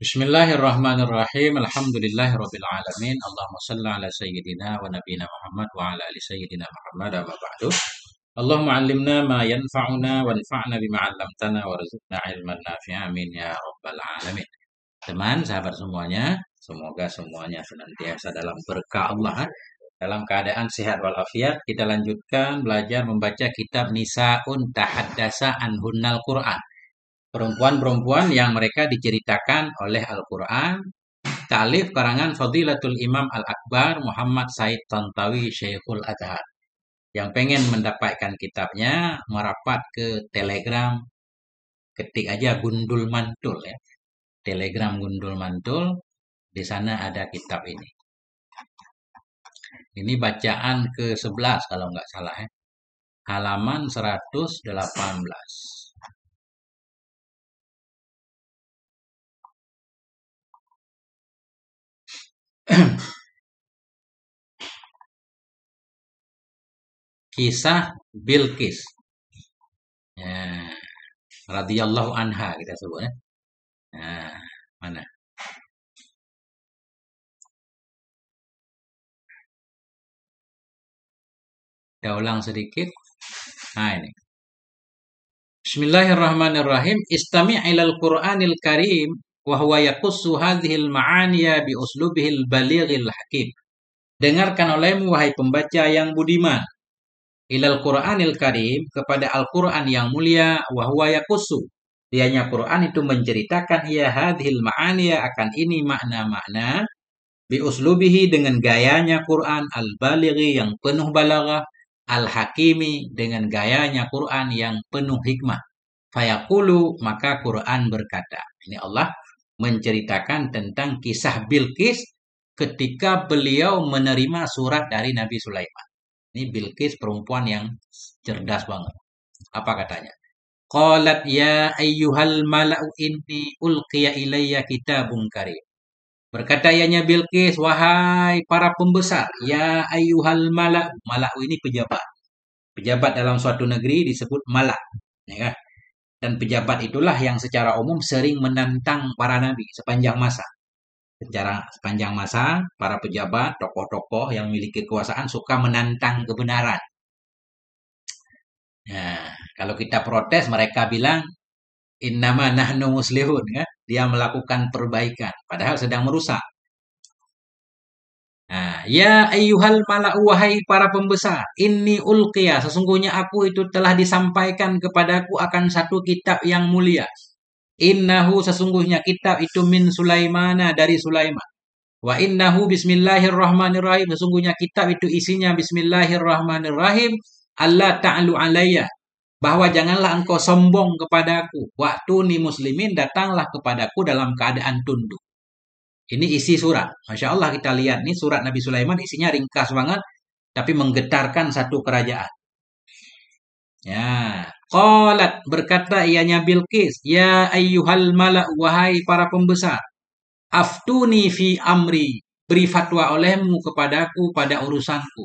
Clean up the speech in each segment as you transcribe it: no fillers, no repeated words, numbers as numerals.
Bismillahirrahmanirrahim. Alhamdulillahirabbil alamin. Allahumma shalli ala sayyidina wa nabiyyina Muhammad wa ala ali sayyidina Muhammad wa ba'du. Allahumma 'allimna ma yanfa'una wanfa'na bima 'allamtana warzuqna ilman nafi'a amin ya rabbal alamin. Teman, sahabat semuanya, semoga semuanya senantiasa dalam berkah Allah, dalam keadaan sehat walafiat. Kita lanjutkan belajar membaca kitab Nisaun Tahaddasa Anhunnal Quran. Perempuan-perempuan yang mereka diceritakan oleh Al-Quran. Ta'alif karangan Fadilatul Imam Al-Akbar Muhammad Said Tantawi Syekhul Azhar. Yang pengen mendapatkan kitabnya, merapat ke Telegram, ketik aja Gundul Mantul ya. Telegram Gundul Mantul, di sana ada kitab ini. Ini bacaan ke-11 kalau nggak salah ya. Halaman 118. Kisah Bilqis. Ya, radhiyallahu anha kita sebut ya. Nah, mana? Kita ulang sedikit. Nah, ini. Bismillahirrahmanirrahim. Istami' ilal Qur'anil Karim wa huwa yaqussu hadhil ma'aniya bi uslubihil balighil hakim. Dengarkan olehmu wahai pembaca yang budiman. Ilal Qur'anil Karim, kepada Al-Qur'an yang mulia, wa huwa yaqussu. Dianya Qur'an itu menceritakan ya hadhil ma'aniya, akan ini makna-makna, bi uslubihi, dengan gayanya Quran, al-balighi yang penuh balaghah, al-hakimi dengan gayanya Quran yang penuh hikmah. Fayaqulu, maka Quran berkata. Ini Allah menceritakan tentang kisah Bilqis ketika beliau menerima surat dari Nabi Sulaiman. Ini Bilqis perempuan yang cerdas banget. Apa katanya? Qalat ya ayyuhal mala'u inni ulqiya ilayya kitabun karim. Berkata ianya Bilqis, wahai para pembesar, ya ayyuhal mala'u. Mala'u ini pejabat. Pejabat dalam suatu negeri disebut malak. Ya kan? Dan pejabat itulah yang secara umum sering menantang para nabi sepanjang masa. Sepanjang masa, para pejabat, tokoh-tokoh yang memiliki kekuasaan suka menantang kebenaran. Nah, kalau kita protes, mereka bilang, innama nahnu muslihun. Ya? Dia melakukan perbaikan, padahal sedang merusak. Nah, ya ayyuhal mala'u, wahai para pembesar, inni ulqiya, sesungguhnya aku itu telah disampaikan kepadaku akan satu kitab yang mulia. Innahu, sesungguhnya kitab itu min Sulaimana, dari Sulaiman. Wa innahu bismillahirrahmanirrahim, sesungguhnya kitab itu isinya bismillahirrahmanirrahim. Allah ta'alu alayya, bahwa janganlah engkau sombong kepadaku. Waktu ni muslimin, datanglah kepadaku dalam keadaan tunduk. Ini isi surat. Masya Allah, kita lihat nih surat Nabi Sulaiman isinya ringkas banget, tapi menggetarkan satu kerajaan. Ya, qalat, berkata ianya Bilqis, ya ayyuhal malak, wahai para pembesar, aftuni fi amri, beri fatwa olehmu kepadaku pada urusanku.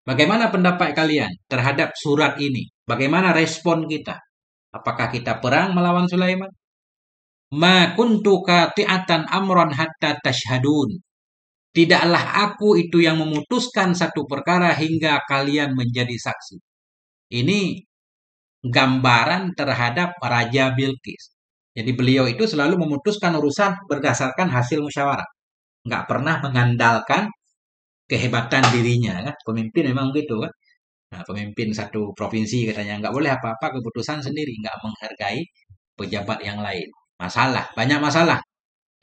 Bagaimana pendapat kalian terhadap surat ini? Bagaimana respon kita? Apakah kita perang melawan Sulaiman? Ma kuntu qati'atan amran hatta tashhadun. Tidaklah aku itu yang memutuskan satu perkara hingga kalian menjadi saksi. Ini gambaran terhadap Raja Bilqis. Jadi beliau itu selalu memutuskan urusan berdasarkan hasil musyawarah. Nggak pernah mengandalkan kehebatan dirinya. Kan? Pemimpin memang begitu. Kan? Nah, pemimpin satu provinsi katanya nggak boleh apa-apa keputusan sendiri. Nggak menghargai pejabat yang lain. Masalah, banyak masalah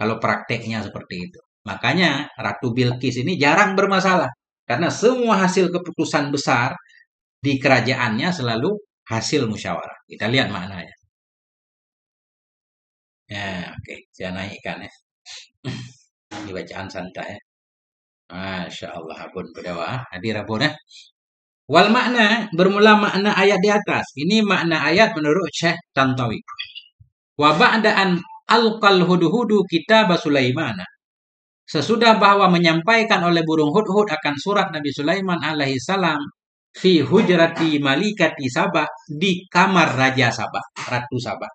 kalau prakteknya seperti itu. Makanya Ratu Bilqis ini jarang bermasalah. Karena semua hasil keputusan besar di kerajaannya selalu hasil musyawarah. Kita lihat maknanya. Ya, oke. Saya naikkan ya. Ini bacaan santai ya. Masya Allah, abun berdawa. Hadir abun ya. Wal makna, bermula makna ayat di atas. Ini makna ayat menurut Syekh Tantawi. Wa ba'da'an alqal hudhudu kitab Sulaiman. Sesudah bahwa menyampaikan oleh burung hudhud akan surat Nabi Sulaiman alaihi salam fi hujrati malikati Sabah, di kamar Raja Sabah, Ratu Sabah.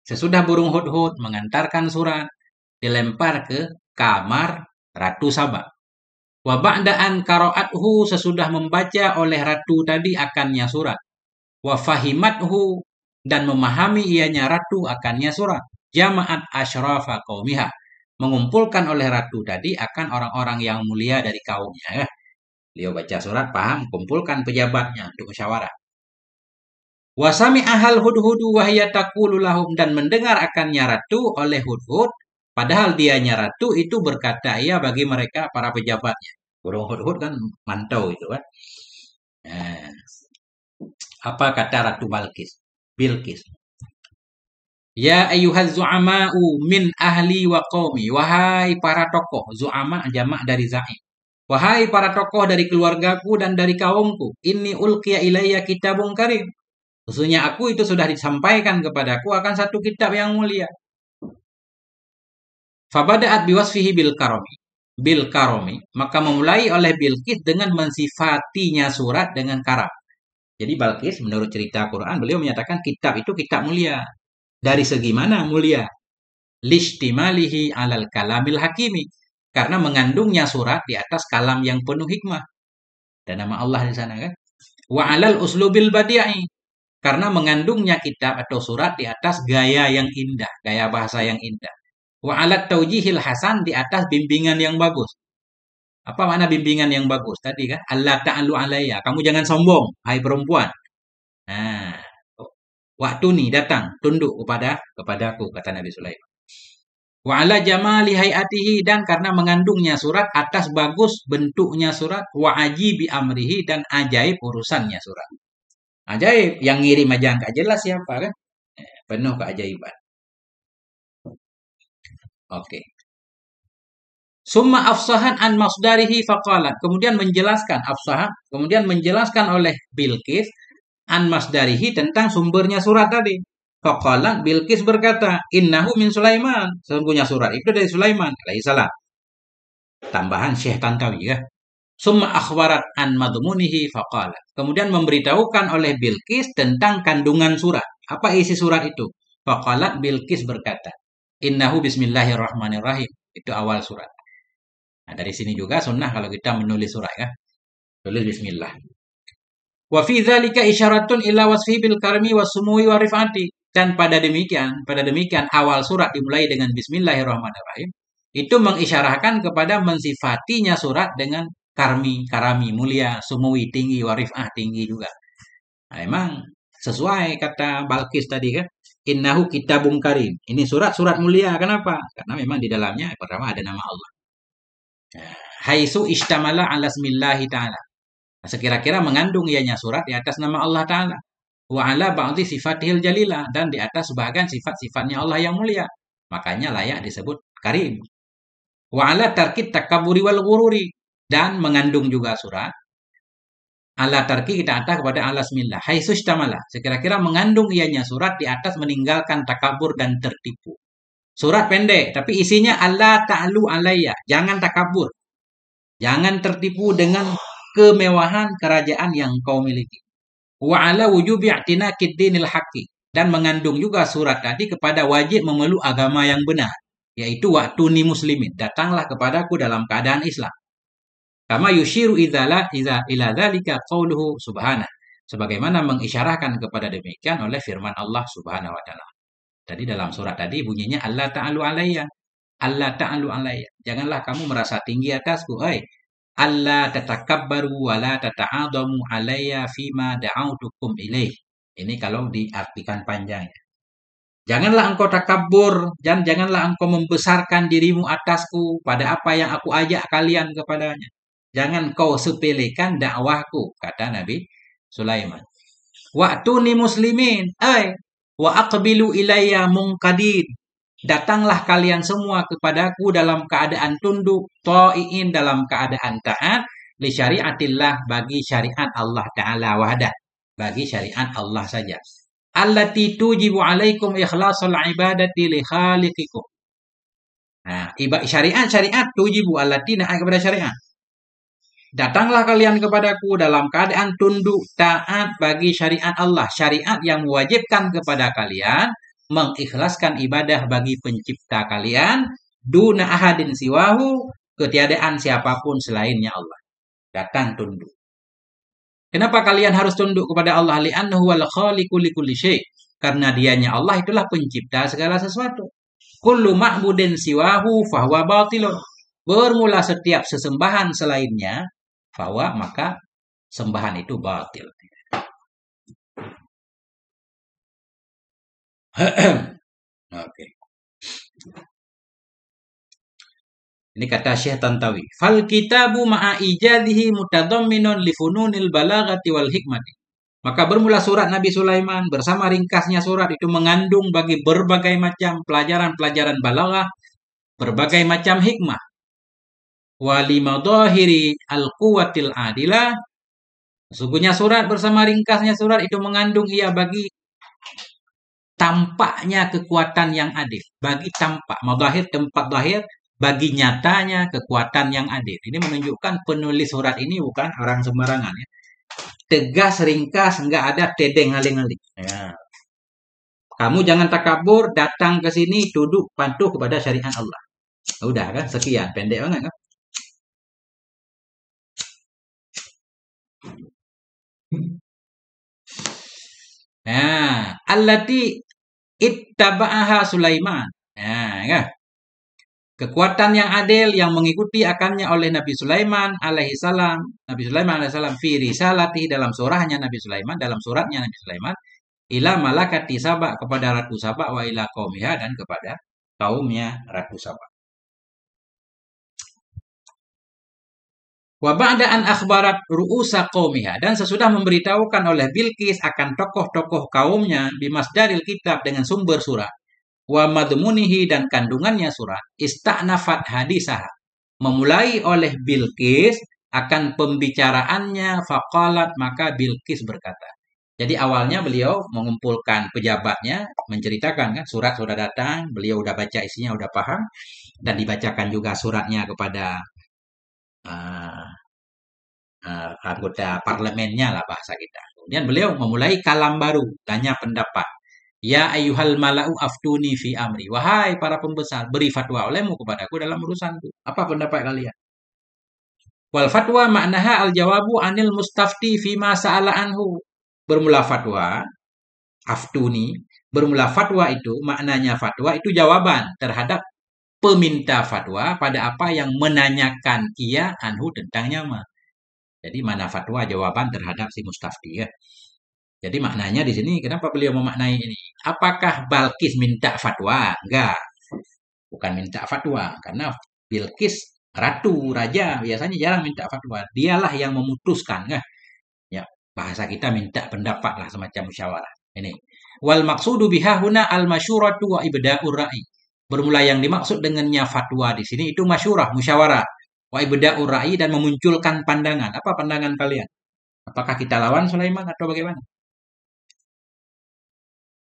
Sesudah burung hudhud mengantarkan surat, dilempar ke kamar Ratu Saba. Wa ba'da an qara'athu, sesudah membaca oleh ratu tadi akannya surat. Wa fahimathu, dan memahami ianya ratu akannya surat. Jama'at asyrafa qaumiha, mengumpulkan oleh ratu tadi akan orang-orang yang mulia dari kaumnya. Beliau baca surat, paham, kumpulkan pejabatnya untuk musyawarah. Wa sami'ahal hudhudu wa hiya taqulu lahum, dan mendengar akannya ratu oleh Hudhud, padahal dianya ratu itu berkata ia bagi mereka para pejabatnya. Burung Hudhud kan mantau itu kan. Nah, apa kata Ratu Bilqis? Ya ayyuhaz zu'ama'u min ahli wa qaumi, wahai para tokoh, zu'ama jamak dari za'im. Wahai para tokoh dari keluargaku dan dari kaumku, inni ulqiya ilayya kitabun karim. Sesungguhnya aku itu sudah disampaikan kepadaku akan satu kitab yang mulia. Fabada'at biwasfihi bil karomi, maka memulai oleh Bilqis dengan mensifatinya surat dengan karam. Jadi Bilqis menurut cerita Quran, beliau menyatakan kitab itu kitab mulia. Dari segi mana mulia? Lishtimalihi alal kalamil hakimi, karena mengandungnya surat di atas kalam yang penuh hikmah. Dan nama Allah di sana kan. Wa alal uslubil badi'i, karena mengandungnya kitab atau surat di atas gaya yang indah, gaya bahasa yang indah. Wa alat taujihil hasan, di atas bimbingan yang bagus. Apa makna bimbingan yang bagus tadi kan? Allah ta'alu alayya, kamu jangan sombong, hai perempuan. Nah, waktu nih datang, tunduk kepadaku, kata Nabi Sulaiman. Wa ala jamali hayatihi, dan karena mengandungnya surat atas bagus bentuknya surat, wa ajibi amrihi, dan ajaib urusannya surat. Ajaib, yang ngirim aja nggak jelas siapa kan? Penuh keajaiban. Oke. Summa afsahan an masdarihi faqalat, kemudian menjelaskan oleh Bilqis an masdarihi, tentang sumbernya surat tadi. Faqalat, Bilqis berkata, innahu min Sulaiman, sesungguhnya surat itu dari Sulaiman alaihissalam. Tambahan Syekh Tantawi ya. Summa akhbarat an madmunihi faqalat, kemudian memberitahukan oleh Bilqis tentang kandungan surat. Apa isi surat itu? Faqalat, Bilqis berkata, innahu bismillahirrahmanirrahim, itu awal surat. Nah, dari sini juga sunnah kalau kita menulis surat ya. Tulis bismillah. Wa fi dzalika isyaratun ila wasfi bil karmi wasumuwi wa rifati, dan pada demikian awal surat dimulai dengan bismillahirrahmanirrahim. Itu mengisyarahkan kepada mensifatinya surat dengan karami, mulia, sumuwi, tinggi, warifah, tinggi juga. Nah, memang sesuai kata Bilqis tadi kan. Innahu kitabun karim. Ini surat mulia. Kenapa? Karena memang di dalamnya pertama ada nama Allah. Haitsu istamala ala smillahi ta'ala. Nah, sekira-kira mengandung ianya surat di atas nama Allah Ta'ala. Wa ala ba'dhi sifatihil jalilah, dan di atas sebagian sifat-sifatnya Allah yang mulia. Makanya layak disebut karim. Wa ala tarkit takaburi wal ghururi, dan mengandung juga surat ala tarki, kita atas kepada ala smillah. Haitsu istamala, sekira-kira mengandung ianya surat di atas meninggalkan takabur dan tertipu. Surat pendek tapi isinya Allah ta'alu alayya, jangan takabur, jangan tertipu dengan kemewahan kerajaan yang kau miliki. Wa ala wujubi i'tinaqid dinil haqqi, dan mengandung juga surat tadi kepada wajib memeluk agama yang benar, yaitu waktu ni muslimin, datanglah kepadaku dalam keadaan Islam. Kama yushiru ila dzalika qauluhu subhanahu, sebagaimana mengisyarahkan kepada demikian oleh firman Allah Subhanahu wa taala. Tadi dalam surat tadi bunyinya Allah ta'alu alayya. Allah ta'alu alayya. Janganlah kamu merasa tinggi atasku. Allah tatakabbaru wa la tata'adamu alayya fima da'autukum ilaih. Ini kalau diartikan panjangnya. Janganlah engkau takabur, dan janganlah engkau membesarkan dirimu atasku pada apa yang aku ajak kalian kepadanya. Jangan kau sepelekan dakwahku, kata Nabi Sulaiman. Wa'tuni muslimin, wa aqbilu ilayya munqadin. Datanglah kalian semua kepadaku dalam keadaan tunduk, ta'iin, dalam keadaan taat, li syariatillah, bagi syariat Allah Ta'ala wahdah, bagi syariat Allah saja. Allati tujibu alaikum ikhlasul ibadati li khaliqikum. Nah, syariat tujibu, allati naik kepada syariat. Datanglah kalian kepadaku dalam keadaan tunduk, taat bagi syariat Allah. Syariat yang mewajibkan kepada kalian mengikhlaskan ibadah bagi pencipta kalian, Duna ahadin siwahu, ketiadaan siapapun selainnya Allah. Datang tunduk. Kenapa kalian harus tunduk kepada Allah? Li'annahu wal khaliqu likulli syai'. Karena dianya Allah itulah pencipta segala sesuatu. Kullu ma'budin siwahu fahuwa batilun. Bermula setiap sesembahan selainnya, fahuwa maka sembahan itu batil. Oke. Ini kata Syekh Tantawi. Fal kitabu ma'a ijadihi mutadamminun li fununil balaghati wal hikmati. Maka bermula surat Nabi Sulaiman bersama ringkasnya surat itu mengandung bagi berbagai macam pelajaran-pelajaran balaghah, berbagai macam hikmah. Wali madahiri al-quwatil adilah. Sesungguhnya surat bersama ringkasnya surat itu mengandung ia bagi tampaknya kekuatan yang adil. Bagi tampak, madahir tempat zahir, bagi nyatanya kekuatan yang adil. Ini menunjukkan penulis surat ini bukan orang sembarangan ya. Tegas, ringkas, enggak ada tedeng aling-aling. Ya. Kamu jangan takabur, datang ke sini, duduk, patuh kepada syariat Allah. Udah kan, sekian, pendek banget kan. Nah, allati ittaba'aha Sulaiman. Nah, kan. Kekuatan yang adil yang mengikuti akannya oleh Nabi Sulaiman alaihi salam. Nabi Sulaiman alaihi salam fi risalati dalam surahnya Nabi Sulaiman, dalam suratnya Nabi Sulaiman ila malakati Saba kepada Ratu Saba wa ila qaumiha dan kepada kaumnya Ratu Saba. Wa ba'da an akhbarat ru'usa qaumiha dan sesudah memberitahukan oleh Bilqis akan tokoh-tokoh kaumnya bimasdaril kitab dengan sumber surat wa madmunihi dan kandungannya surat ista'nafat hadisah memulai oleh Bilqis akan pembicaraannya faqalat maka Bilqis berkata. Jadi awalnya beliau mengumpulkan pejabatnya menceritakan kan surat sudah datang, beliau udah baca isinya udah paham dan dibacakan juga suratnya kepada anggota parlemennya lah bahasa kita. Kemudian beliau memulai kalam baru, tanya pendapat. Ya ayyuhal mala'u aftuni fi amri. Wahai para pembesar, beri fatwa olehmu kepadaku dalam urusanku. Apa pendapat kalian? Wal fatwa maknaha al jawabu anil mustafti fi ma sa'ala anhu. Bermula fatwa, aftuni, bermula fatwa itu, maknanya fatwa itu jawaban terhadap peminta fatwa pada apa yang menanyakan ia anhu tentangnya mah. Jadi mana fatwa jawaban terhadap si mustafti ya. Jadi maknanya di sini kenapa beliau memaknai ini? Apakah Balkis minta fatwa? Enggak. Bukan minta fatwa karena Bilqis ratu, raja biasanya jarang minta fatwa. Dialah yang memutuskan kan. Ya, bahasa kita minta pendapat lah semacam musyawarah. Ini. Wal maqsudu biha huna al masyuratu wa ibda'ur ra'i. Bermula yang dimaksud dengannya fatwa di sini itu masyurah, musyawarah. Wa ibda'ur ra'i dan memunculkan pandangan. Apa pandangan kalian? Apakah kita lawan Sulaiman atau bagaimana?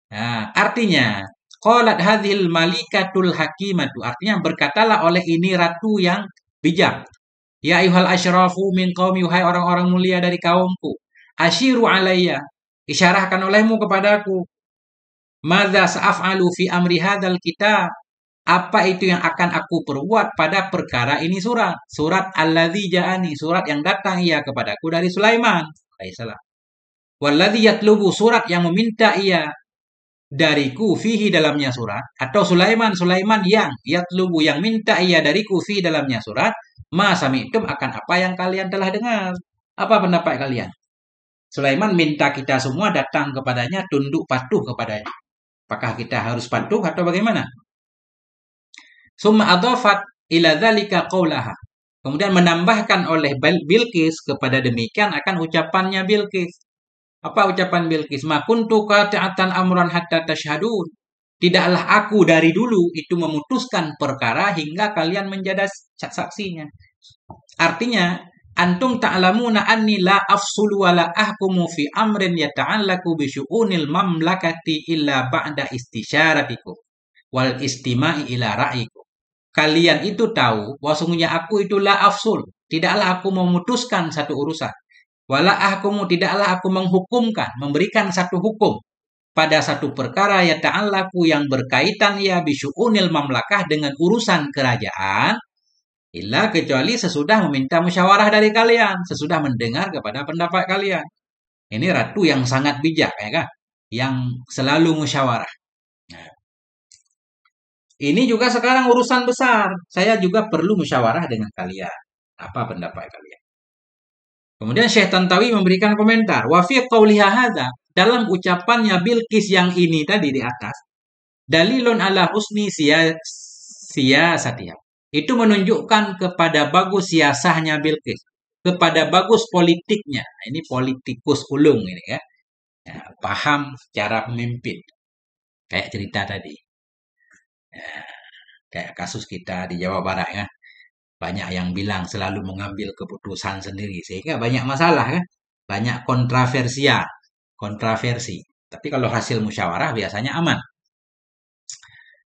Nah, artinya qalat hadhil malikatul hakimatu artinya berkatalah oleh ini ratu yang bijak. Ya ayyuhal asyrafu min qaumi wahai orang-orang mulia dari kaumku. Asyiru alayya isyarahkan olehmu kepadaku. Madza sa'afalu fi amri hadzal kitab? Apa itu yang akan aku perbuat pada perkara ini surat? Surat alladzi ja'ani, surat yang datang ia kepadaku dari Sulaiman alaihissalam. Walladzi yatlubu surat yang meminta ia dariku fihi dalamnya surat atau Sulaiman yang yatlubu yang minta ia dariku fihi dalamnya surat ma sami'tum akan apa yang kalian telah dengar. Apa pendapat kalian? Sulaiman minta kita semua datang kepadanya, tunduk patuh kepadanya. Apakah kita harus patuh atau bagaimana? Summa adhafat ila dzalika qaulaha. Kemudian menambahkan oleh Bilqis kepada demikian akan ucapannya Bilqis. Apa ucapan Bilqis? Ma kuntu qati'atan amran hatta tashhadun. Tidaklah aku dari dulu itu memutuskan perkara hingga kalian menjadi saksinya. Artinya, antum ta'lamuna anni la afsulu wa la ahkumu fi amrin yata'allaku bi syu'unil mamlakati illa ba'da istisyaratikum wal istima'i ila ra'yikum. Kalian itu tahu bahwa sungguhnya aku itu la afsul. Tidaklah aku memutuskan satu urusan. Wala ahkumu tidaklah aku menghukumkan, memberikan satu hukum. pada satu perkara ya ta'allaku yang berkaitan ya bisyu'unil mamlakah dengan urusan kerajaan, illa kecuali sesudah meminta musyawarah dari kalian, sesudah mendengar kepada pendapat kalian. Ini ratu yang sangat bijak, ya kan? Yang selalu musyawarah. Nah, ini juga sekarang urusan besar. Saya juga perlu musyawarah dengan kalian. Apa pendapat kalian? Kemudian Syekh Tantawi memberikan komentar. Wa fi qawliha hadza, dalam ucapannya Bilqis yang ini tadi di atas, dalilun ala husni siyasatiha. Itu menunjukkan kepada bagus siasahnya Bilqis, kepada bagus politiknya. Ini politikus ulung ini ya. Ya, paham cara memimpin. Kayak cerita tadi. Ya, kayak kasus kita di Jawa Barat ya. Banyak yang bilang selalu mengambil keputusan sendiri sehingga banyak masalah kan. Banyak kontroversi. Tapi kalau hasil musyawarah biasanya aman.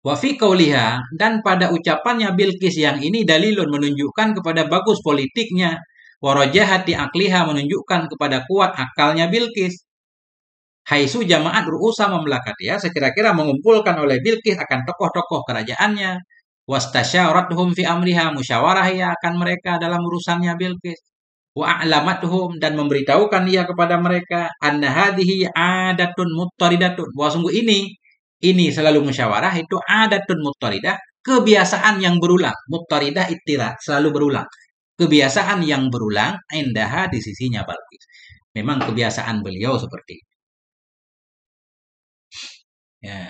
Wa fi qauliha, dan pada ucapannya Bilqis yang ini dalilun menunjukkan kepada bagus politiknya, wa rajahati akliha menunjukkan kepada kuat akalnya Bilqis. Haitsu jama'at ru'usa mamlakatiha, sekira-kira mengumpulkan oleh Bilqis akan tokoh-tokoh kerajaannya, wastasyarathum fi amriha, musyawarah ia akan mereka dalam urusannya Bilqis. Wa a'lamatuhum, dan memberitahukan ia kepada mereka anna hadhihi adatun muttaridatun, bahwa sungguh ini selalu musyawarah itu adatun muttaridah, kebiasaan yang berulang. Muttaridah ittira, selalu berulang. Kebiasaan yang berulang indaha di sisinya Bilqis. Memang kebiasaan beliau seperti itu. Ya.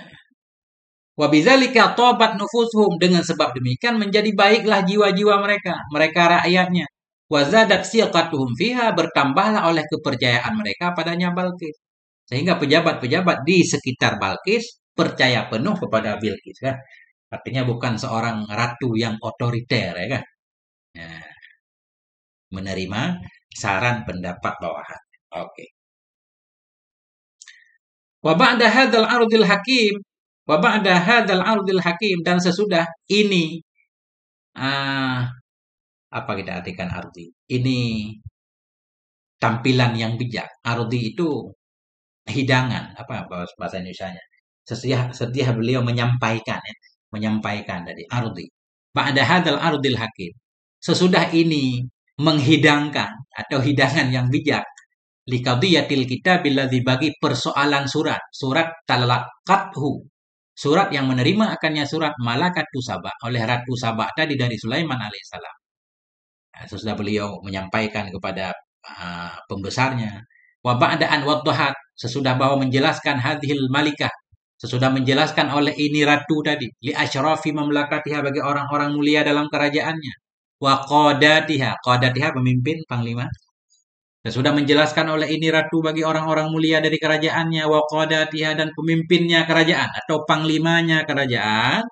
Wa bidzalika tabat nufusuhum, dengan sebab demikian menjadi baiklah jiwa-jiwa mereka rakyatnya. Wa zadat siqatuhum fiha, bertambahlah oleh kepercayaan mereka padanya Bilqis. Sehingga pejabat-pejabat di sekitar Bilqis percaya penuh kepada Bilqis kan. Artinya bukan seorang ratu yang otoriter ya kan. Nah, menerima saran pendapat bawahan. Oke. Wa ba'da hadzal ardil hakim, wa ba'da hadzal ardil hakim, dan sesudah ini apa kita artikan arti? Ini tampilan yang bijak. Arti itu hidangan, apa bahasa Indonesianya? Setia beliau menyampaikan ya, menyampaikan dari ardi. Ba'da hadzal ardil hakim. Sesudah ini menghidangkan atau hidangan yang bijak, liqadiyatil kitab billadzi, bagi persoalan surat talaqathu, surat yang menerima akannya surat Malakatu Saba, oleh Ratu Saba tadi dari Sulaiman alaihissalam. Nah, sesudah beliau menyampaikan kepada pembesarnya, wa ba'da an waddahat, sesudah bahwa menjelaskan hadhil malikah, sesudah menjelaskan oleh ini ratu tadi, li asyrafi mamlakatiha, bagi orang-orang mulia dalam kerajaannya, wa qadatiha, qadatiha pemimpin, panglima. Sudah menjelaskan oleh ini ratu bagi orang-orang mulia dari kerajaannya, wa qadatiha, dan pemimpinnya kerajaan atau panglimanya kerajaan.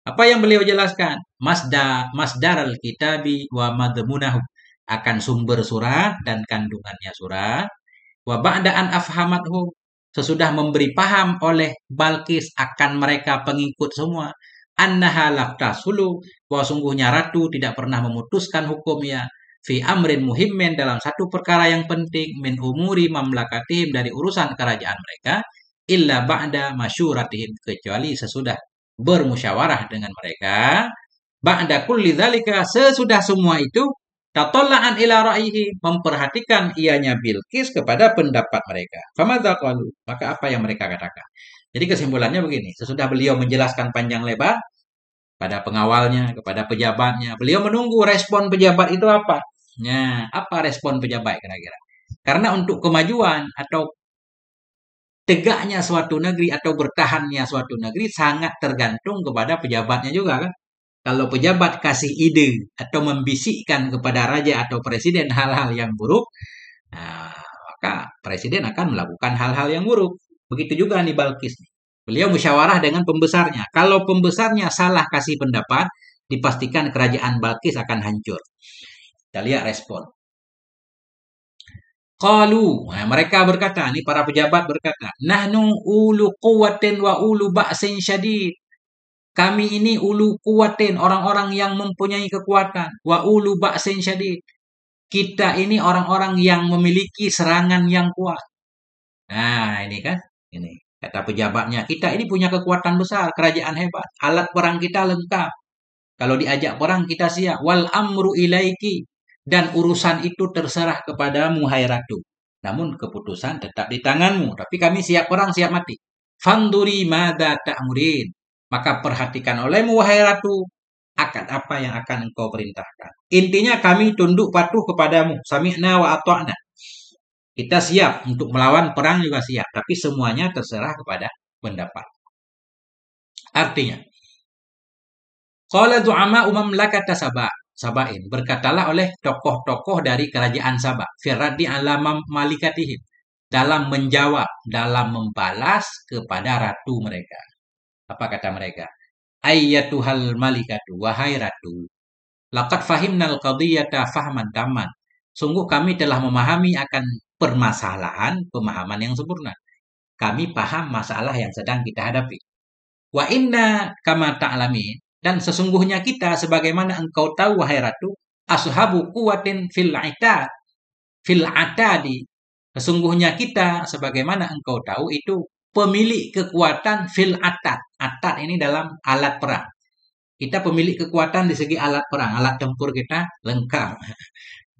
Apa yang beliau jelaskan? Masdar al-kitabi wa madmunahu, akan sumber surat dan kandungannya surat. Wa ba'da an afhamathu, sesudah memberi paham oleh Bilqis akan mereka pengikut semua, annaha laftasulu, bahwa sungguhnya ratu tidak pernah memutuskan hukumnya, fi amrin muhimmin, dalam satu perkara yang penting, min umuri mamlakatihim, dari urusan kerajaan mereka, illa ba'da masyuratihim, kecuali sesudah bermusyawarah dengan mereka, ba'da kulli dzalika, sesudah semua itu, tatalla'an ila ra'yihi, memperhatikan ianya Bilqis kepada pendapat mereka. Famadza qalu, maka apa yang mereka katakan. Jadi kesimpulannya begini, sesudah beliau menjelaskan panjang lebar pada pengawalnya, kepada pejabatnya, beliau menunggu respon pejabat itu apa. Nah, apa respon pejabat kira-kira? Karena untuk kemajuan atau tegaknya suatu negeri atau bertahannya suatu negeri sangat tergantung kepada pejabatnya juga kan. Kalau pejabat kasih ide atau membisikkan kepada raja atau presiden hal-hal yang buruk, nah, maka presiden akan melakukan hal-hal yang buruk. Begitu juga nih Bilqis. Beliau musyawarah dengan pembesarnya. Kalau pembesarnya salah kasih pendapat, dipastikan kerajaan Bilqis akan hancur. Kita lihat respon. Qalu, nah, mereka berkata, ini para pejabat berkata, nahnu ulu quwwatin wa ulu ba'sin syadid. Kami ini ulu kuwatin, orang-orang yang mempunyai kekuatan. Wa ulu ba'sin syadid. Kita ini orang-orang yang memiliki serangan yang kuat. Nah, ini kan. Ini. Kata pejabatnya, kita ini punya kekuatan besar, kerajaan hebat, alat perang kita lengkap. Kalau diajak perang kita siap. Wal amru ilaiki, dan urusan itu terserah kepadamu hai ratu. Namun keputusan tetap di tanganmu. Tapi kami siap perang, siap mati. Fanduri mada ta'murin. Maka perhatikan olehmu wahai ratu, akan apa yang akan engkau perintahkan. Intinya kami tunduk patuh kepadamu. Sami'na wa ata'na. Kita siap untuk melawan perang juga siap. Tapi semuanya terserah kepada pendapat. Artinya, qala du'ama mamlakata Sabain, berkatalah oleh tokoh-tokoh dari kerajaan Sabah, firraddi ala malikatihim, dalam menjawab, dalam membalas kepada ratu mereka. Apa kata mereka? Ayyatuhal malikatu, wahai ratu, laqad fahimnal qadiyata fahman taman. Sungguh kami telah memahami akan permasalahan, pemahaman yang sempurna. Kami paham masalah yang sedang kita hadapi. Wa inna kama ta'lamin, dan sesungguhnya kita sebagaimana engkau tahu wahai ratu, ashabu quwatin fil atadi. Sesungguhnya kita sebagaimana engkau tahu itu pemilik kekuatan fil atad. Atad ini dalam alat perang. Kita pemilik kekuatan di segi alat perang, alat tempur kita lengkap.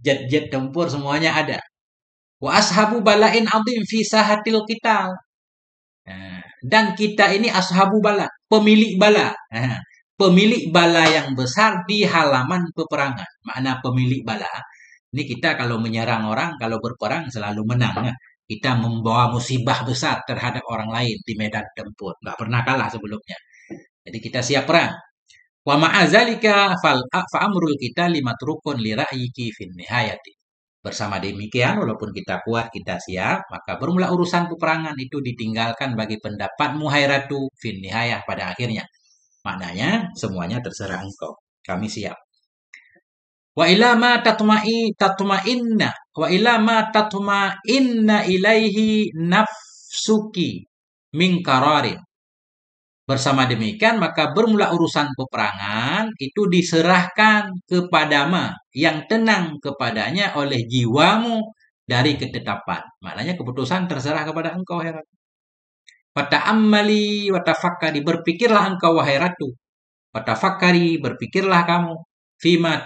Jet-jet tempur semuanya ada. Wa ashabu balain azim fi sahatil qital. Dan kita ini ashabu bala, pemilik bala. Pemilik bala yang besar di halaman peperangan. Makna pemilik bala, ini kita kalau menyerang orang, kalau berperang selalu menang. Kita membawa musibah besar terhadap orang lain di medan tempur. Nggak pernah kalah sebelumnya. Jadi kita siap perang. Wa ma'azalika fa'amrul kita limatrukun li ra'yiki fin nihayati. Bersama demikian, walaupun kita kuat, kita siap, maka bermula urusan peperangan itu ditinggalkan bagi pendapatmu hai ratu fin nihayah pada akhirnya. Maknanya semuanya terserah engkau. Kami siap. Wa ila ma tatma'inna wa ila ma tatma'inna ilaihi nafsuki min qararin. Bersama demikian, maka bermula urusan peperangan itu diserahkan kepadamu, yang tenang kepadanya oleh jiwamu dari ketetapan. Maknanya keputusan terserah kepada engkau, hai ratu. Fata'ammali wa tafakkari, berpikirlah engkau wahai ratu. Fatafakari, berpikirlah kamu. Fima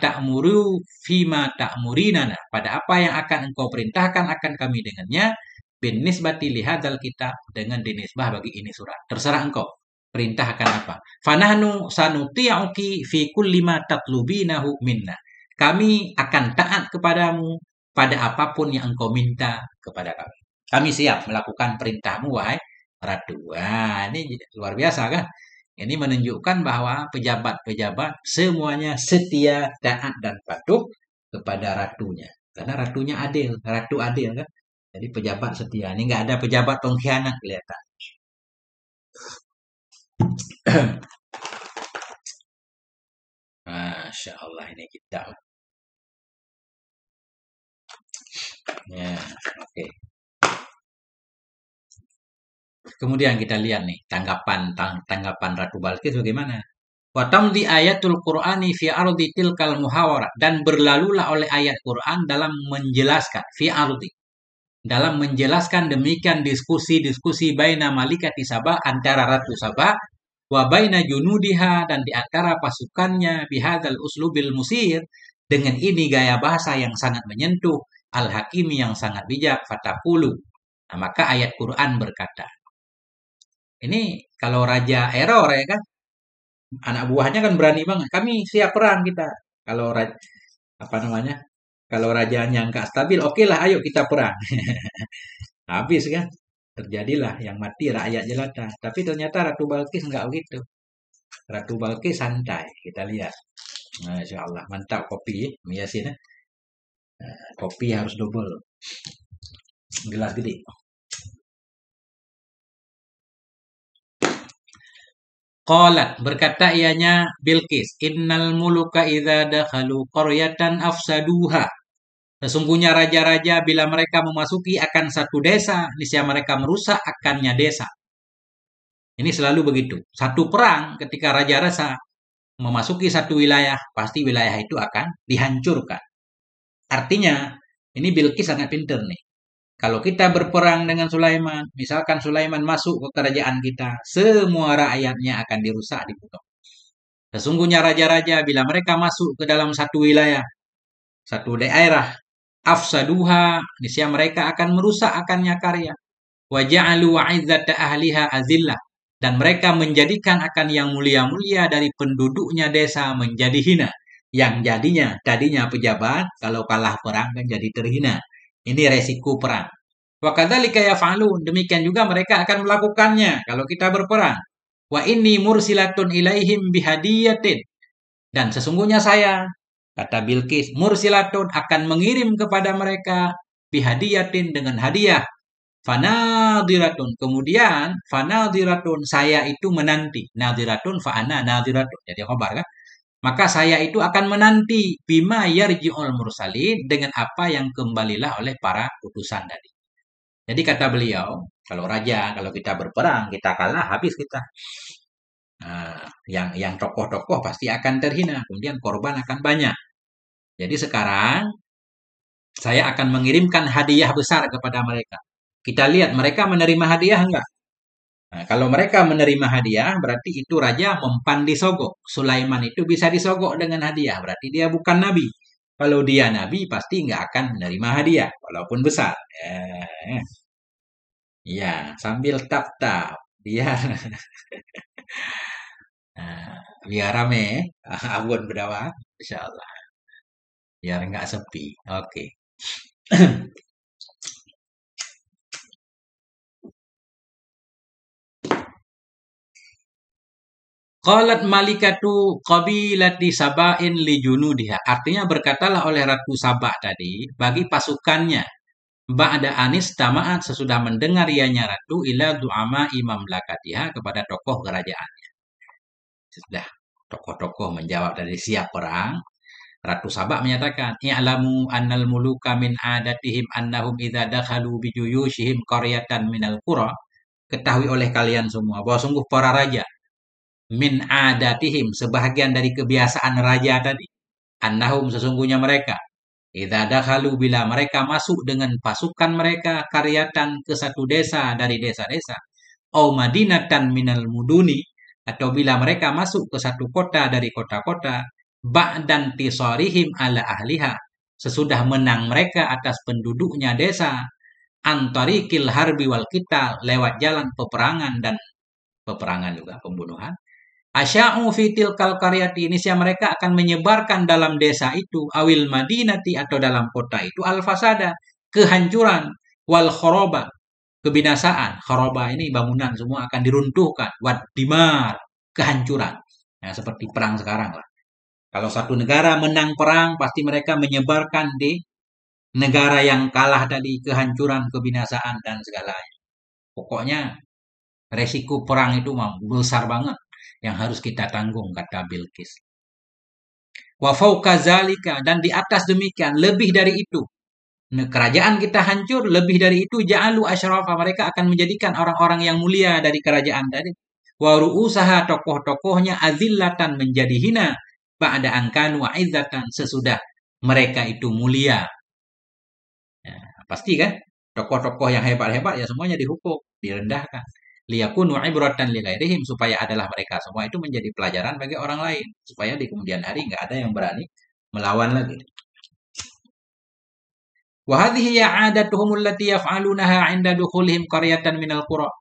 ta'murinana, pada apa yang akan engkau perintahkan akan kami dengannya. Bin nisbati lihadzal kitab, dengan dinisbah bagi ini surat. Terserah engkau. Perintahkan apa? Fanahnu sanuti'uki fi kulli ma tatlubinahu minna. Kami akan taat kepadamu pada apapun yang engkau minta kepada kami. Kami siap melakukan perintahmu wahai ratu. Wah, ini luar biasa kan? Ini menunjukkan bahwa pejabat-pejabat semuanya setia, taat dan patuh kepada ratunya. Karena ratunya adil, ratu adil kan? Jadi pejabat setia. Ini nggak ada pejabat pengkhianat kelihatan. Masya Allah, ini kita. Ya, oke. Kemudian kita lihat nih tanggapan Ratu Balkis bagaimana. Wa tamdi ayatul Qur'ani fi ardi tilkal muhawarah, dan berlalulah oleh ayat Quran dalam menjelaskan fi ardi, dalam menjelaskan demikian diskusi-diskusi baina malikati Sabah, antara Ratu Sabah, wa baina junudiha, dan di antara pasukannya, bihadzal uslubil musir, dengan ini gaya bahasa yang sangat menyentuh, al-hakimi yang sangat bijak, fataqulu. Nah, maka ayat Quran berkata, ini kalau raja error ya kan, anak buahnya kan berani banget, kami siap perang kita. Kalau kalau rajanya nggak stabil, oke lah, ayo kita perang. Habis kan, terjadilah yang mati rakyat jelata. Tapi ternyata Ratu Balkis nggak begitu. Ratu Balkis santai, kita lihat. Masya Allah, mantap kopi ya, Yasin. Kopi harus double, gelas gede. Qalat, berkata ianya Bilqis, innal muluka idza dakhalu qaryatan afsaduha. Sesungguhnya raja-raja bila mereka memasuki akan satu desa, niscaya mereka merusak akannya desa. Ini selalu begitu. Satu perang ketika raja-raja memasuki satu wilayah, pasti wilayah itu akan dihancurkan. Artinya, ini Bilqis sangat pintar nih. Kalau kita berperang dengan Sulaiman, misalkan Sulaiman masuk ke kerajaan kita, semua rakyatnya akan dirusak, dibunuh. Sesungguhnya raja-raja bila mereka masuk ke dalam satu wilayah, satu daerah, afsaduha, niscaya mereka akan merusak akannya karya. Wa ja'alu wa'izzata ahliha azillah. Dan mereka menjadikan akan yang mulia-mulia dari penduduknya desa menjadi hina. Yang jadinya, tadinya pejabat, kalau kalah perang kan jadi terhina. Ini resiko perang. Wa kadzalika yaf'alun, demikian juga mereka akan melakukannya kalau kita berperang. Wa inni mursilatun ilaihim bihadiyatin. Dan sesungguhnya saya, kata Bilqis, mursilatun akan mengirim kepada mereka bihadiyatin dengan hadiah. Fanadiratun. Kemudian fanadiratun, saya itu menanti. Nadiratun fa'ana nadiratun. Jadi khabar kan? Maka saya itu akan menanti bima yarji'ul mursalin, dengan apa yang kembalilah oleh para utusan tadi. Jadi kata beliau, kalau raja, kalau kita berperang, kita kalah, habis kita. Nah, yang tokoh-tokoh pasti akan terhina, kemudian korban akan banyak. Jadi sekarang saya akan mengirimkan hadiah besar kepada mereka. Kita lihat mereka menerima hadiah enggak? Nah, kalau mereka menerima hadiah, berarti itu raja mempan disogok. Sulaiman itu bisa disogok dengan hadiah, berarti dia bukan nabi. Kalau dia nabi, pasti nggak akan menerima hadiah, walaupun besar. Ya, sambil tap-tap, biar biar rame, abun berdawa, insya Allah. Biar nggak sepi. Oke. Qalat malikatu qabilati Saba'in li junudiha. Artinya berkatalah oleh Ratu Sabah tadi bagi pasukannya. Ba'da anis tama'at, sesudah mendengar ianya ratu, ila du'ama imam lakatiha, kepada tokoh kerajaannya. Sudah tokoh-tokoh menjawab dari siap perang. Ratu Sabah menyatakan, i'lamu annal muluka min adatihim annahum idza dakhalu bi juyushihim qaryatan minal qura. Ketahui oleh kalian semua bahwa sungguh para raja min adatihim, sebahagian dari kebiasaan raja tadi, annahum, sesungguhnya mereka, idza dakhalu, bila mereka masuk dengan pasukan mereka, karyatan, ke satu desa dari desa-desa, au madinatan minal muduni, atau bila mereka masuk ke satu kota dari kota-kota, ba'dan tisarihim ala ahliha, sesudah menang mereka atas penduduknya desa, antarikil harbi wal qital, lewat jalan peperangan dan peperangan juga, pembunuhan. Asya'u fitil kal karyati, ini mereka akan menyebarkan dalam desa itu, awil madinati, atau dalam kota itu, al fasada, kehancuran, wal khoroba, kebinasaan. Khoroba ini bangunan semua akan diruntuhkan, wad dimar, kehancuran. Nah, seperti perang sekarang lah. Kalau satu negara menang perang, pasti mereka menyebarkan di negara yang kalah tadi kehancuran, kebinasaan, dan segalanya. Pokoknya resiko perang itu besar banget yang harus kita tanggung, kata Bilqis. Wa fauqa zalika, dan di atas demikian, lebih dari itu, kerajaan kita hancur, lebih dari itu, ja'alu asyrafa, mereka akan menjadikan orang-orang yang mulia dari kerajaan tadi, wa ru'usaha, tokoh-tokohnya, azillatan, menjadi hina, ba'da angkanu izzatan, sesudah mereka itu mulia. Ya, pasti kan, tokoh-tokoh yang hebat-hebat ya semuanya dihukum, direndahkan. Liyakunu ibratan li ghairihim, supaya adalah mereka semua itu menjadi pelajaran bagi orang lain, supaya di kemudian hari nggak ada yang berani melawan lagi. Wa hadhihi ya'adatuhum allati yaf'alunaha 'inda dukhulihim qaryatan minal qura.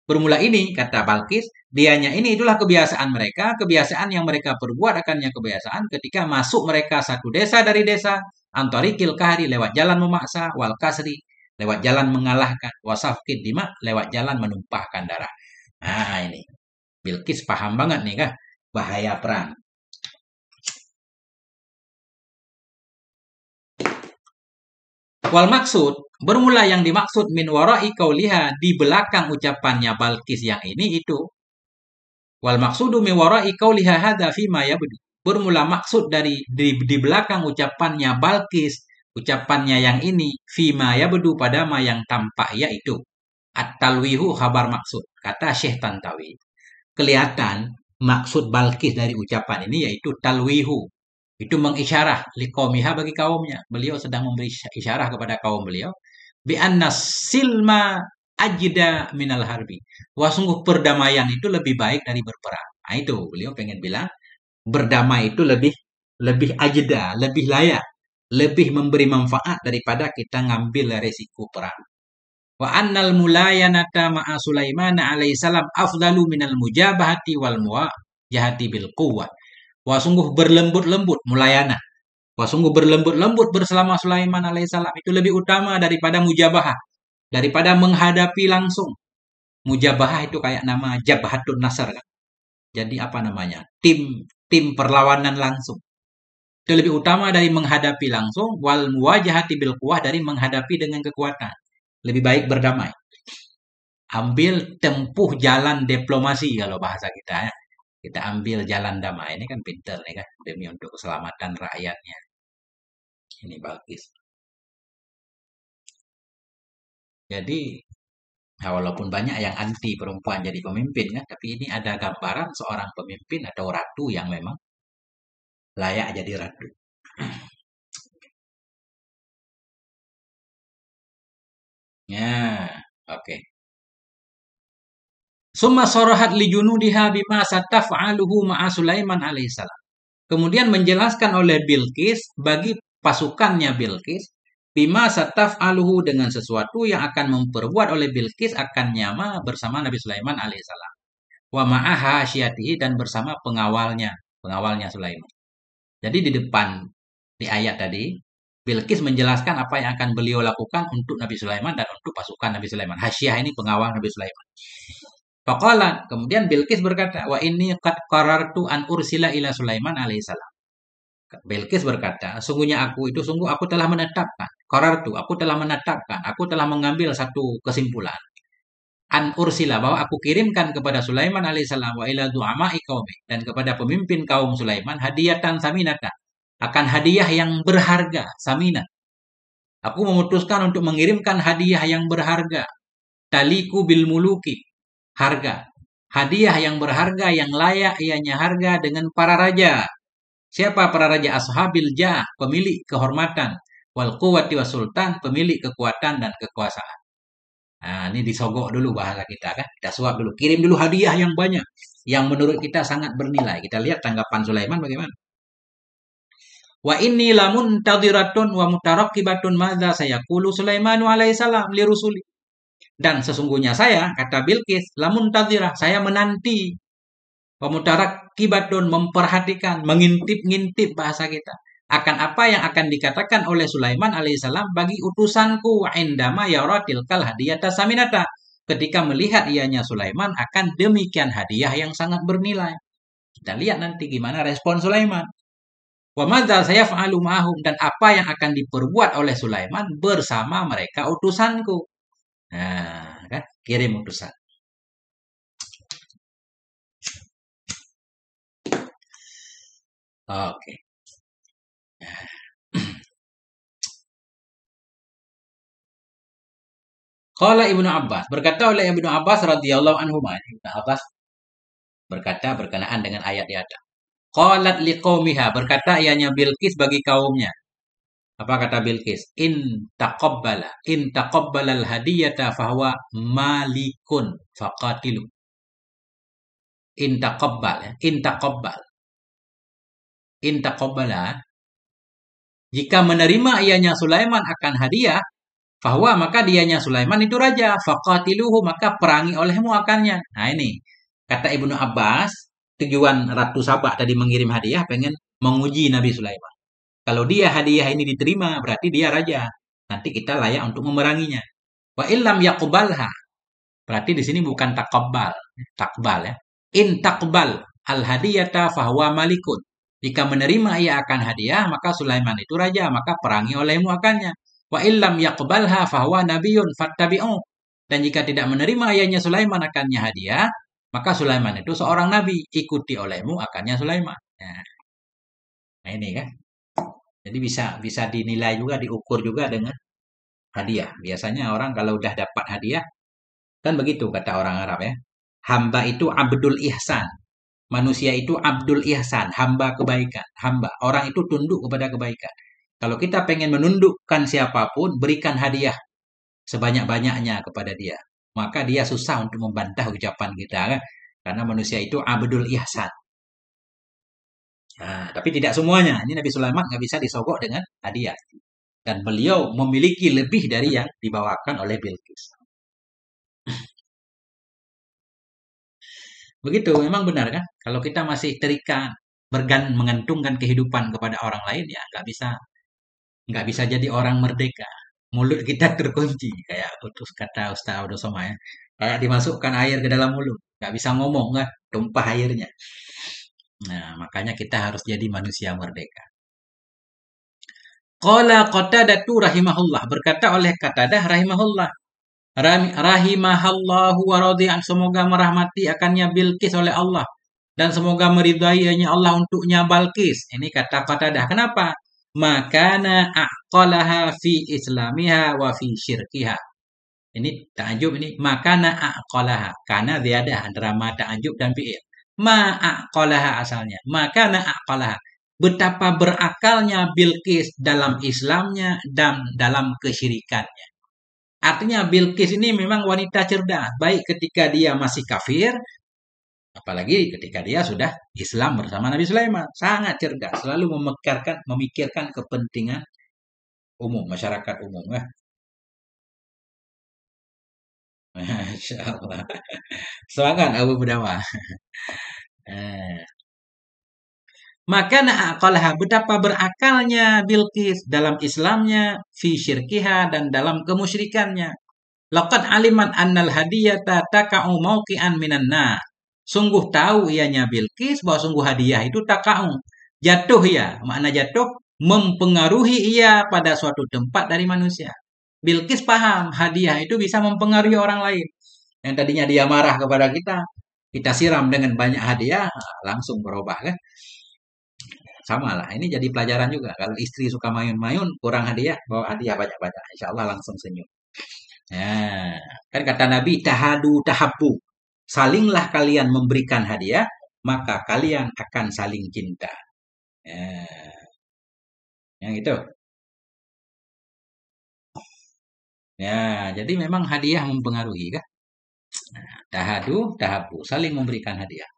Bermula ini, kata Balkis, dianya ini itulah kebiasaan mereka, kebiasaan yang mereka perbuat akannya kebiasaan ketika masuk mereka satu desa dari desa, antarikil kahri, lewat jalan memaksa, wal kasri, lewat jalan mengalahkan, wasafkid dima, lewat jalan menumpahkan darah. Nah ini, Bilqis paham banget nih kan, bahaya perang. Wal maksud, bermula yang dimaksud min warai qauliha, di belakang ucapannya Balqis yang ini itu, wal maksudu min warai qauliha hadza fima yabdu. Bermula maksud dari di belakang ucapannya Balqis, ucapannya yang ini, fima yabdu, pada ma yang tampak, yaitu at-talwihu, khabar maksud. Kata Syekh Tantawi, kelihatan maksud Balqis dari ucapan ini yaitu talwihu. Itu mengisyarah liqaumiha, bagi kaumnya. Beliau sedang memberi isyarah kepada kaum beliau bi anna silma ajda minal harbi. Wah, sungguh perdamaian itu lebih baik dari berperang. Nah, itu beliau pengen bilang berdamai itu lebih lebih ajda, lebih layak, lebih memberi manfaat daripada kita ngambil resiko perang. Wa annal mulayanata ma'a Sulaiman alaihissalam afdalu minal mujabahati wal muwajahati bil quwwah. Wah, sungguh berlembut-lembut mulayana. Wah, sungguh berlembut-lembut bersama Sulaiman alaihissalam itu lebih utama daripada mujabahah, daripada menghadapi langsung. Mujabahah itu kayak nama Jabhatun Nasr kan. Jadi apa namanya? Tim perlawanan langsung. Itu lebih utama dari menghadapi langsung, wal muwajahati bil quwwah, dari menghadapi dengan kekuatan. Lebih baik berdamai. Ambil tempuh jalan diplomasi kalau bahasa kita ya. Kita ambil jalan damai. Ini kan pinter nih kan, demi untuk keselamatan rakyatnya. Ini bagus. Jadi walaupun banyak yang anti perempuan jadi pemimpin kan, tapi ini ada gambaran seorang pemimpin atau ratu yang memang layak jadi ratu. Ya, oke. Summa sorohat li junudiha bima sataf'aluhu ma'a Sulaiman alaihissalam. Kemudian menjelaskan oleh Bilqis bagi pasukannya Bilqis bima sataf'aluhu, dengan sesuatu yang akan memperbuat oleh Bilqis akan nyama bersama Nabi Sulaiman alaihissalam. Wa ma'aha syiatihi, dan bersama pengawalnya Sulaiman. Jadi di depan di ayat tadi Bilqis menjelaskan apa yang akan beliau lakukan untuk Nabi Sulaiman dan untuk pasukan Nabi Sulaiman. Hasyiah ini pengawal Nabi Sulaiman. Faqala, kemudian Bilqis berkata, wa inni qad qarartu an ursila ila Sulaiman alaihissalam. Bilqis berkata, sungguh aku telah menetapkan, qarartu, aku telah mengambil satu kesimpulan. An ursila, bahwa aku kirimkan kepada Sulaiman alaihissalam, wa ila du'ama'i qaumi, dan kepada pemimpin kaum Sulaiman, hadiyatan saminata, akan hadiah yang berharga, saminah. Aku memutuskan untuk mengirimkan hadiah yang berharga, taliku bil muluki, harga. Hadiah yang berharga, yang layak ianya harga dengan para raja. Siapa para raja? Ashabil jah, pemilik kehormatan. Wal quwwati was sultan, pemilik kekuatan dan kekuasaan. Nah, ini disogok dulu bahasa kita kan. Kita suap dulu. Kirim dulu hadiah yang banyak. Yang menurut kita sangat bernilai. Kita lihat tanggapan Sulaiman bagaimana. Wa inni lamun tadiratun wa mutarakkibatun madza sayaqulu Sulaimanu alaihissalam li rusuli. Dan sesungguhnya saya, kata Bilqis, lamun tadhirah, saya menanti. Pemutarak kibatun, memperhatikan, mengintip-ngintip bahasa kita. Akan apa yang akan dikatakan oleh Sulaiman alaihissalam bagi utusanku, indama yaratil kal hadiyata saminata. Ketika melihat ianya Sulaiman akan demikian hadiah yang sangat bernilai. Kita lihat nanti gimana respon Sulaiman. Wa madza sayaf'alu ma'ahum, dan apa yang akan diperbuat oleh Sulaiman bersama mereka utusanku. Nah, kan? Kirim utusan. Oke. Qala Ibnu Abbas, berkata oleh Ibnu Abbas radhiyallahu anhu, Ibnu Abbas berkata berkenaan dengan ayat di atas. Qalat liqaumiha, berkata ianya Bilqis bagi kaumnya. Apa kata Bilqis? In taqabbalal hadiyata fahuwa malikun faqatilu. In taqabbal, ya. In taqabbala, jika menerima ianya Sulaiman akan hadiah, bahwa maka dianya Sulaiman itu raja, faqatiluhu, maka perangi olehmu akannya. Nah ini kata Ibnu Abbas, tujuan Ratu Sabah tadi mengirim hadiah pengen menguji Nabi Sulaiman. Kalau dia hadiah ini diterima, berarti dia raja. Nanti kita layak untuk memeranginya. Wa illam yaqbalha, berarti di sini bukan takbal ya. In taqbal al hadiyata fahuwa malikun. Jika menerima ia akan hadiah, maka Sulaiman itu raja, maka perangi olehmu akannya. Wa illam yaqbalha fahuwa nabiyun fattabi'u. Dan jika tidak menerima ayahnya Sulaiman akannya hadiah, maka Sulaiman itu seorang nabi, ikuti olehmu akannya Sulaiman. Nah ini kan. Jadi bisa dinilai juga, diukur juga dengan hadiah. Biasanya orang kalau udah dapat hadiah, kan begitu kata orang Arab ya. Hamba itu abdul ihsan. Manusia itu abdul ihsan, hamba kebaikan. Hamba, orang itu tunduk kepada kebaikan. Kalau kita pengen menundukkan siapapun, berikan hadiah. sebanyak-banyaknya kepada dia. Maka dia susah untuk membantah ucapan kita kan. Karena manusia itu abdul ihsan. Nah, tapi tidak semuanya. Ini Nabi Sulaiman nggak bisa disogok dengan hadiah. Dan beliau memiliki lebih dari yang dibawakan oleh Bilqis. Begitu, memang benar kan? Kalau kita masih terikat, mengantungkan kehidupan kepada orang lain, ya nggak bisa jadi orang merdeka. Mulut kita terkunci, kayak putus kata Ustaz Abdul Somad ya. Kayak dimasukkan air ke dalam mulut, nggak bisa ngomong kan, tumpah airnya. Nah, makanya kita harus jadi manusia merdeka. Qala Qatadatu rahimahullah, berkata oleh Qatadah rahimahullah. Rahimahallahu wa radiyan, semoga merahmati akannya Bilqis oleh Allah dan semoga meridainya Allah untuknya Balqis. Ini kata Qatadah. Kenapa? Makana aqalaha fi islamiha wa fi syirkiha. Ini ta'ajub ini. Makana aqalaha. Karena ziyadah antara ma ta'ajub dan fi'il. Ma aqalaha asalnya. Makana aqalaha. Betapa berakalnya Bilqis dalam Islamnya dan dalam kesyirikannya. Artinya Bilqis ini memang wanita cerdas, baik ketika dia masih kafir, apalagi ketika dia sudah Islam bersama Nabi Sulaiman. Sangat cerdas, selalu memikirkan kepentingan umum, masyarakat umum. Masya Allah. Semangat Abu Budawa. Eh, Maka na'aqalaha, betapa berakalnya Bilqis dalam Islamnya, fi syirkiha dan dalam kemusyrikannya. Laqad aliman annal hadiyata taka'u mauqi'an minan nar. Sungguh tahu ianya Bilqis bahwa sungguh hadiah itu taka'u. Jatuh ya, makna jatuh mempengaruhi ia pada suatu tempat dari manusia. Bilqis paham hadiah itu bisa mempengaruhi orang lain. Yang tadinya dia marah kepada kita, kita siram dengan banyak hadiah, langsung berubah kan. Sama lah, ini jadi pelajaran juga. Kalau istri suka mayun-mayun, kurang hadiah, bawa hadiah banyak-banyak. Insya Allah langsung senyum. Nah, kan kata Nabi, tahadu tahabbu. Salinglah kalian memberikan hadiah, maka kalian akan saling cinta. Nah, yang itu. Ya, jadi memang hadiah mempengaruhi kan? Nah, tahadu tahabbu, saling memberikan hadiah.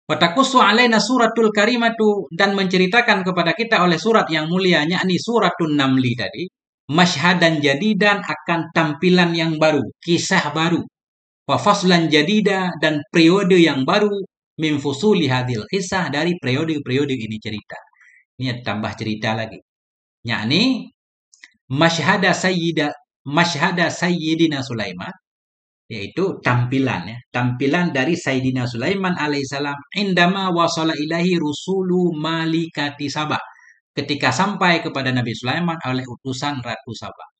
Watakusu alaina suratul karimatu, dan menceritakan kepada kita oleh surat yang mulia, yakni suratun Namli tadi, masyhadan jadidan, akan tampilan yang baru, kisah baru, wa faslan jadida, dan periode yang baru, min fusuli hadil kisah, dari periode-periode ini cerita. Ini tambah cerita lagi. Yakni masyhada sayyidina Sulaiman, yaitu tampilan ya, tampilan dari Sayyidina Sulaiman alaihissalam indama wasala ilahi rusulu malikati Sabah, ketika sampai kepada Nabi Sulaiman oleh utusan Ratu Sabah.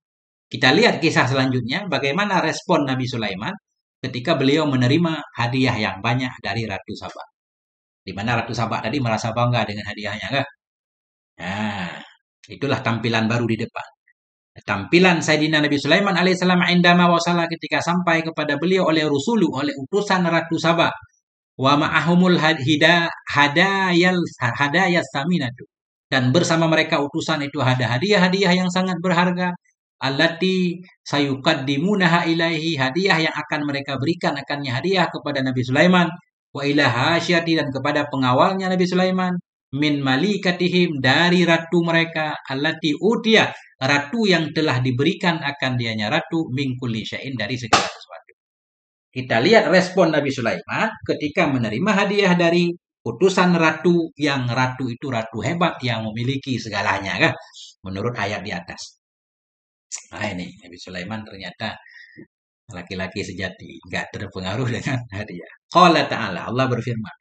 Kita lihat kisah selanjutnya, bagaimana respon Nabi Sulaiman ketika beliau menerima hadiah yang banyak dari Ratu Sabah. Di mana Ratu Sabah tadi merasa bangga dengan hadiahnya kan? Nah, itulah tampilan baru di depan. Tampilan Sayyidina Nabi Sulaiman alaihissalam indama wasala, ketika sampai kepada beliau oleh rusulu, oleh utusan Ratu Sabah. Wa ma'ahumul hadayas saminatu. Dan bersama mereka utusan itu ada hadiah-hadiah yang sangat berharga. Allati sayuqaddimunaha ilaihi, hadiah yang akan mereka berikan akannya hadiah kepada Nabi Sulaiman. Wa ila hasyati, dan kepada pengawalnya Nabi Sulaiman. Min malikatihim, dari ratu mereka. Allati utia, ratu yang telah diberikan akan dianya ratu, min kulli syai'in, dari segala sesuatu. Kita lihat respon Nabi Sulaiman ketika menerima hadiah dari utusan ratu, yang ratu itu ratu hebat yang memiliki segalanya kan, menurut ayat di atas. Nah ini Nabi Sulaiman ternyata laki-laki sejati, nggak terpengaruh dengan hadiah. Qala ta'ala, Allah berfirman,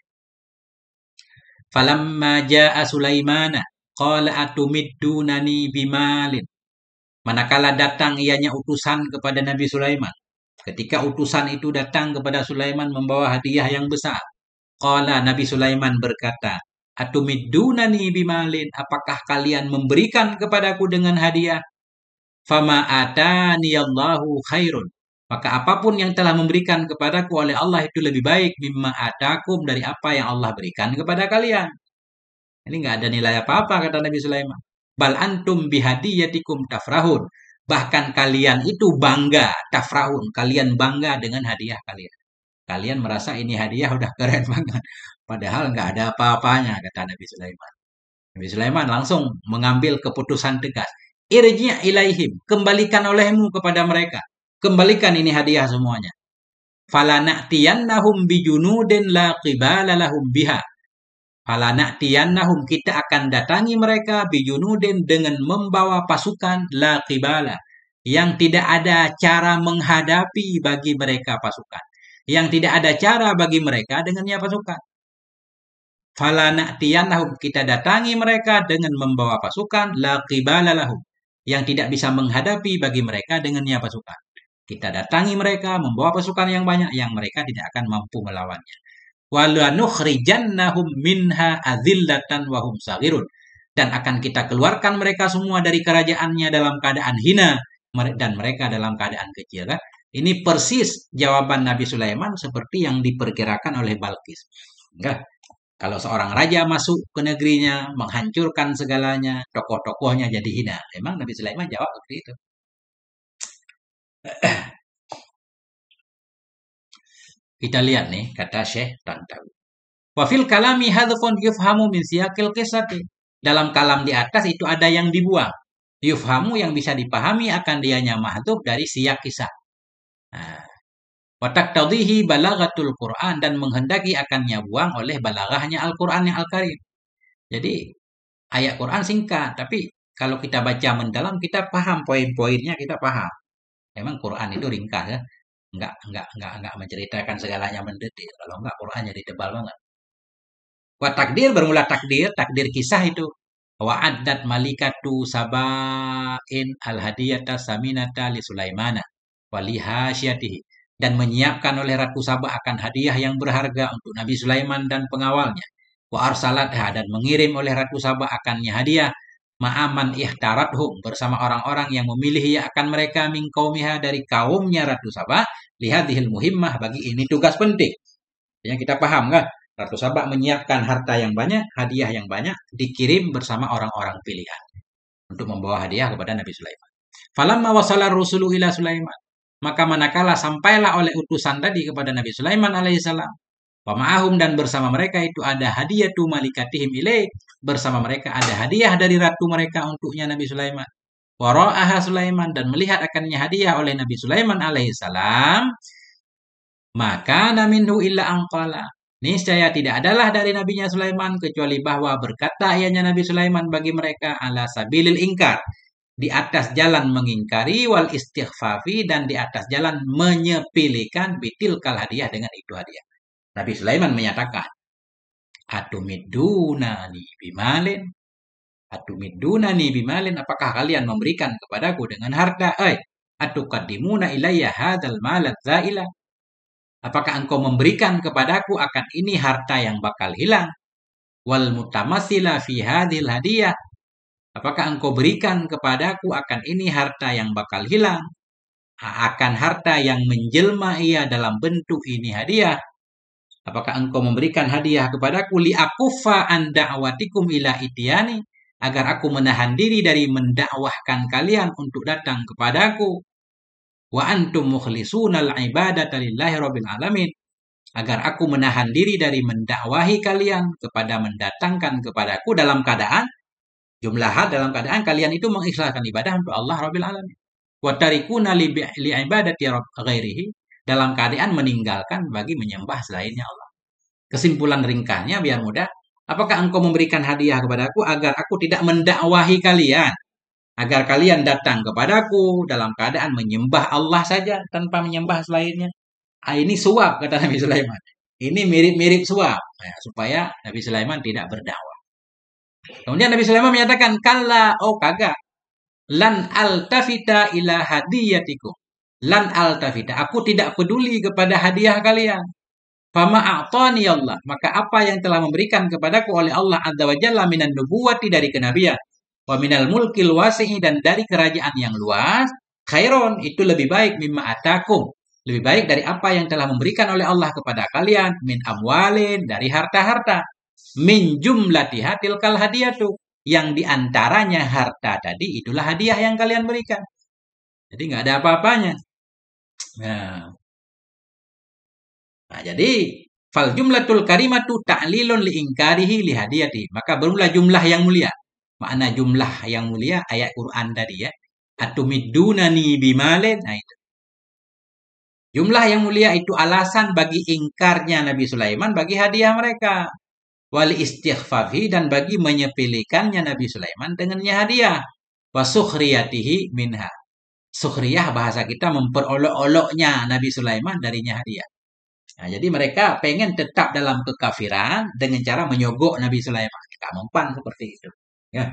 falamma ja'a Sulaimana qala atumiddunani bimalin. Manakala datang ianya utusan kepada Nabi Sulaiman, ketika utusan itu datang kepada Sulaiman membawa hadiah yang besar, qala, Nabi Sulaiman berkata, atumiddunani bimalin, apakah kalian memberikan kepadaku dengan hadiah? Fama ataniyallahu khairun, maka apapun yang telah memberikan kepadaku oleh Allah itu lebih baik, mimma atakum, dari apa yang Allah berikan kepada kalian. Ini nggak ada nilai apa-apa, kata Nabi Sulaiman. Bal antum bihadiyatikum tafrahun, Bahkan kalian itu bangga, tafrahun, kalian bangga dengan hadiah kalian. Kalian merasa ini hadiah udah keren banget. Padahal nggak ada apa-apanya, kata Nabi Sulaiman. Nabi Sulaiman langsung mengambil keputusan tegas. Irji' ilaihim, kembalikan olehmu kepada mereka. Kembalikan ini hadiah semuanya. Falana'tiyannahum bijunudin la qibala lahum biha. Falana'tiyannahum, kita akan datangi mereka bijunudin dengan membawa pasukan la qibala, yang tidak ada cara menghadapi bagi mereka pasukan. Yang tidak ada cara bagi mereka dengannya pasukan. Falana'tiyannahum, kita datangi mereka dengan membawa pasukan la qibala lahum, yang tidak bisa menghadapi bagi mereka dengannya pasukan. Kita datangi mereka membawa pasukan yang banyak yang mereka tidak akan mampu melawannya. Walanukhrijannahum minha azillatan wa hum saghirun, dan akan kita keluarkan mereka semua dari kerajaannya dalam keadaan hina dan mereka dalam keadaan kecil. Kan? Ini persis jawaban Nabi Sulaiman seperti yang diperkirakan oleh Balqis. Enggak. Kalau seorang raja masuk ke negerinya, menghancurkan segalanya, tokoh-tokohnya jadi hina. Memang Nabi Sulaiman jawab seperti itu. Kita lihat nih, kata Syekh Tantawi. Wafil kalami hadfun yufhamu min siyaqil qissati. Dalam kalam di atas itu ada yang dibuang. Yufhamu yang bisa dipahami akan dianya mahdhuf dari siyak kisah. Nah, wa taqtadhihi balaghatul Qur'an, dan menghendaki akannya buang oleh balaghahnya Al-Qur'an yang Al-Karim. Jadi ayat Quran singkat, tapi kalau kita baca mendalam kita paham poin-poinnya, kita paham. Memang Quran itu ringkas ya. Enggak menceritakan segalanya mendetil. Kalau enggak Quran jadi tebal banget. Wa takdir, bermula takdir, takdir kisah itu. Wa addat malikatu sabain al-hadiyata saminata li Sulaimana wa li hasyatihi, dan menyiapkan oleh Ratu Sabah akan hadiah yang berharga untuk Nabi Sulaiman dan pengawalnya. Wa arsalatha, dan mengirim oleh Ratu Sabah akannya hadiah ma'aman ihtarathum, bersama orang-orang yang memilih ia akan mereka min qaumiha, dari kaumnya Ratu Sabah, lihadhil muhimmah, bagi ini tugas penting. Yang kita paham kan? Ratu Sabah menyiapkan harta yang banyak, hadiah yang banyak, dikirim bersama orang-orang pilihan untuk membawa hadiah kepada Nabi Sulaiman. Falamma wasala rusulu ila Sulaiman, maka manakala sampailah oleh utusan tadi kepada Nabi Sulaiman alaihissalam, wa ma'ahum, dan bersama mereka itu ada hadiah tu malikatihim ilaih, bersama mereka ada hadiah dari ratu mereka untuknya Nabi Sulaiman. Wa ra'aha Sulaiman, dan melihat akannya hadiah oleh Nabi Sulaiman alaihissalam, maka minhu illa anqala, niscaya tidak adalah dari nabinya Sulaiman kecuali bahwa berkata ianya Nabi Sulaiman bagi mereka ala sabilil ingkar, di atas jalan mengingkari, wal istighfafi, dan di atas jalan menyepelekan bitil kal hadiah, dengan itu hadiah. Nabi Sulaiman menyatakan, atumidunani bimalin, atumidunani bimalin, apakah kalian memberikan kepadaku dengan harta? Atukadimuna ilayya hadzal malad zaila, apakah engkau memberikan kepadaku akan ini harta yang bakal hilang? Wal mutamatsila fi hadhil hadiyah, apakah engkau berikan kepadaku akan ini harta yang bakal hilang? Akan harta yang menjelma ia dalam bentuk ini hadiah. Apakah engkau memberikan hadiah kepadaku li'akuffa an da'watikum ila ityani, agar aku menahan diri dari mendakwahkan kalian untuk datang kepadaku. Wa antum mukhlisuna al-ibadata lillahi rabbil alamin, agar aku menahan diri dari mendakwahi kalian kepada mendatangkan kepadaku dalam keadaan dalam keadaan kalian itu mengikhlaskan ibadah untuk Allah rabbil alamin. Wa tarikuna li ibadati ghairihi, dalam keadaan meninggalkan bagi menyembah selainnya Allah. Kesimpulan ringkasnya biar mudah, apakah engkau memberikan hadiah kepadaku agar aku tidak mendakwahi kalian, agar kalian datang kepadaku dalam keadaan menyembah Allah saja tanpa menyembah selainnya? Ini suap, kata Nabi Sulaiman. Ini mirip-mirip suap, supaya Nabi Sulaiman tidak berdakwah. Kemudian Nabi Sulaiman menyatakan, kalla, kagak. Lan altafita ila hadiyatikum. Lan altafita, aku tidak peduli kepada hadiah kalian. Fama a'tani Allah, maka apa yang telah memberikan kepadaku oleh Allah azza wa jalla minan nubuwati, dari kenabian, wa minal mulkil wasi'i, dan dari kerajaan yang luas, khairon, itu lebih baik, mimma atakum, lebih baik dari apa yang telah memberikan oleh Allah kepada kalian, min amwalin, dari harta-harta, min jumlatiha tilkal hadiyatu, yang diantaranya harta tadi itulah hadiah yang kalian berikan. Jadi nggak ada apa-apanya. Nah, jadi fal jumlatul karimatu ta'lilun li ingkarihi li hadiyati. Maka berulah jumlah yang mulia. Makna jumlah yang mulia ayat Quran tadi ya. Atumidunani bimalin. Nah, itu. Jumlah yang mulia itu alasan bagi ingkarnya Nabi Sulaiman bagi hadiah mereka. Wali istighfafi dan bagi menyepelekannya Nabi Sulaiman dengannya hadiah. Wa sukhriyatihi minha. Sukhriyah bahasa kita memperolok-oloknya Nabi Sulaiman darinya hadiah. Nah, jadi mereka pengen tetap dalam kekafiran dengan cara menyogok Nabi Sulaiman. Gak mempan seperti itu. Ya,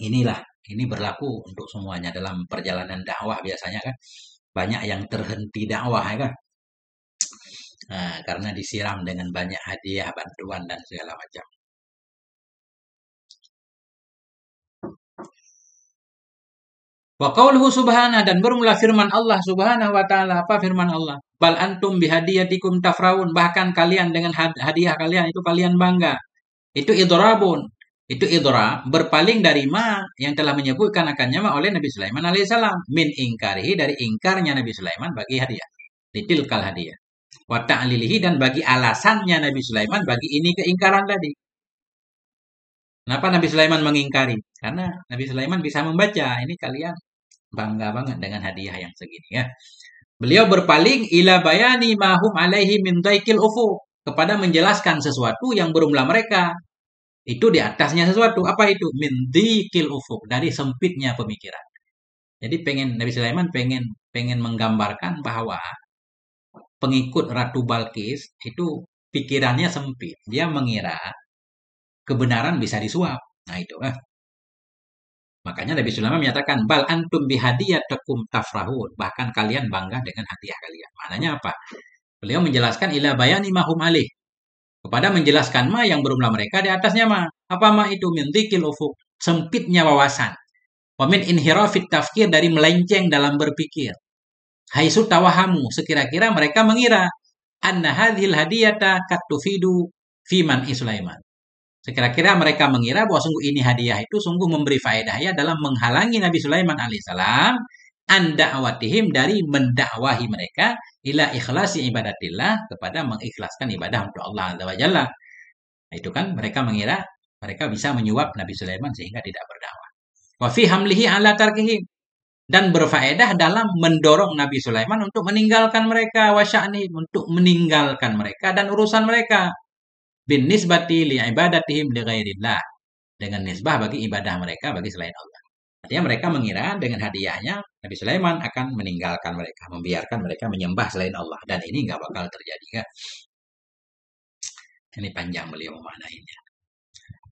inilah ini berlaku untuk semuanya dalam perjalanan dakwah biasanya kan banyak yang terhenti dakwah ya kan. Nah, karena disiram dengan banyak hadiah, bantuan dan segala macam. Wa qauluhu subhanahu dan bermula firman Allah subhanahu wa ta'ala. Apa firman Allah? Bal antum bihadiyatikum tafraun. Bahkan kalian dengan hadiah kalian itu kalian bangga. Itu idrabun. Itu idra berpaling dari ma yang telah menyebutkan akannya ma oleh Nabi Sulaiman alaihissalam. Min ingkarihi dari ingkarnya Nabi Sulaiman bagi hadiah. Ditilkal hadiah. Wa ta'lilihi dan bagi alasannya Nabi Sulaiman bagi ini keingkaran tadi. Kenapa Nabi Sulaiman mengingkari? Karena Nabi Sulaiman bisa membaca. Ini kalian bangga banget dengan hadiah yang segini ya. Beliau berpaling ila bayani mahum alaihi min daikil ufuq kepada menjelaskan sesuatu yang berumlah mereka. Itu di atasnya sesuatu. Apa itu? Min daikil ufuq dari sempitnya pemikiran. Jadi Nabi Sulaiman pengen menggambarkan bahwa pengikut Ratu Balkis itu pikirannya sempit. Dia mengira kebenaran bisa disuap. Nah itu lah. Makanya Nabi Sulaiman menyatakan bal antum bihadiyatakum tafrahun. Bahkan kalian bangga dengan hadiah kalian. Maknanya apa? Beliau menjelaskan ila bayani mahum alih. Kepada menjelaskan ma yang berumlah mereka di atasnya ma. Apa ma itu? Min dzikil ufuk. Sempitnya wawasan. Wa min inhirafit tafkir dari melenceng dalam berpikir. Haisu tawahamu. Sekira-kira mereka mengira anna hadhil hadiyata katufidu fiman Sulaiman. Sekira-kira mereka mengira bahwa sungguh ini hadiah itu sungguh memberi faedah ya dalam menghalangi Nabi Sulaiman alaihissalam an da'watihim dari mendakwahi mereka ila ikhlasi ibadatillah kepada mengikhlaskan ibadah untuk Allah Azza wa Jalla. Nah, itu kan mereka mengira mereka bisa menyuap Nabi Sulaiman sehingga tidak berdakwah. Wa fi hamlihi ala tarkihim dan berfaedah dalam mendorong Nabi Sulaiman untuk meninggalkan mereka wasya'ni untuk meninggalkan mereka dan urusan mereka bin nisbati li ibadatihim li ghairillah dengan nisbah bagi ibadah mereka bagi selain Allah. Artinya mereka mengira dengan hadiahnya Nabi Sulaiman akan meninggalkan mereka, membiarkan mereka menyembah selain Allah dan ini nggak bakal terjadi kan. Ini panjang beliau memaknainya.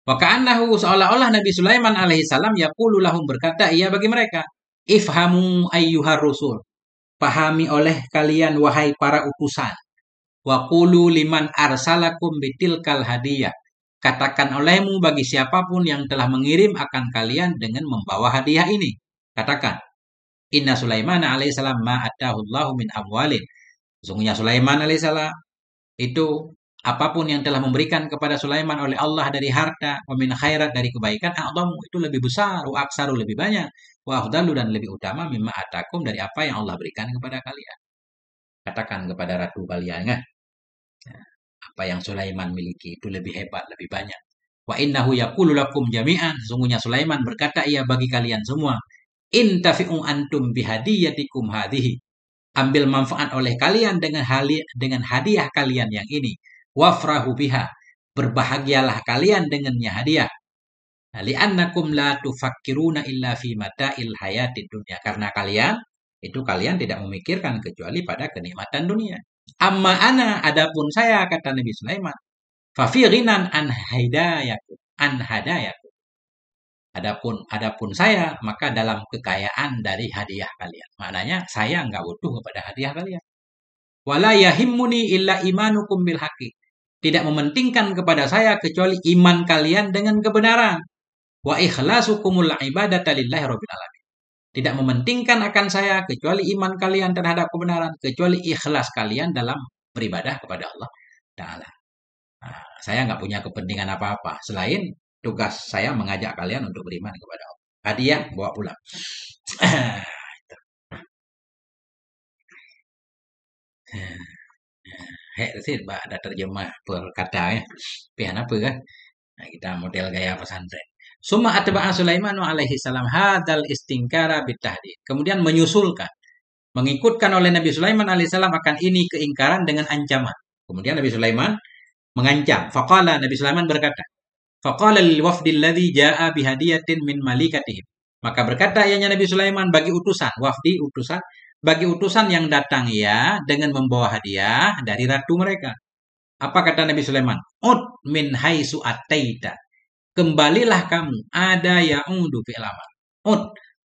Wa ka'annahu seolah-olah Nabi Sulaiman alaihissalam yaqulu lahum berkata ia bagi mereka, ifhamu ayyuhar rusul. Pahami oleh kalian wahai para utusan. Wa qulu liman arsalakum bitilkal hadiyah. Katakan olehmu bagi siapapun yang telah mengirim akan kalian dengan membawa hadiah ini. Katakan, Inna Sulaiman alaihissalam ma'atahullahu min amwalin. Sesungguhnya Sulaiman alaihissalam itu apapun yang telah memberikan kepada Sulaiman oleh Allah dari harta, wa min khairat dari kebaikan, a'zamu itu lebih besar, wa aksaru lebih banyak, wa afdalu dan lebih utama mimma atakum dari apa yang Allah berikan kepada kalian. Katakan kepada ratu kalian kan. Apa yang Sulaiman miliki itu lebih hebat, lebih banyak. Wa innahu yaqulu lakum jami'an. Sesungguhnya Sulaiman berkata ia bagi kalian semua. Intafi'u antum bihadiyatikum hadhihi. Ambil manfaat oleh kalian dengan hadiah kalian yang ini. Wafrahu biha. Berbahagialah kalian dengannya hadiah. Li'annakum la tufakkiruna illa fi mata'il hayatid dunya. Karena kalian tidak memikirkan kecuali pada kenikmatan dunia. Amma ana adapun saya kata Nabi Sulaiman. Fafi ghinan an hadayaku. Adapun saya maka dalam kekayaan dari hadiah kalian. Maknanya saya enggak butuh kepada hadiah kalian. Wala yahimmuni illa imanukum bil haqi. Tidak mementingkan kepada saya kecuali iman kalian dengan kebenaran. Wa ikhlasukumul ibadata lillahi rabbil alamin. Tidak mementingkan akan saya kecuali iman kalian terhadap kebenaran, kecuali ikhlas kalian dalam beribadah kepada Allah Ta'ala. Nah, saya nggak punya kepentingan apa-apa selain tugas saya mengajak kalian untuk beriman kepada Allah. Hadiah bawa pulang. Hek sih ada terjemah perkata ya. Pian apa kan? Nah, kita model gaya pesantren. Summa atba'a Sulaiman alaihi salam hadal istingkara bitahdid. Kemudian menyusulkan, mengikutkan oleh Nabi Sulaiman alaihissalam akan ini keingkaran dengan ancaman. Kemudian Nabi Sulaiman mengancam. Faqala Nabi Sulaiman berkata, faqala lil wafdi alladhi ja'a bihadiyatin min malikatihim. Maka berkata ianya Nabi Sulaiman bagi utusan, wafdi utusan, bagi utusan yang datang ya dengan membawa hadiah dari ratu mereka. Apa kata Nabi Sulaiman? Ud min haisu ataita. Kembalilah kamu. Ada ya'udu fi'il amar. Ud.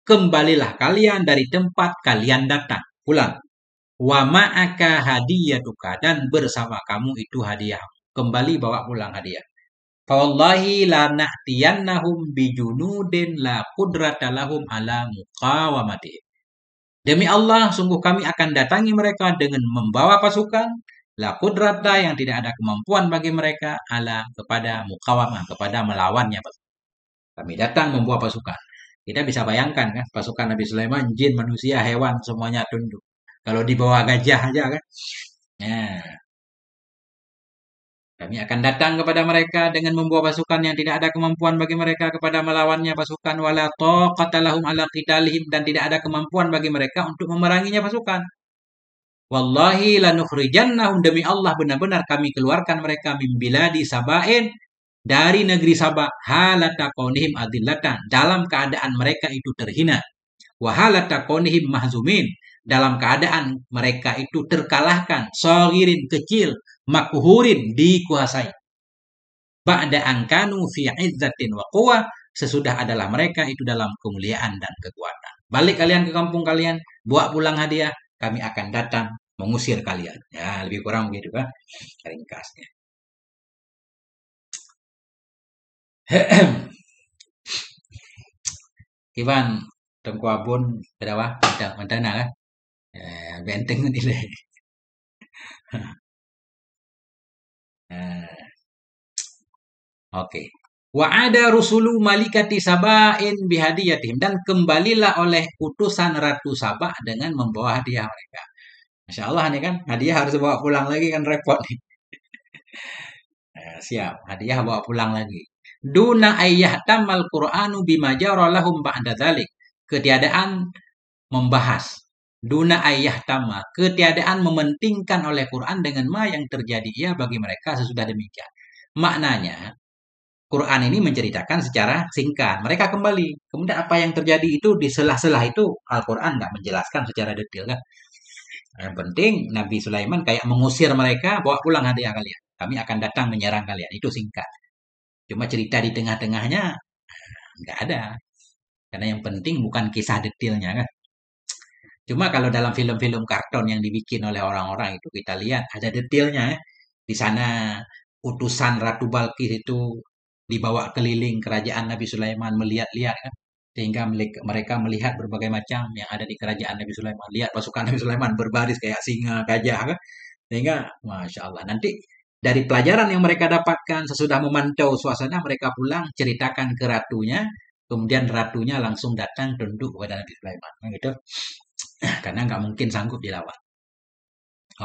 Kembalilah kalian dari tempat kalian datang. Pulang. Wa ma'aka hadiyatuka. Dan bersama kamu itu hadiah. Kembali bawa pulang hadiah. Fawallahi la na'tiyannahum bijunudin la qudrata lahum ala muqawamati. Demi Allah, sungguh kami akan datangi mereka dengan membawa pasukan la qudrata yang tidak ada kemampuan bagi mereka ala kepada mukawamah, kepada melawannya. Kami datang membawa pasukan. Kita bisa bayangkan kan, pasukan Nabi Sulaiman, jin, manusia, hewan, semuanya tunduk. Kalau di bawah gajah aja kan. Ya, kami akan datang kepada mereka dengan membawa pasukan yang tidak ada kemampuan bagi mereka kepada melawannya pasukan wala taqata lahum ala qitalihim dan tidak ada kemampuan bagi mereka untuk memeranginya pasukan. Wallahi lanukhrijannahum demi Allah benar-benar kami keluarkan mereka min biladi Sabain dari negeri Sabah halata qaunihim adillatan dalam keadaan mereka itu terhina wa halata qaunihim mahzumin dalam keadaan mereka itu terkalahkan sagirin kecil makhurin dikuasai ba'da angkanu fi izzatin wa quwwah sesudah adalah mereka itu dalam kemuliaan dan kekuatan. Balik kalian ke kampung kalian, bawa pulang hadiah, kami akan datang mengusir kalian. Ya, lebih kurang begitu kan ringkasnya. Iwan Tengku Abun berapa? Mandana kan? Benteng nilai. Oke. Wa ada rusulu malikati Sabain bihadiyatihim dan kembalilah oleh utusan Ratu Sabah dengan membawa hadiah mereka. Masya Allah nih kan, hadiah harus bawa pulang lagi kan repot nih. Siap, hadiah bawa pulang lagi. Duna ayyah tamal Qur'anu bima jara lahum ba'da dzalik. Ketiadaan membahas. Duna ayyah tama. Ketiadaan mementingkan oleh Quran dengan ma yang terjadi ya bagi mereka sesudah demikian. Maknanya, Quran ini menceritakan secara singkat. Mereka kembali. Kemudian apa yang terjadi itu di selah-selah itu Al-Quran nggak menjelaskan secara detail kan. Yang penting Nabi Sulaiman kayak mengusir mereka, bawa pulang hadiah kalian. Kami akan datang menyerang kalian. Itu singkat. Cuma cerita di tengah-tengahnya nggak ada. Karena yang penting bukan kisah detailnya kan. Cuma kalau dalam film-film karton yang dibikin oleh orang-orang itu kita lihat ada detailnya ya. Di sana utusan Ratu Balkis itu dibawa keliling kerajaan Nabi Sulaiman melihat-lihat kan. Sehingga mereka melihat berbagai macam yang ada di kerajaan Nabi Sulaiman. Lihat pasukan Nabi Sulaiman berbaris kayak singa, gajah kan. Sehingga Masya Allah nanti dari pelajaran yang mereka dapatkan sesudah memantau suasana mereka pulang ceritakan ke ratunya. Kemudian ratunya langsung datang tunduk kepada Nabi Sulaiman. Gitu. Karena nggak mungkin sanggup dilawan.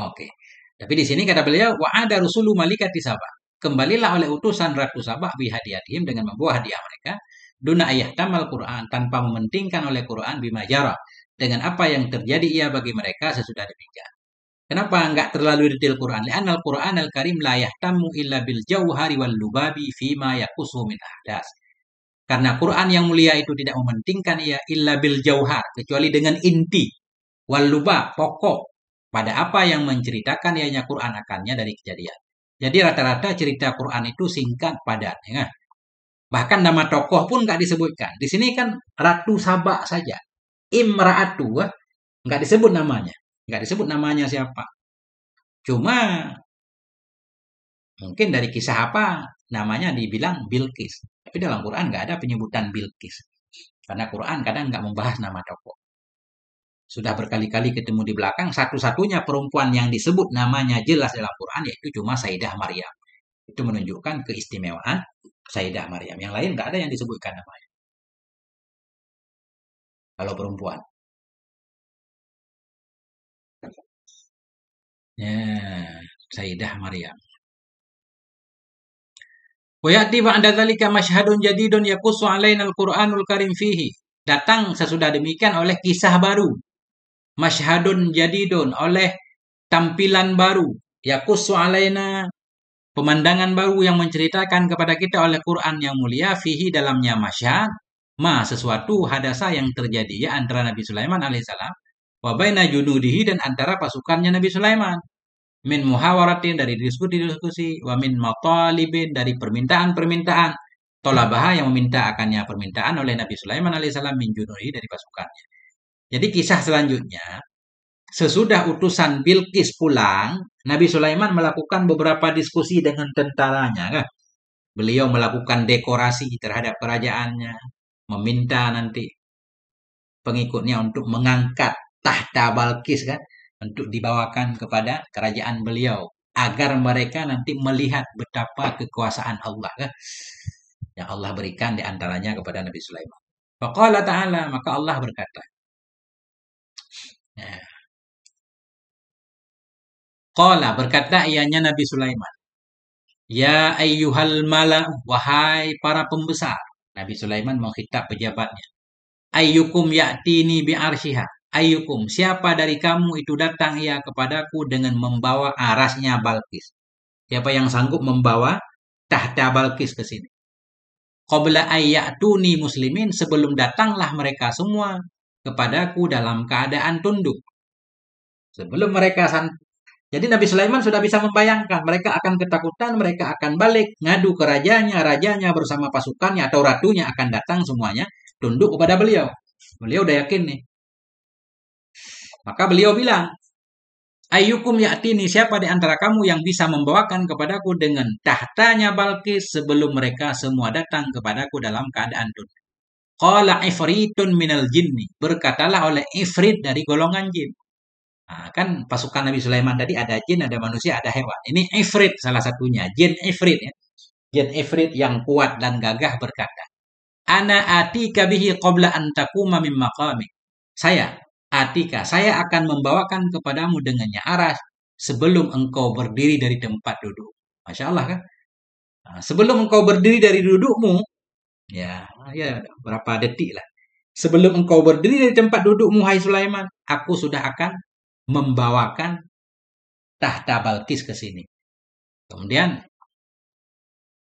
Oke. Tapi di sini kata beliau, wa ada rusulu malikati Sabah. Kembalilah oleh utusan Ratu Sabah bihadiyatihim dengan membawa hadiah mereka. Duna ayah tamal Quran tanpa mementingkan oleh Quran bimajara. Dengan apa yang terjadi ia bagi mereka sesudah demikian. Kenapa enggak terlalu detail Quran? Li'anna al-Quran al-Karim la yahtamu illa bil jauhari wal lubabi fima yakusu min ahdas. Karena Quran yang mulia itu tidak mementingkan ia illa bil jauhar. Kecuali dengan inti. Wal lubab, pokok. Pada apa yang menceritakan ianya Quran akannya dari kejadian. Jadi rata-rata cerita Quran itu singkat padat. Ya. Bahkan nama tokoh pun nggak disebutkan. Di sini kan Ratu Sabah saja. Imra'atu. Nggak disebut namanya. Nggak disebut namanya siapa. Cuma mungkin dari kisah apa namanya dibilang Bilqis. Tapi dalam Quran nggak ada penyebutan Bilqis. Karena Quran kadang nggak membahas nama tokoh. Sudah berkali-kali ketemu di belakang, satu-satunya perempuan yang disebut namanya jelas dalam Quran yaitu cuma Sayyidah Maryam. Itu menunjukkan keistimewaan Sayyidah Maryam. Yang lain nggak ada yang disebutkan namanya. kalau perempuan. Ya, Sayyidah Maryam. Wa ya'ti ba'da dzalika masyhadun jadidun yaqussu 'alaina al-Qur'anul Karim fihi. Datang sesudah demikian oleh kisah baru. Masyhadun jadidun, oleh tampilan baru. Yaqussu 'alaina, pemandangan baru yang menceritakan kepada kita oleh Quran yang mulia, fihi dalamnya masyhad, sesuatu hadasa yang terjadi ya antara Nabi Sulaiman alaihissalam wa baina junudihi, dan antara pasukannya Nabi Sulaiman, min muhawaratin, dari diskusi-diskusi, wa min matalibin, dari permintaan-permintaan, tolabaha, yang meminta akannya permintaan oleh Nabi Sulaiman alaihissalam, min junudihi, dari pasukannya. Jadi kisah selanjutnya, sesudah utusan Bilqis pulang, Nabi Sulaiman melakukan beberapa diskusi dengan tentaranya, kan? Beliau melakukan dekorasi terhadap kerajaannya, meminta nanti pengikutnya untuk mengangkat tahta Balkis, kan, untuk dibawakan kepada kerajaan beliau, agar mereka nanti melihat betapa kekuasaan Allah, kan, yang Allah berikan di antaranya kepada Nabi Sulaiman. Faqala ta'ala, maka Allah berkata, ya. Qala, berkata ianya Nabi Sulaiman, ya ayyuhal mala, wahai para pembesar. Nabi Sulaiman menghitab pejabatnya. Ayyukum ya'tini bi'arsyiha. Ayyukum, siapa dari kamu itu datang ia kepadaku dengan membawa arasnya Balkis. Siapa yang sanggup membawa tahta Balkis ke sini. Qabla ayyatuni muslimin, sebelum datanglah mereka semua kepadaku dalam keadaan tunduk. Sebelum mereka Jadi Nabi Sulaiman sudah bisa membayangkan mereka akan ketakutan, mereka akan balik ngadu ke rajanya bersama pasukannya atau ratunya akan datang semuanya tunduk kepada beliau. Beliau udah yakin nih. Maka beliau bilang, ayyukum ya'tini, siapa di antara kamu yang bisa membawakan kepadaku dengan tahtanya Balkis sebelum mereka semua datang kepadaku dalam keadaan tunduk. Qala ifritun minal jinni, berkatalah oleh ifrit dari golongan jin. Nah, kan pasukan Nabi Sulaiman tadi ada jin, ada manusia, ada hewan. Ini ifrit salah satunya, jin ifrit ya. Jin ifrit yang kuat dan gagah berkata, ana atika bihi qabla an taquma min maqami. Saya akan membawakan kepadamu dengannya aras sebelum engkau berdiri dari tempat duduk. Masya Allah, kan? Nah, sebelum engkau berdiri dari dudukmu, ya berapa detik lah. Sebelum engkau berdiri dari tempat dudukmu, hai Sulaiman, aku sudah akan membawakan tahta Balkis ke sini. Kemudian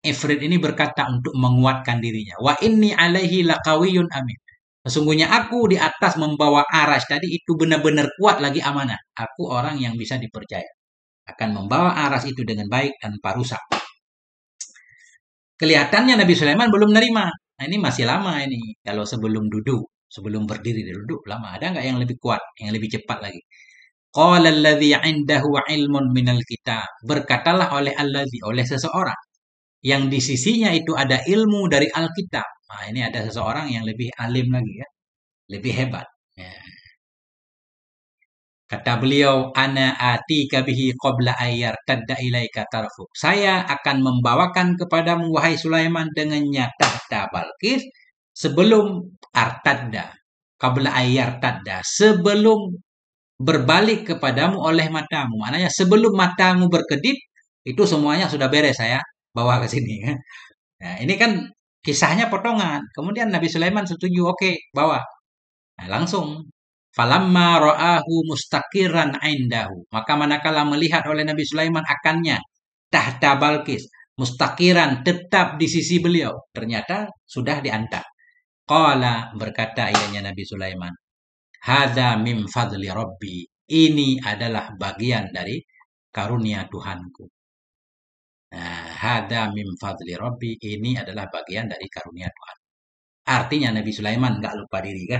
Ifrit ini berkata untuk menguatkan dirinya, wa inni alaihi laqawiyyun amin. Sesungguhnya aku di atas membawa aras tadi itu benar-benar kuat lagi amanah. Aku orang yang bisa dipercaya. Akan membawa aras itu dengan baik tanpa rusak. Kelihatannya Nabi Sulaiman belum menerima. Nah, ini masih lama ini. Kalau sebelum duduk, sebelum berdiri duduk lama. Ada nggak yang lebih kuat, yang lebih cepat lagi? Qala alladzi 'indahu 'ilmun minal kitab. Berkatalah oleh seseorang yang di sisinya itu ada ilmu dari Alkitab. Nah, ini ada seseorang yang lebih alim lagi ya, lebih hebat. Ya. Kata beliau, ana atika bihi qabla ayyar tadda ilaika tarfuk. Saya akan membawakan kepadamu wahai Sulaiman dengannya tahta Balkis sebelum artadda, qabla ayyar tadda, sebelum berbalik kepadamu oleh matamu. Maknanya sebelum matamu berkedip, itu semuanya sudah beres saya bawa ke sini. Nah, ini kan kisahnya potongan. Kemudian Nabi Sulaiman setuju, oke, bawa. Nah, langsung. Falamma ra'ahu mustaqiran indahu. Maka manakala melihat oleh Nabi Sulaiman akannya tahta Balkis, mustaqiran, tetap di sisi beliau. Ternyata sudah diantar. Qala, berkata ianya Nabi Sulaiman, hadza min fadli rabbi. Ini adalah bagian dari karunia Tuhanku. Nah, hadza min fadli rabbi, ini adalah bagian dari karunia Tuhan. Artinya Nabi Sulaiman nggak lupa diri, kan?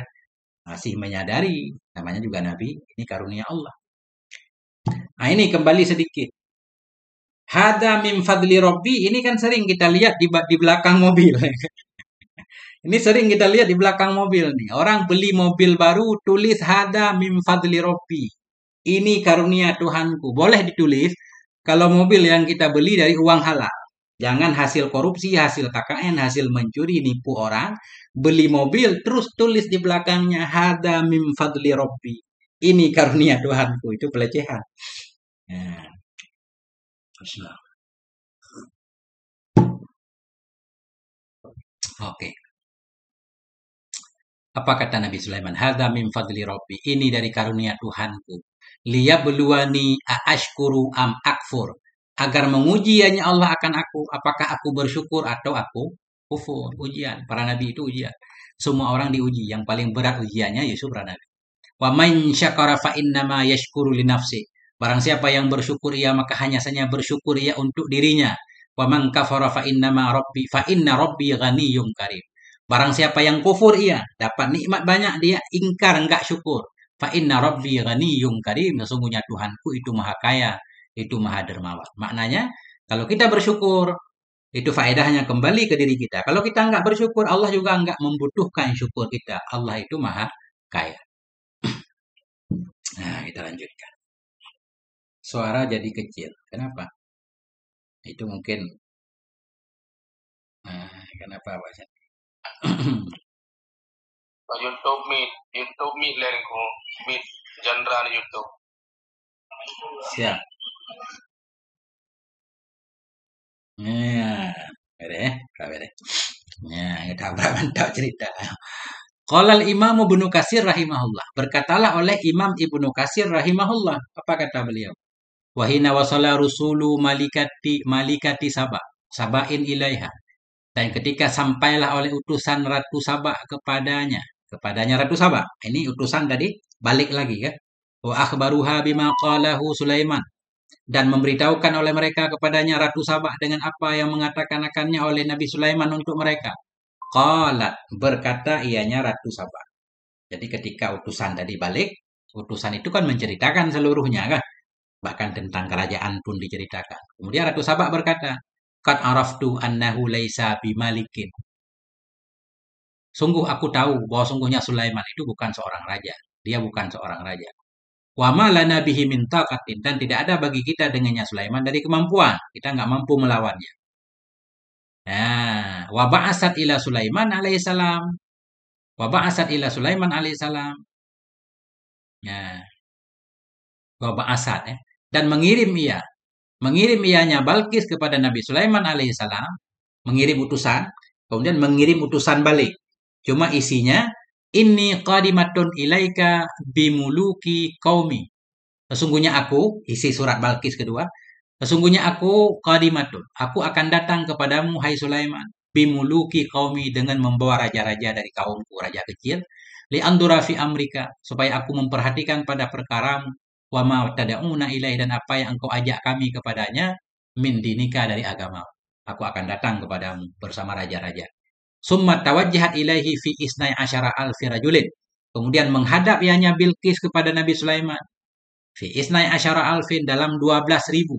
Masih menyadari, namanya juga Nabi, ini karunia Allah. Nah, ini kembali sedikit. Hadza min fadli rabbi, ini kan sering kita lihat di belakang mobil. Ini sering kita lihat di belakang mobil nih. Orang beli mobil baru tulis hadza min fadli rabbi. Ini karunia Tuhanku. Boleh ditulis kalau mobil yang kita beli dari uang halal. Jangan hasil korupsi, hasil KKN, hasil mencuri, nipu orang, beli mobil, terus tulis di belakangnya hada mim fadli robbi. Ini karunia Tuhanku, itu pelecehan. Nah, Bismillah. Oke. Apa kata Nabi Sulaiman? Hada mim fadli robbi. Ini dari karunia Tuhanku. Liyabluwani aashkuru am akfur. Agar menguji hanya Allah akan aku. Apakah aku bersyukur atau aku kufur. Ujian. Para nabi itu ujian. Semua orang diuji. Yang paling berat ujiannya Yusuf para nabi. Wa man syakara fa innama yashkuru li nafsi. Barang siapa yang bersyukur ia maka hanya saja bersyukur ia untuk dirinya. Wa man kafara fa inna rabbi ghaniyyun karim. Barang siapa yang kufur ia dapat nikmat banyak dia ingkar enggak syukur. Fa inna rabbi ghaniyyun karim. Sesungguhnya Tuhanku itu maha kaya, itu maha dermawan. Maknanya kalau kita bersyukur itu faedahnya kembali ke diri kita. Kalau kita enggak bersyukur Allah juga enggak membutuhkan syukur kita. Allah itu maha kaya. Nah, kita lanjutkan. Suara jadi kecil. Kenapa? Itu mungkin kenapa Pak? YouTube meet lariku meet general YouTube. Siap. Ya, bere. Ya, kita mantap cerita. Qala al-Imam Ibnu Katsir rahimahullah. Berkatalah oleh Imam Ibnu Katsir rahimahullah. Apa kata beliau? Wahina wasala rusulu malikati sabain ilaiha. Dan ketika sampailah oleh utusan Ratu Saba kepadanya Ratu Saba. Ini utusan tadi balik lagi ya. Wa akhbaruha bima qalahu Sulaiman. Dan memberitahukan oleh mereka kepadanya Ratu Saba dengan apa yang mengatakan-akannya oleh Nabi Sulaiman untuk mereka. Qalat, berkata ianya Ratu Saba. Jadi ketika utusan tadi balik, utusan itu kan menceritakan seluruhnya kan. Bahkan tentang kerajaan pun diceritakan. Kemudian Ratu Saba berkata, Qad araftu annahu laisa bimalikin. Sungguh aku tahu bahwa sungguhnya Sulaiman itu bukan seorang raja. Dia bukan seorang raja. Wa ma lana bihi min taqatin, dan tidak ada bagi kita dengannya Sulaiman dari kemampuan. Kita nggak mampu melawannya. Nah, wa ba'asat ila Sulaiman alaihissalam. Wa ba'asat ila Sulaiman alaihissalam. Nah, wa ba'asat ya. Dan mengirim ianya Balkis kepada Nabi Sulaiman alaihissalam, mengirim utusan, kemudian mengirim utusan balik. Cuma isinya, inni qadimatun ilaika bimuluki qaumi. Sesungguhnya aku, isi surat Balkis kedua, sesungguhnya aku qadimatun, aku akan datang kepadamu hai Sulaiman, bimuluki qaumi, dengan membawa raja-raja dari kaumku, raja kecil, li andura fi amrika, supaya aku memperhatikan pada perkaramu, wa ma tad'una ilaih, dan apa yang engkau ajak kami kepadanya, min dinika, dari agama. Aku akan datang kepadamu bersama raja-raja. Summa tawajjahat ilaihi fi isnai asyara alfi rajulin. Kemudian menghadap ianya Bilqis kepada Nabi Sulaiman. Fi isnai asyara alfin, dalam 12.000.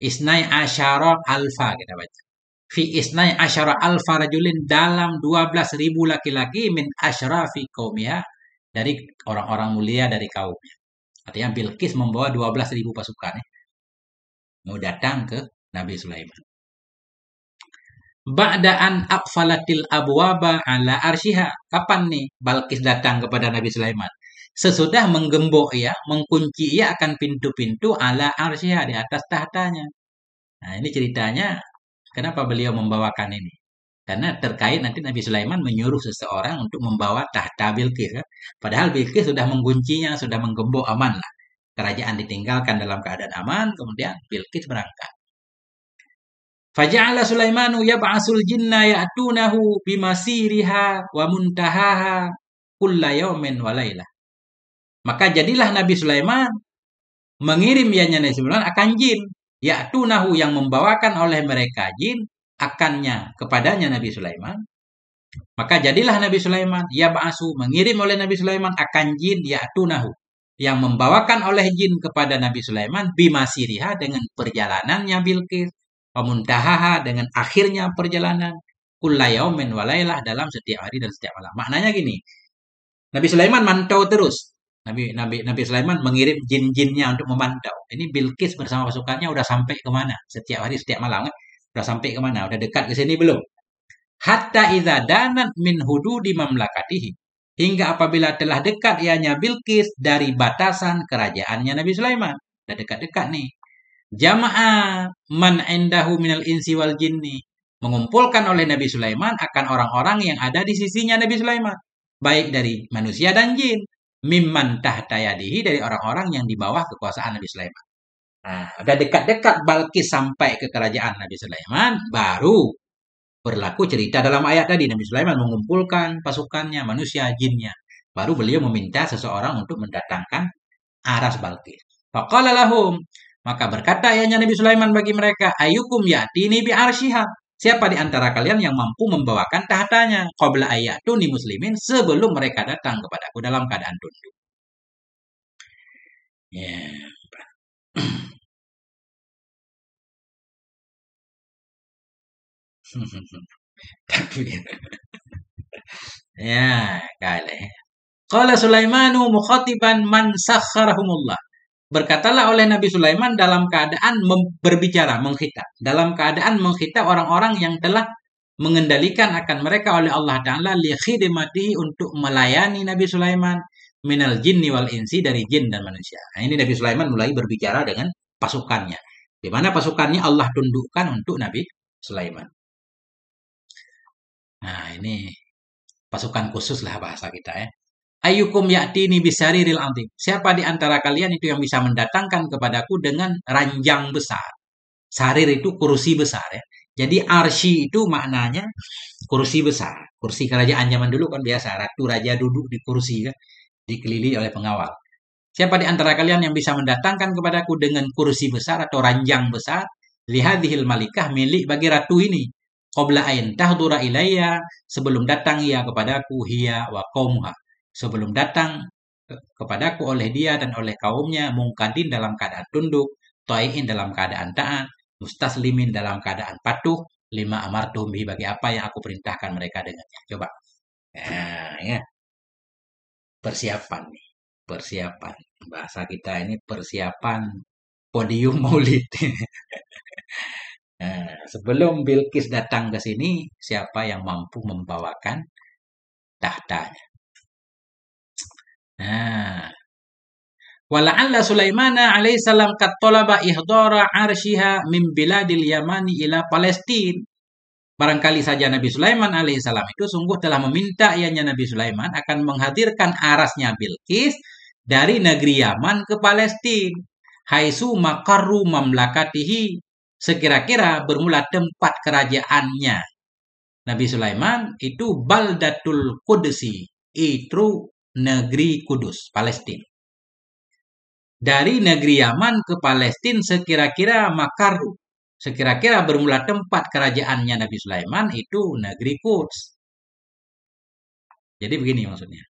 Isnai asyara alfa kita baca. Fi isnai asyara alfa rajulin, dalam 12.000 laki-laki, min asyrafi qaumiha, dari orang-orang mulia dari kaumnya. Artinya Bilqis membawa 12.000 pasukan ya. Mau datang ke Nabi Sulaiman. Ba'daan aqfalatil abwaba ala arsyiha. Kapan nih Balkis datang kepada Nabi Sulaiman? Sesudah menggembok ia, mengkunci ia akan pintu-pintu ala arsyiha, di atas tahtanya. Nah, ini ceritanya kenapa beliau membawakan ini. Karena terkait nanti Nabi Sulaiman menyuruh seseorang untuk membawa tahta Bilqis. Kan? Padahal Bilqis sudah menguncinya, sudah menggembok, aman lah. Kerajaan ditinggalkan dalam keadaan aman, kemudian Bilqis berangkat. Faja'ala Sulaimanu yab'asul jinna ya'tunahu bimasiriha wa muntahaha kulla yaumin wa lailah. Maka jadilah Nabi Sulaiman mengirim ianya Nabi Sulaiman akan jin, ya'tunahu, yang membawakan oleh mereka jin akannya kepadanya Nabi Sulaiman. Maka jadilah Nabi Sulaiman yab'asu, mengirim oleh Nabi Sulaiman akan jin, ya'tunahu, yang membawakan oleh jin kepada Nabi Sulaiman, bimasiriha, dengan perjalanannya Bilqis, pemuntahaha, dengan akhirnya perjalanan, kulla yaumin wa lailah, dalam setiap hari dan setiap malam. Maknanya gini, Nabi Sulaiman mantau terus. Nabi Sulaiman mengirim jin-jinnya untuk memantau. Ini Bilqis bersama pasukannya udah sampai kemana? Setiap hari, setiap malam. Kan? Udah sampai kemana? Udah dekat ke sini belum? Hatta idza danat min hududi mamlakatihi. Hingga apabila telah dekat ianya Bilqis dari batasan kerajaannya Nabi Sulaiman. Udah dekat-dekat nih. Jama'a man indahu minal insi wal jinni. Mengumpulkan oleh Nabi Sulaiman akan orang-orang yang ada di sisinya Nabi Sulaiman. Baik dari manusia dan jin. Mimman tahta yadihi, dari orang-orang yang di bawah kekuasaan Nabi Sulaiman. Nah, udah dekat-dekat Balkis sampai ke kerajaan Nabi Sulaiman, baru berlaku cerita dalam ayat tadi. Nabi Sulaiman mengumpulkan pasukannya, manusia, jinnya. Baru beliau meminta seseorang untuk mendatangkan aras Balkis. Faqala lahum, maka berkata ayahnya Nabi Sulaiman bagi mereka, ayyukum ya'tini bi arsyiha. Siapa di antara kalian yang mampu membawakan tahtanya? Qabla ayatuni muslimin, sebelum mereka datang kepadaku dalam keadaan tunduk. Ya. Takbir. Ya, kali. Qala Sulaimanu mukhatiban man sakharahumullah. Berkatalah oleh Nabi Sulaiman dalam keadaan berbicara, mengkhitab. Dalam keadaan mengkhitab orang-orang yang telah mengendalikan akan mereka oleh Allah Ta'ala li khidmatihi, untuk melayani Nabi Sulaiman minal jinni wal insi, dari jin dan manusia. Nah, ini Nabi Sulaiman mulai berbicara dengan pasukannya. Di mana pasukannya Allah tundukkan untuk Nabi Sulaiman. Nah, ini pasukan khusus lah bahasa kita ya. Ayyukum ya'tini bisariril azim. Siapa di antara kalian itu yang bisa mendatangkan kepadaku dengan ranjang besar. Sarir itu kursi besar ya. Jadi arsy itu maknanya kursi besar. Kursi kerajaan zaman dulu kan biasa, ratu raja duduk di kursi kan, dikelilingi oleh pengawal. Siapa di antara kalian yang bisa mendatangkan kepadaku dengan kursi besar atau ranjang besar, lihadhil malikah, milik bagi ratu ini. Qabla ain tahdura ilayya, sebelum datang ia kepadaku, hiya wa qaumuha, sebelum datang kepadaku oleh dia dan oleh kaumnya, mungkadin dalam keadaan tunduk, ta'iin dalam keadaan taat, mustaslimin dalam keadaan patuh, lima amartuhum bihi, bagi apa yang aku perintahkan mereka dengannya. Coba. Nah, ya. Persiapan nih. Persiapan. Bahasa kita ini persiapan podium maulid. Nah, sebelum Bilqis datang ke sini, siapa yang mampu membawakan tahtanya? Nah, wala'alla Sulaimana alaihissalam qad talaba ihdara arsyiha min biladil Yamani ila Palestin. Barangkali saja Nabi Sulaiman alaihissalam itu sungguh telah meminta ianya Nabi Sulaiman akan menghadirkan arasnya Bilqis dari negeri Yaman ke Palestin. Haisu maqarru mamlakatihi, sekira-kira bermula tempat kerajaannya Nabi Sulaiman itu Baldatul Qudsi, itu negeri Kudus, Palestina. Dari negeri Yaman ke Palestina sekira-kira Makaru, sekira-kira bermula tempat kerajaannya Nabi Sulaiman itu negeri Quds. Jadi begini maksudnya.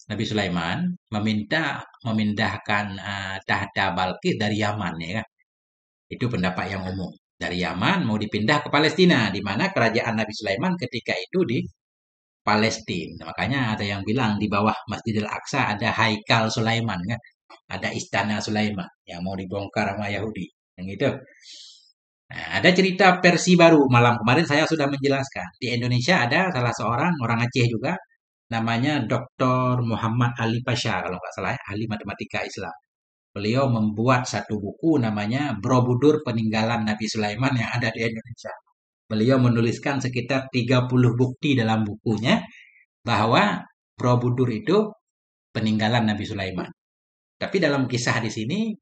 Nabi Sulaiman meminta memindahkan tahta Balqis dari Yaman ya kan. Itu pendapat yang umum. Dari Yaman mau dipindah ke Palestina, di mana kerajaan Nabi Sulaiman ketika itu di Palestina. Makanya ada yang bilang di bawah Masjidil Aqsa ada Haikal Sulaiman kan. Ada istana Sulaiman yang mau dibongkar sama Yahudi. Yang itu. Nah, ada cerita versi baru. Malam kemarin saya sudah menjelaskan. Di Indonesia ada salah seorang orang Aceh juga, namanya Dr. Muhammad Ali Pasha, kalau nggak salah, ahli matematika Islam. Beliau membuat satu buku namanya Borobudur Peninggalan Nabi Sulaiman yang ada di Indonesia. Beliau menuliskan sekitar 30 bukti dalam bukunya bahwa Borobudur itu peninggalan Nabi Sulaiman. Tapi dalam kisah di sini,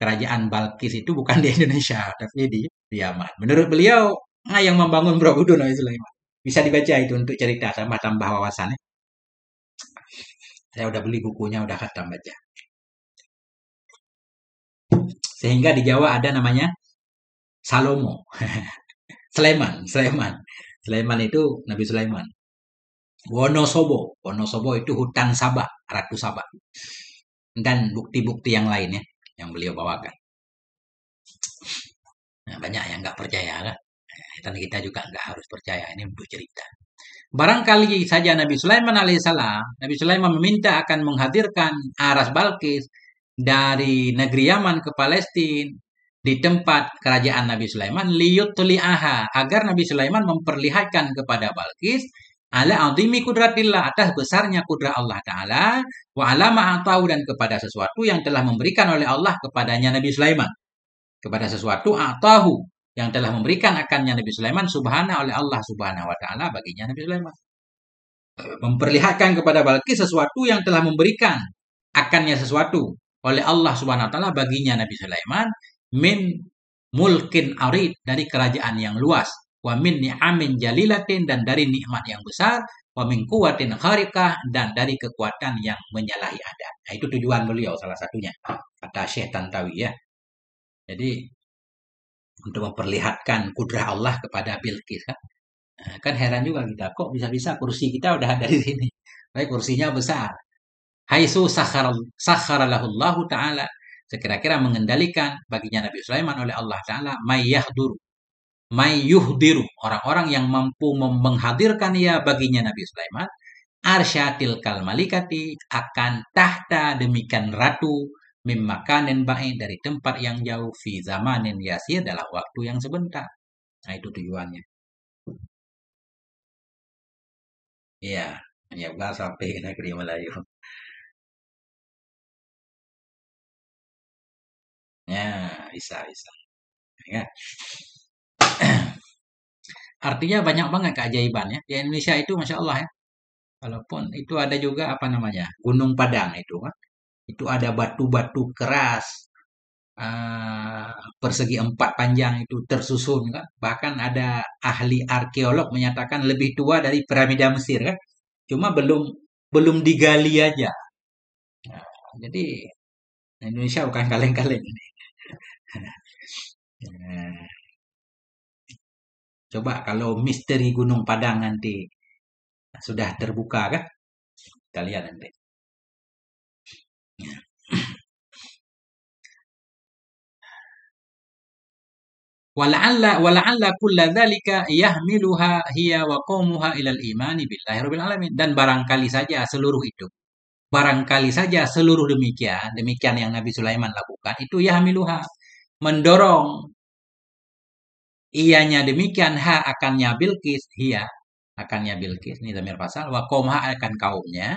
kerajaan Balqis itu bukan di Indonesia, tapi di Yaman. Menurut beliau, yang membangun Borobudur Nabi Sulaiman. Bisa dibaca itu untuk cerita, tambah-tambah wawasannya. Saya udah beli bukunya, udah khatam baca. Sehingga di Jawa ada namanya Salomo. Sleman itu Nabi Sulaiman. Wonosobo itu hutan Sabah, Ratu Sabah. Dan bukti-bukti yang lainnya yang beliau bawakan. Nah, banyak yang nggak percaya kan. Dan kita juga nggak harus percaya, ini untuk cerita. Barangkali saja Nabi Sulaiman alaihissalam, Nabi Sulaiman meminta akan menghadirkan aras Balqis dari negeri Yaman ke Palestina, di tempat kerajaan Nabi Sulaiman liyutli'aha, agar Nabi Sulaiman memperlihatkan kepada Balqis ala azimi kudratillah, atas besarnya kudrat Allah Ta'ala, wa ala ma'atahu, dan kepada sesuatu yang telah memberikan oleh Allah kepadanya Nabi Sulaiman, kepada sesuatu atahu yang telah memberikan akannya Nabi Sulaiman subhanahu oleh Allah Subhanahu wa Ta'ala baginya Nabi Sulaiman. Memperlihatkan kepada Balqis sesuatu yang telah memberikan akannya sesuatu oleh Allah Subhanahu wa Ta'ala baginya Nabi Sulaiman, min mulkin arid, dari kerajaan yang luas, wa min ni'amin jalilatin, dan dari nikmat yang besar, wa min quwwatin khariqah, dan dari kekuatan yang menyalahi adat. Nah, itu tujuan beliau salah satunya, kata Syekh Tantawi ya. Jadi untuk memperlihatkan kudrah Allah kepada Bilqis kan. Nah, kan heran juga kita, kok bisa-bisa kursi kita udah ada di sini. Tapi kursinya besar. Haitsu sakhara lahullahu ta'ala, sekira-kira mengendalikan baginya Nabi Sulaiman oleh Allah Ta'ala may yuhdiru, orang-orang yang mampu menghadirkan ya baginya Nabi Sulaiman, arsyatil kal malikati, akan tahta demikian ratu, mimakanin ba'id, dari tempat yang jauh, fi zamanin yasir, dalam waktu yang sebentar. Nah, itu tujuannya. Iya, menyebar sampai ke negeri Melayu. Ya, bisa. Ya. Artinya banyak banget keajaibannya. Di Indonesia itu Masya Allah ya. Walaupun itu ada juga apa namanya, Gunung Padang itu kan. Itu ada batu-batu keras, persegi 4 panjang itu tersusun kan. Bahkan ada ahli arkeolog menyatakan lebih tua dari piramida Mesir kan. Cuma belum digali aja. Nah, jadi Indonesia bukan kaleng-kaleng ini. Nah, coba kalau misteri Gunung Padang nanti sudah terbuka kan, kita lihat nanti. Wala'alla kulla dzalika yahmiluha hiya wa qaumuha ilal imani billahi rabbil alamin. Dan barangkali saja seluruh demikian yang Nabi Sulaiman lakukan itu yahmiluha, mendorong ianya demikian, akannya Bilqis, akannya Bilqis, ini dhamir fasal, wa qaumuha, akan kaumnya,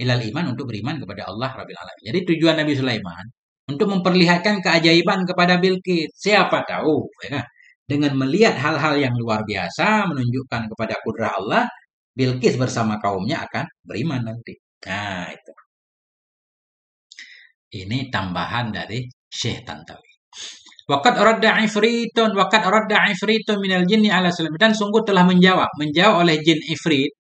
ilal iman, untuk beriman kepada Allah rabbil alamin. Jadi tujuan Nabi Sulaiman untuk memperlihatkan keajaiban kepada Bilqis. Siapa tahu ya kan? Dengan melihat hal-hal yang luar biasa, menunjukkan kepada kudrah Allah, Bilqis bersama kaumnya akan beriman nanti. Nah, itu. Ini tambahan dari Syekh Tantawi. Waqad radda ifritun minal jinni ala Sulaiman, dan sungguh telah menjawab oleh jin ifrit,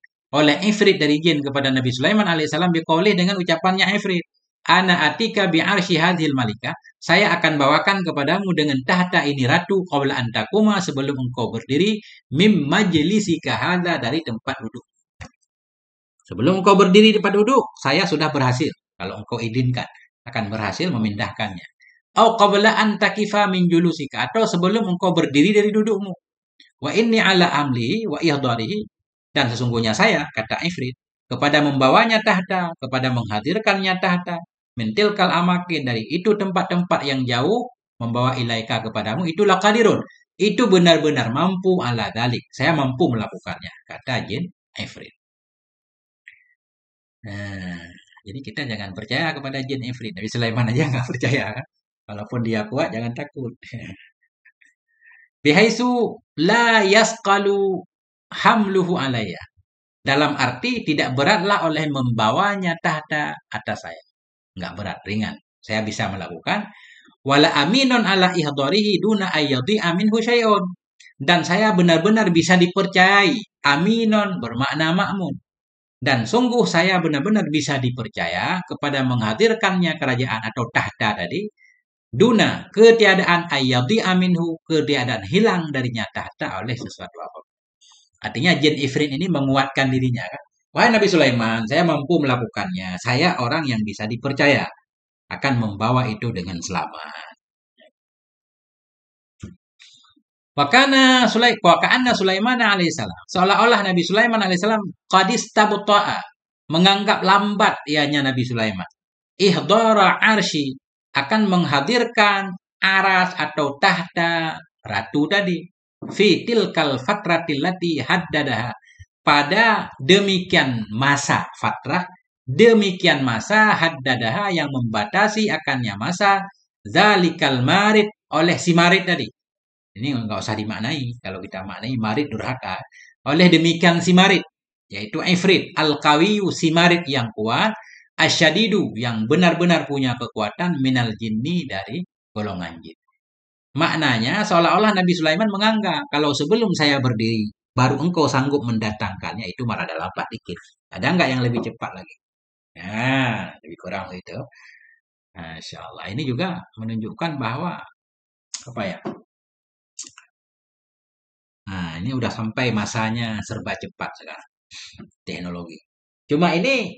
dari jin kepada Nabi Sulaiman alaihissalam, biqaulih, dengan ucapannya ifrit, ana atika bi arsy hadhil malika, saya akan bawakan kepadamu dengan tahta ini ratu, qabla an taquma, sebelum engkau berdiri, mim majlisika hadza, dari tempat duduk. Sebelum engkau berdiri di tempat duduk, saya sudah berhasil, kalau engkau izinkan, akan berhasil memindahkannya. Au qabla an takifa min julusika, atau sebelum engkau berdiri dari dudukmu. Wa inni ala amli wa ihdarihi, dan sesungguhnya saya, kata ifrit, kepada membawanya tahta, kepada menghadirkannya tahta, mintilkal amakin, dari itu tempat-tempat yang jauh, membawa ilaika kepadamu, itulah qadirun, itu benar-benar mampu, ala dalik, saya mampu melakukannya, kata jin ifrit. Nah, jadi kita jangan percaya kepada jin ifrit. Nabi Sulaiman aja nggak percaya kan. Walaupun dia kuat, jangan takut. Bihaisu la yasqalu hamluhu alayya, dalam arti tidak beratlah oleh membawanya tahta atas saya. Enggak berat, ringan. Saya bisa melakukan. Wala aminun ala ihdarihi duna ayyadhi aminhu syai'un, dan saya benar-benar bisa dipercayai. Aminun bermakna ma'mun. Dan sungguh saya benar-benar bisa dipercaya kepada menghadirkannya kerajaan atau tahta tadi, duna, ketiadaan ayyadhi aminhu, ketiadaan hilang darinya tahta oleh sesuatu apa. Artinya jin ifrit ini menguatkan dirinya kan. Wahai Nabi Sulaiman, saya mampu melakukannya. Saya orang yang bisa dipercaya akan membawa itu dengan selamat. Wakana Sulaiman alaihissalam, seolah-olah Nabi Sulaiman alaihissalam qadis tabuta'a, menganggap lambat ianya Nabi Sulaiman, ihdara arsy, akan menghadirkan aras atau tahta ratu tadi. Fitil kal fatratil lati haddadaha. Pada demikian masa fatrah, demikian masa haddadaha yang membatasi akannya masa zalikal marid oleh si marid tadi. Ini nggak usah dimaknai. Kalau kita maknai marid durhaka. Oleh demikian si marid, yaitu ifrit al-qawiyu si marid yang kuat, asyadidu yang benar-benar punya kekuatan minal jinni dari golongan jin. Maknanya seolah-olah Nabi Sulaiman menganggap kalau sebelum saya berdiri baru engkau sanggup mendatangkannya itu malah ada lambat dikit. Ada nggak yang lebih cepat lagi? Nah, lebih kurang itu. Masya Allah. Ini juga menunjukkan bahwa apa ya? Nah, ini udah sampai masanya serba cepat sekarang teknologi. Cuma ini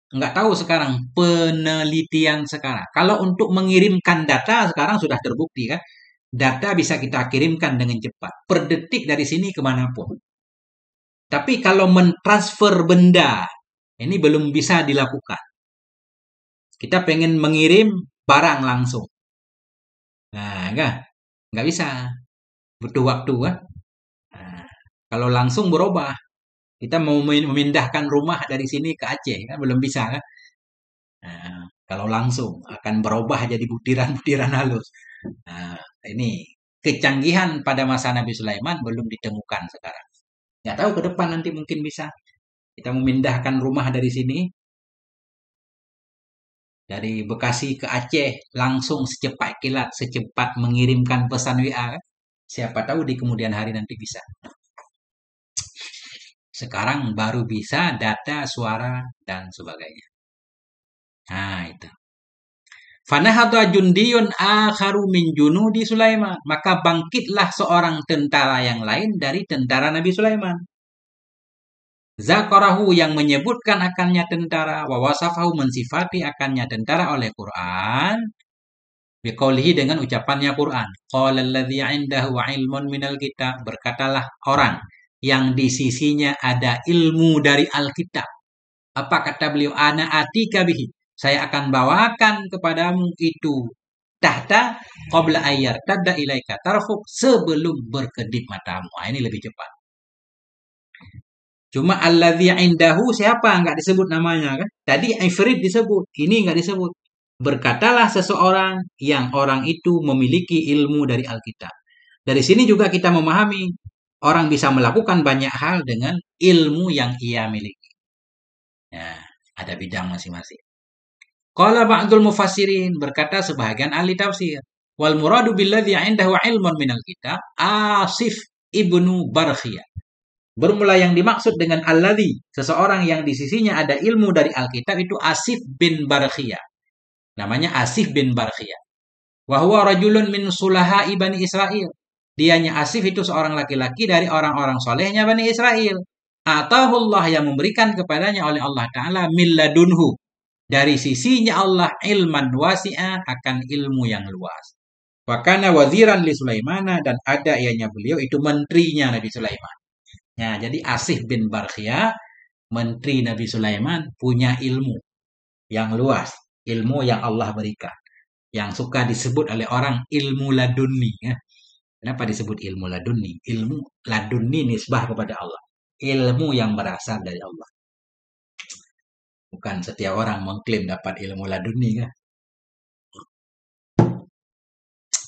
nggak tahu sekarang penelitian sekarang. Kalau untuk mengirimkan data sekarang sudah terbukti kan, data bisa kita kirimkan dengan cepat per detik dari sini kemanapun. Tapi kalau mentransfer benda ini belum bisa dilakukan. Kita pengen mengirim barang langsung. Nah, nggak bisa. Butuh waktu kan. Nah, kalau langsung berubah. Kita mau memindahkan rumah dari sini ke Aceh kan belum bisa kan. Nah, kalau langsung akan berubah jadi butiran-butiran halus. Nah, ini kecanggihan pada masa Nabi Sulaiman belum ditemukan sekarang. Nggak tahu ke depan nanti mungkin bisa. Kita memindahkan rumah dari sini, dari Bekasi ke Aceh, langsung secepat kilat, secepat mengirimkan pesan WA. Kan? Siapa tahu di kemudian hari nanti bisa. Sekarang baru bisa data, suara, dan sebagainya. Nah, itu. Fanahadha jundiyun akharu min junudi Sulaiman. Maka bangkitlah seorang tentara yang lain dari tentara Nabi Sulaiman. Zakarahu yang menyebutkan akannya tentara. Wa wasafahu mensifati akannya tentara oleh Quran. Biqaulihi dengan ucapannya Quran. Qala alladhi indahu ilmun minal kitab. Berkatalah orang yang di sisinya ada ilmu dari Alkitab. Apa kata beliau? Ana atika bihi. Saya akan bawakan kepadamu itu tahta qabla ayyar tadda ilaika tarfuk sebelum berkedip matamu. Nah, ini lebih cepat. Cuma alladzi indahu siapa? Enggak disebut namanya kan? Tadi ifrit disebut, ini enggak disebut. Berkatalah seseorang yang orang itu memiliki ilmu dari Alkitab. Dari sini juga kita memahami orang bisa melakukan banyak hal dengan ilmu yang ia miliki. Nah, ada bidang masing-masing. Qala ba'dul mufassirin berkata sebahagian ahli tafsir, wal muradu billadzi 'indahu 'ilmun minal kitab Asif ibnu Barkhiyah. Bermula yang dimaksud dengan alladzi, seseorang yang di sisinya ada ilmu dari Alkitab itu Asif bin Barkhiyah. Namanya Asif bin Barkhiyah. Wa huwa rajulun min sulaha'i Bani Israil. Dianya Asif itu seorang laki-laki dari orang-orang solehnya Bani Israel. Atahullah yang memberikan kepadanya oleh Allah Ta'ala min ladunhu. Dari sisinya Allah ilman wasi'a akan ilmu yang luas. Wakana waziran li Sulaimana dan ada ianya beliau itu menterinya Nabi Sulaiman. Ya, jadi Asif bin Barkhiyah, menteri Nabi Sulaiman punya ilmu yang luas, ilmu yang Allah berikan. Yang suka disebut oleh orang ilmu laduni. Ya. Kenapa disebut ilmu laduni? Ilmu laduni nisbah kepada Allah. Ilmu yang berasal dari Allah. Bukan setiap orang mengklaim dapat ilmu laduni kan.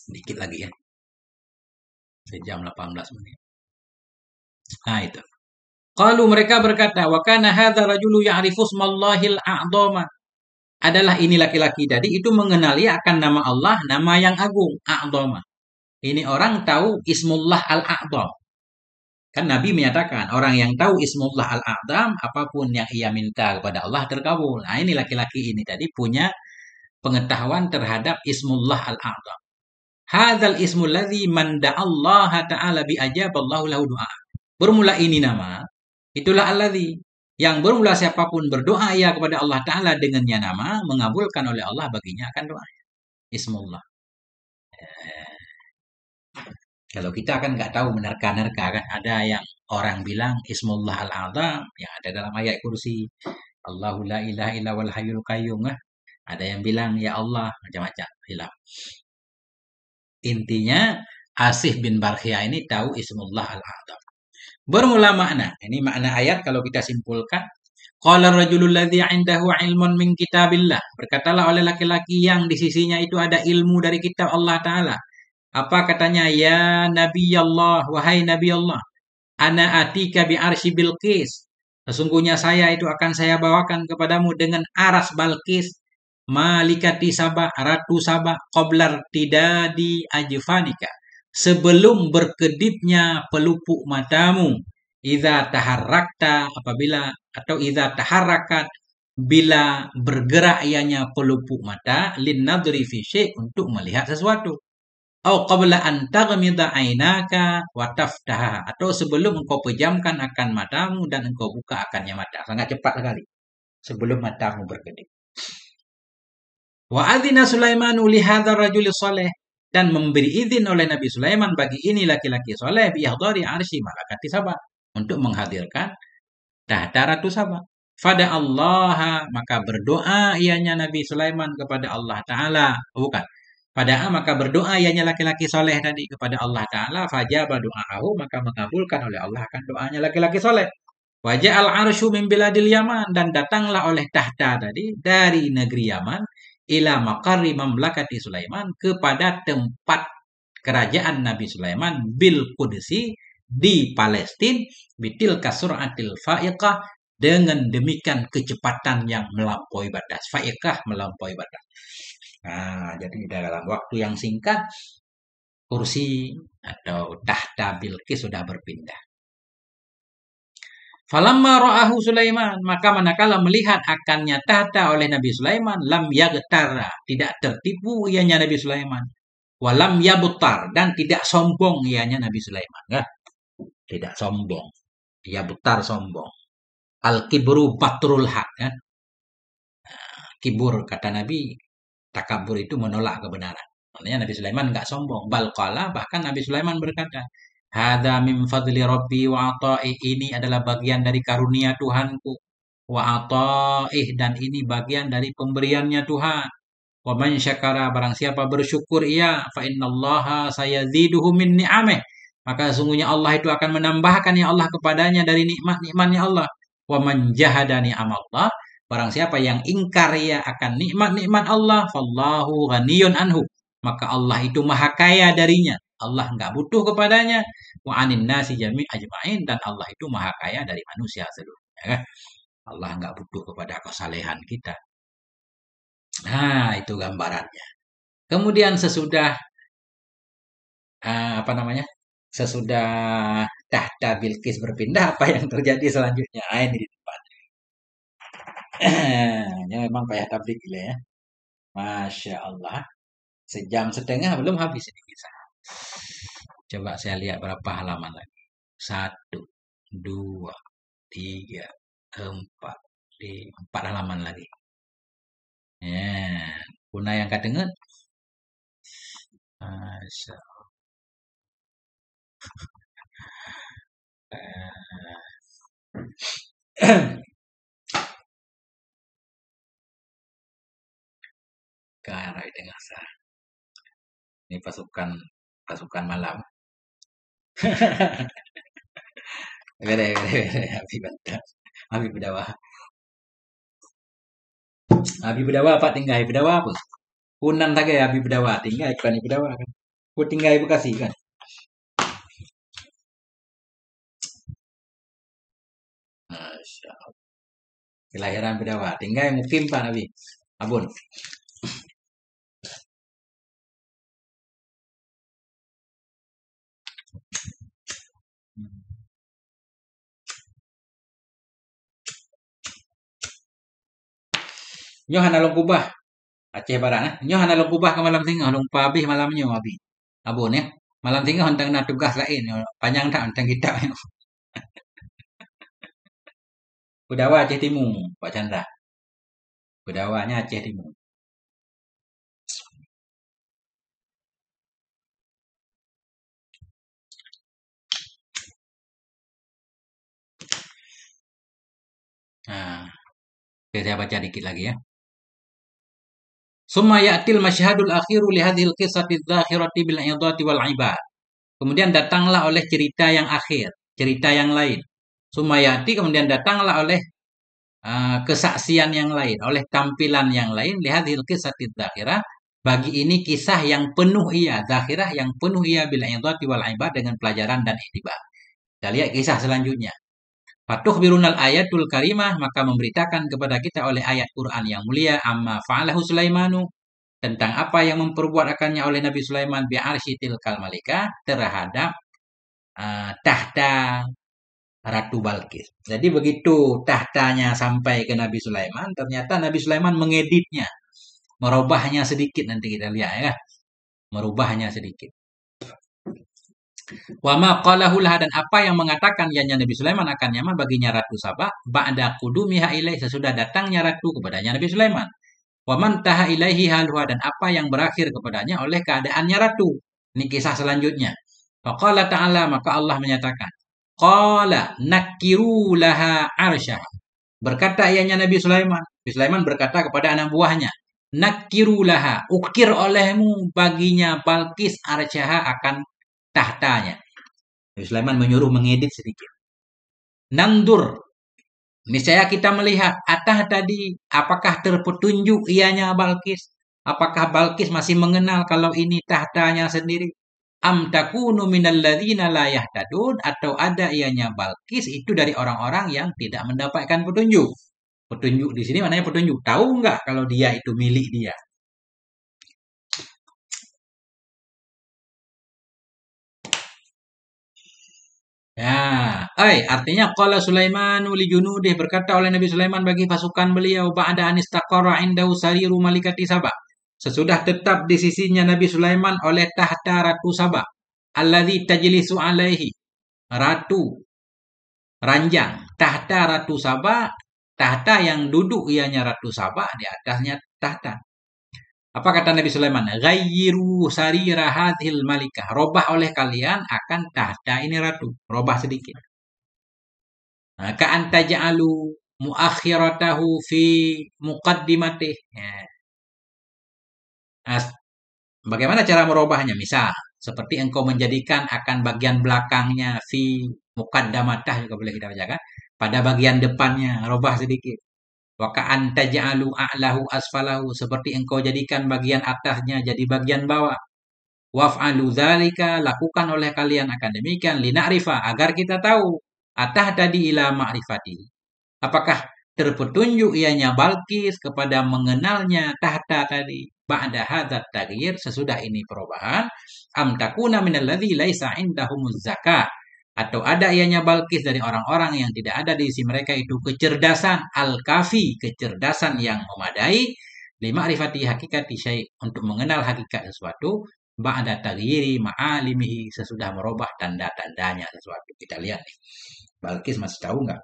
Dikit lagi ya. Sejam 18 menit. Nah itu. Qalu mereka berkata, wa kana hadza rajulu ya'rifu ismallahil a'dhama. Adalah ini laki-laki tadi itu mengenali akan nama Allah, nama yang agung, a'dhama. Ini orang tahu ismullah al-a'dham. Kan Nabi menyatakan, orang yang tahu ismullah al-a'dham, apapun yang ia minta kepada Allah terkabul. Nah ini laki-laki ini tadi punya pengetahuan terhadap ismullah al-a'dham. Hadzal ismul ladzi man da'allaha ta'ala bi ajaballahu lahu du'a. Bermula ini nama, itulah alladzi yang bermula siapapun berdoa ia kepada Allah Ta'ala dengannya nama, mengabulkan oleh Allah baginya akan doa. Ismullah. Kalau kita kan nggak tahu menerka-nerka kan. Ada yang orang bilang Ismullah al-Azam yang ada dalam ayat kursi. Allahu la ilaha illa wal hayyul qayyum. Ada yang bilang ya Allah macam-macam. Hilang. Intinya Asih bin Barkhia ini tahu Ismullah Al-A'zam. Bermula makna. Ini makna ayat kalau kita simpulkan. Qala rajulul ladzi 'indahu 'ilmun min kitabillah. Berkatalah oleh laki-laki yang di sisinya itu ada ilmu dari kitab Allah Ta'ala. Apa katanya? Ya Nabi Allah, wahai Nabi Allah. Ana atika bi arsy Bilqis. Sesungguhnya saya itu akan saya bawakan kepadamu dengan aras Balqis. Malikati Sabah, Ratu Sabah, qoblar tidadi ajfanika. Sebelum berkedipnya pelupuk matamu. Iza taharrakta, apabila, atau iza taharrakat, bila bergerak ianya pelupuk mata, lin nadri fi syai', untuk melihat sesuatu. Au qabla an taghmida ainaka wa taftaha, atau sebelum engkau pejamkan akan matamu dan engkau buka akannya mata. Sangat cepat sekali. Sebelum matamu berkedip. Wa adzina Sulaimanu li hadzal rajul saleh, dan memberi izin oleh Nabi Sulaiman bagi ini laki-laki soleh biyahdari arsy malakati Sabah, untuk menghadirkan tahta Ratu Sabah. Fada Allah, maka berdoa ianya Nabi Sulaiman kepada Allah Ta'ala. Oh, bukan. Pada maka berdoa ianya laki-laki soleh tadi kepada Allah Ta'ala. Fajaba doa'ahu, maka mengabulkan oleh Allah akan doanya laki-laki soleh. Wajah al-arsyu min biladil Yaman, dan datanglah oleh tahta tadi dari negeri Yaman ila maqarri mamlakati Sulaiman, kepada tempat kerajaan Nabi Sulaiman bil Qudsi, di Palestina, bitil kasuratil fa'iqah, dengan demikian kecepatan yang melampaui batas. Fa'iqah, melampaui batas. Nah, jadi dalam waktu yang singkat kursi atau tahta Bilqis sudah berpindah. Falamma ra'ahu Sulaiman, maka manakala melihat akannya tahta oleh Nabi Sulaiman, lam yagtara, tidak tertipu ianya Nabi Sulaiman. Walam yabutar, dan tidak sombong ianya Nabi Sulaiman. Ya? Tidak sombong. Yabutar, sombong. Al-kibru batrul haq. Ya? Kibur, kata Nabi, takabur itu menolak kebenaran. Maknanya Nabi Sulaiman enggak sombong. Balqala, bahkan Nabi Sulaiman berkata, Hada min fadli Rabbi wa ata'i, ini adalah bagian dari karunia Tuhanku. Wa ata'i, dan ini bagian dari pemberiannya Tuhan. Wa man syakara, barang siapa bersyukur ia, fa innallaha sayaziduhu min ni'amih, maka sesungguhnya Allah itu akan menambahkan ya Allah kepadanya dari nikmat-nikmatnya Allah. Wa man jahada ni'amallah, barang siapa yang ingkar ya akan nikmat-nikmat Allah, fallahu ghaniyun anhu, maka Allah itu maha kaya darinya. Allah enggak butuh kepadanya. Wa anin nasi jami' ajma'in, dan Allah itu maha kaya dari manusia seluruhnya. Allah enggak butuh kepada kesalehan kita. Nah, itu gambarannya. Kemudian sesudah apa namanya? Sesudah tahta Bilqis berpindah, apa yang terjadi selanjutnya? Ah, ini di depan. Ini memang payah tablik gila ya. Masya Allah. Sejam setengah belum habis ini kisah. Coba saya lihat berapa halaman lagi. 1, 2, 3, 4. 4 halaman lagi. Ya, kuna yang kadengen. Masya Allah. Karai dengan sah. Ini pasukan malam. Bere, Abi bantah. Abi bedawa. Abi bedawa apa tinggal bedawa apa? Punan tagay abi bedawa tinggal ikan bedawa kan. Ku tinggal Bekasi kan. Masya Allah. Kelahiran bedawa tinggal mukim Pak Nabi. Abun. Nyoh analong kubah. Aceh Barat nah. Nyoh analong kubah ke malam tinggal halong pabih malamnya abi. Abun ya. Malam tinggal hentang na tugas lain. Panjang tak hentang kita. Bedawa Aceh Timur, Pak Chandra. Bedawanya Aceh Timur. Nah, oke, saya baca dikit lagi ya. Summa ya'til masyhadul akhiru li hadhil qissati dzakhirati bil idati wal ibad. Kemudian datanglah oleh cerita yang akhir, cerita yang lain. Summa ya'ti kemudian datanglah oleh kesaksian yang lain, oleh tampilan yang lain, lihat qissati dzakhirah, bagi ini kisah yang penuh ia, dzakhirah yang penuh ia bil idati wal ibad, dengan pelajaran dan iktibar. Kita lihat kisah selanjutnya. Fatuh birunal ayatul karimah, maka memberitakan kepada kita oleh ayat Quran yang mulia, amma fa'alahu Sulaimanu, tentang apa yang memperbuat akannya oleh Nabi Sulaiman bi'arsy tilkal malika, terhadap tahta Ratu Balkis. Jadi begitu tahtanya sampai ke Nabi Sulaiman, ternyata Nabi Sulaiman mengeditnya, merubahnya sedikit, nanti kita lihat ya, merubahnya sedikit. Wa ma qalahu laha, dan apa yang mengatakan ianya Nabi Sulaiman akannya baginya Ratu Saba, ba'da qudumiha ilaih, sesudah datangnya ratu kepadanya Nabi Sulaiman. Wa man taha ilaihi haluha, dan apa yang berakhir kepadanya oleh keadaannya ratu. Ini kisah selanjutnya. Faqala ta'ala, maka Allah menyatakan, qala nakiru laha arsyah. Berkata ianya Nabi Sulaiman. Nabi Sulaiman berkata kepada anak buahnya, nakiru laha, ukir olehmu baginya Balkis arsyaha, akan tahtanya. Nabi Sulaiman menyuruh mengedit sedikit. Nandur, niscaya kita melihat atah tadi, apakah terpetunjuk ianya Balkis? Apakah Balkis masih mengenal kalau ini tahtanya sendiri? Am takunu minal ladzina la yahtadun, atau ada ianya Balkis itu dari orang-orang yang tidak mendapatkan petunjuk. Petunjuk di sini maknanya petunjuk. Tahu enggak kalau dia itu milik dia? Ya, artinya qala Sulaiman li junudih, berkata oleh Nabi Sulaiman bagi pasukan beliau, ba'da anistaqara indahu sariru malikati Saba, sesudah tetap di sisinya Nabi Sulaiman oleh tahta Ratu Saba, alladzi tajlisu alaihi, ratu ranjang, tahta Ratu Saba, tahta yang duduk ianya Ratu Saba, di atasnya tahta. Apa kata Nabi Sulaiman? Ghayyiru sarira hadhil malikah. Robah oleh kalian akan tahta ini ratu. Robah sedikit. Nah, ka'an taj'alu muakhiratahu fi muqaddimatih. Ya. Nah, bagaimana cara merubahnya? Misal, seperti engkau menjadikan akan bagian belakangnya fi muqaddamatah, juga boleh kita bacakan. Pada bagian depannya, robah sedikit. Wa ka'an taj'alu a'lahu asfalahu, seperti engkau jadikan bagian atasnya jadi bagian bawah. Waf'alu dzalika, lakukan oleh kalian akan demikian, lina'rifa, agar kita tahu, atah tadi ila ma'rifati, apakah terpetunjuk ianya Balkis kepada mengenalnya tahta tadi, ba'da hadzat taghyir, sesudah ini perubahan, am takuna minal ladzi laisa indahumuz zakah, atau ada ianya Balkis dari orang-orang yang tidak ada di sisi mereka itu kecerdasan al-kafi, kecerdasan yang memadai, lima'rifati hakikati syai', untuk mengenal hakikat sesuatu, ba'da taghyiri ma'alimihi, sesudah merubah tanda-tandanya sesuatu. Kita lihat nih. Balkis masih tahu nggak?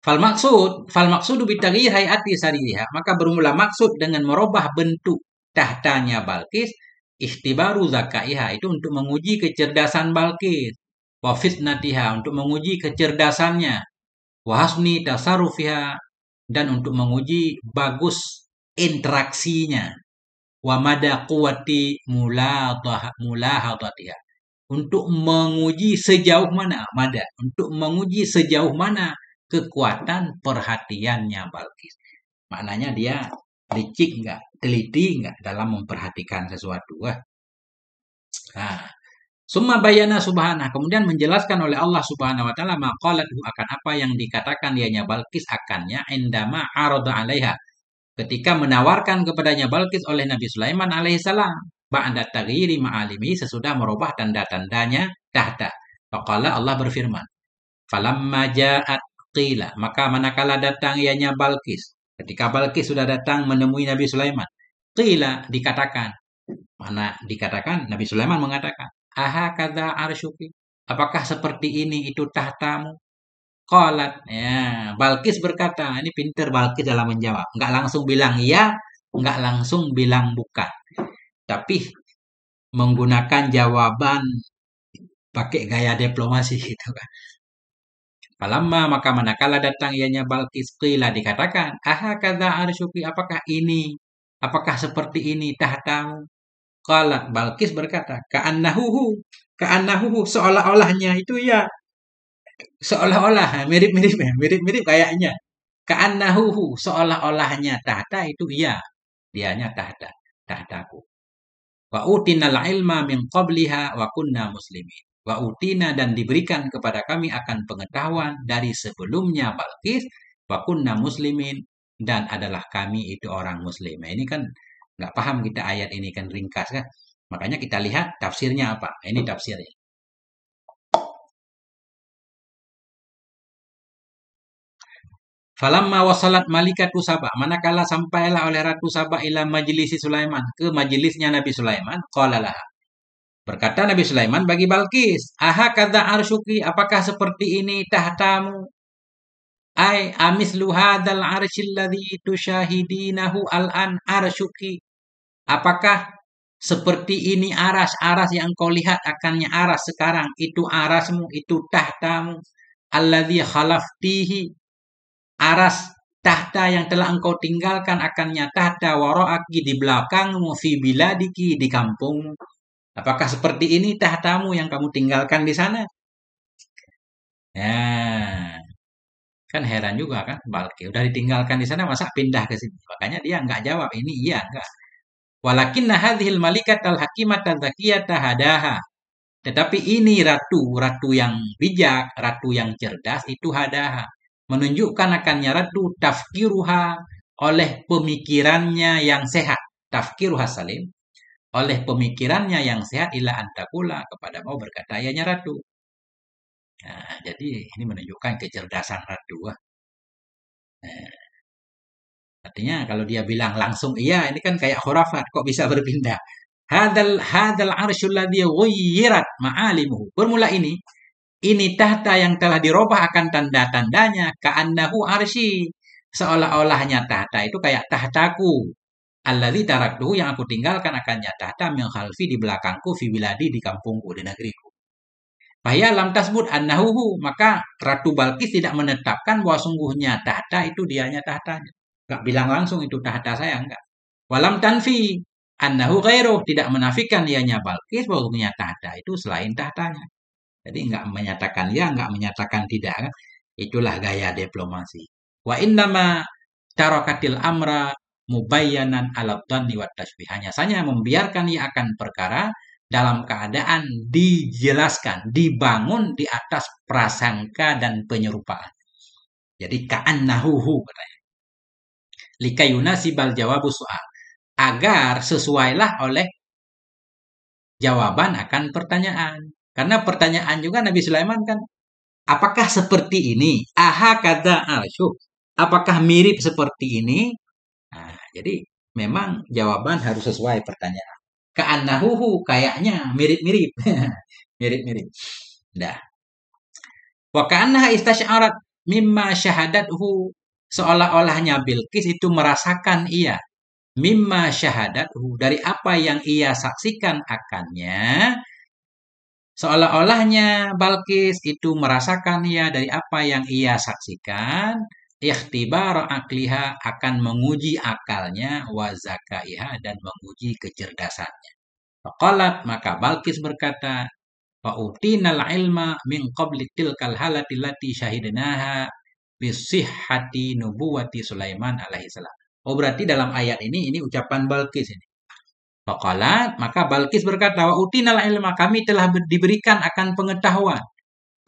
Fal maksudu bitaghyir hayati saririha, maka bermula maksud dengan merubah bentuk tahtanya Balkis, ikhtibaru zakaiha, itu untuk menguji kecerdasan Balkis, wa fitnatiha, untuk menguji kecerdasannya, wa hasni tasarrufiha, dan untuk menguji bagus interaksinya, wa mada quwwati mulahadatiha, untuk menguji sejauh mana, mada, untuk menguji sejauh mana kekuatan perhatiannya Balkis. Maknanya dia licik enggak, teliti enggak dalam memperhatikan sesuatu. Nah, summa bayana subhanah, kemudian menjelaskan oleh Allah Subhanahu wa taala maqalatu, akan apa yang dikatakan dianya Balkis akannya, indama arada alaiha, ketika menawarkan kepadanya Balkis oleh Nabi Sulaiman alaihissalam, ba'da taghyiri ma'alimi, sesudah merubah tanda-tandanya tahta. Faqala, Allah berfirman, falamma ja'at qila, maka manakala datang ianya Balkis, ketika Balkis sudah datang menemui Nabi Sulaiman, qila, dikatakan, mana dikatakan, Nabi Sulaiman mengatakan, aha kadza arsyuki, apakah seperti ini itu tahtamu? Qalat, ya, Balkis berkata, ini pinter Balkis dalam menjawab, enggak langsung bilang iya, enggak langsung bilang bukan, tapi menggunakan jawaban pakai gaya diplomasi gitu kan. Falamma maka manakala datang ianya Balqis qila dikatakan, ahakadza arshuki apakah seperti ini tahtamu? Qalat Balqis berkata, ka'annahu seolah-olahnya itu ya, seolah-olah mirip-mirip ya, mirip-mirip kayaknya. Ka'annahu seolah-olahnya tahta itu ya, dianya tahtaku. Wa utinal ilma min qabliha wa kunna muslimin. Wa utina dan diberikan kepada kami akan pengetahuan dari sebelumnya Balqis wa kunna muslimin dan adalah kami itu orang muslim. Nah, ini kan nggak paham kita ayat ini kan ringkas kan. Makanya kita lihat tafsirnya apa. Ini tafsirnya. Falamma wasalat malikatu Saba, manakala sampailah oleh Ratu Saba ila majlisi Sulaiman, ke majelisnya Nabi Sulaiman, qala laha. Berkata Nabi Sulaiman bagi Balqis, aha kata arsyuki, apakah seperti ini tahtamu? Ai amislu hadzal arsyil ladzi tusyahidinahu al-an arsyuki. Apakah seperti ini aras-aras yang kau lihat akannya aras sekarang, itu arasmu, itu tahtamu. Alladzi khalaftihi, aras tahta yang telah engkau tinggalkan akannya tahta waro'aki di belakangmu fi biladiki di kampungmu. Apakah seperti ini tahtamu yang kamu tinggalkan di sana? Ya, kan heran juga kan Balqis udah ditinggalkan di sana masa pindah ke sini. Makanya dia nggak jawab ini iya enggak. Walakinna hadhil malikat al-hakimat al-zakiyata hadaha. Tetapi ini ratu yang bijak, ratu yang cerdas itu hadaha. Menunjukkan akannya ratu tafkiruha oleh pemikirannya yang sehat. Tafkiruha salim. Oleh pemikirannya yang sehat ila antakula kepada mau berkata ianya ratu. Nah, jadi ini menunjukkan kecerdasan ratu. Nah, artinya kalau dia bilang langsung iya, ini kan kayak khurafat, kok bisa berpindah? Hadal arsyul ladzi ghayyirat ma'alimuhu. Bermula ini tahta yang telah dirubah akan tanda-tandanya ka'annahu arsy. Seolah-olahnya tahta itu kayak tahtaku. Alladzi taraktuhu yang aku tinggalkan akannya tahta min khalfi di belakangku fi biladi di kampungku di negeriku. Fahya lam tasbut annahu, maka Ratu Balqis tidak menetapkan bahwa sungguhnya tahta itu dianya tahtanya. Enggak bilang langsung itu tahta saya enggak. Walam tanfi annahu ghairuh, tidak menafikan ianya Balqis bahwa tahta itu selain tahtanya. Jadi enggak menyatakan ya, enggak menyatakan tidak kan. Itulah gaya diplomasi. Wa innama tarakatil amra mubayyanan ala dhanni wat tashbih. Hanya saja membiarkan ia akan perkara dalam keadaan dijelaskan, dibangun di atas prasangka dan penyerupaan. Jadi ka'annahuhu katanya. Likayuna sibal jawabu soal. Agar sesuailah oleh jawaban akan pertanyaan. Karena pertanyaan juga Nabi Sulaiman kan, apakah seperti ini? Aha kata arsyuh. Apakah mirip seperti ini? Nah, jadi memang jawaban harus sesuai pertanyaan. Ka'annahuhu kayaknya mirip-mirip. Mirip-mirip. Dah. Wa ka'annaha istasy'arat mimma syahadathu, seolah-olahnya Bilqis itu merasakan ia mimma syahadathu dari apa yang ia saksikan akannya. Seolah-olahnya Balqis itu merasakan ia dari apa yang ia saksikan, ikhtibar akliha akan menguji akalnya, wa zakaiha dan menguji kecerdasannya. Faqalat maka Balqis berkata, fa utinal ilma min qabli tilkal halati lati syahidnaha bisihhati nubuwati Sulaiman alaihissalam. Oh berarti dalam ayat ini ucapan Balqis ini. Faqalat maka Balqis berkata, wa utinal ilma, kami telah diberikan akan pengetahuan.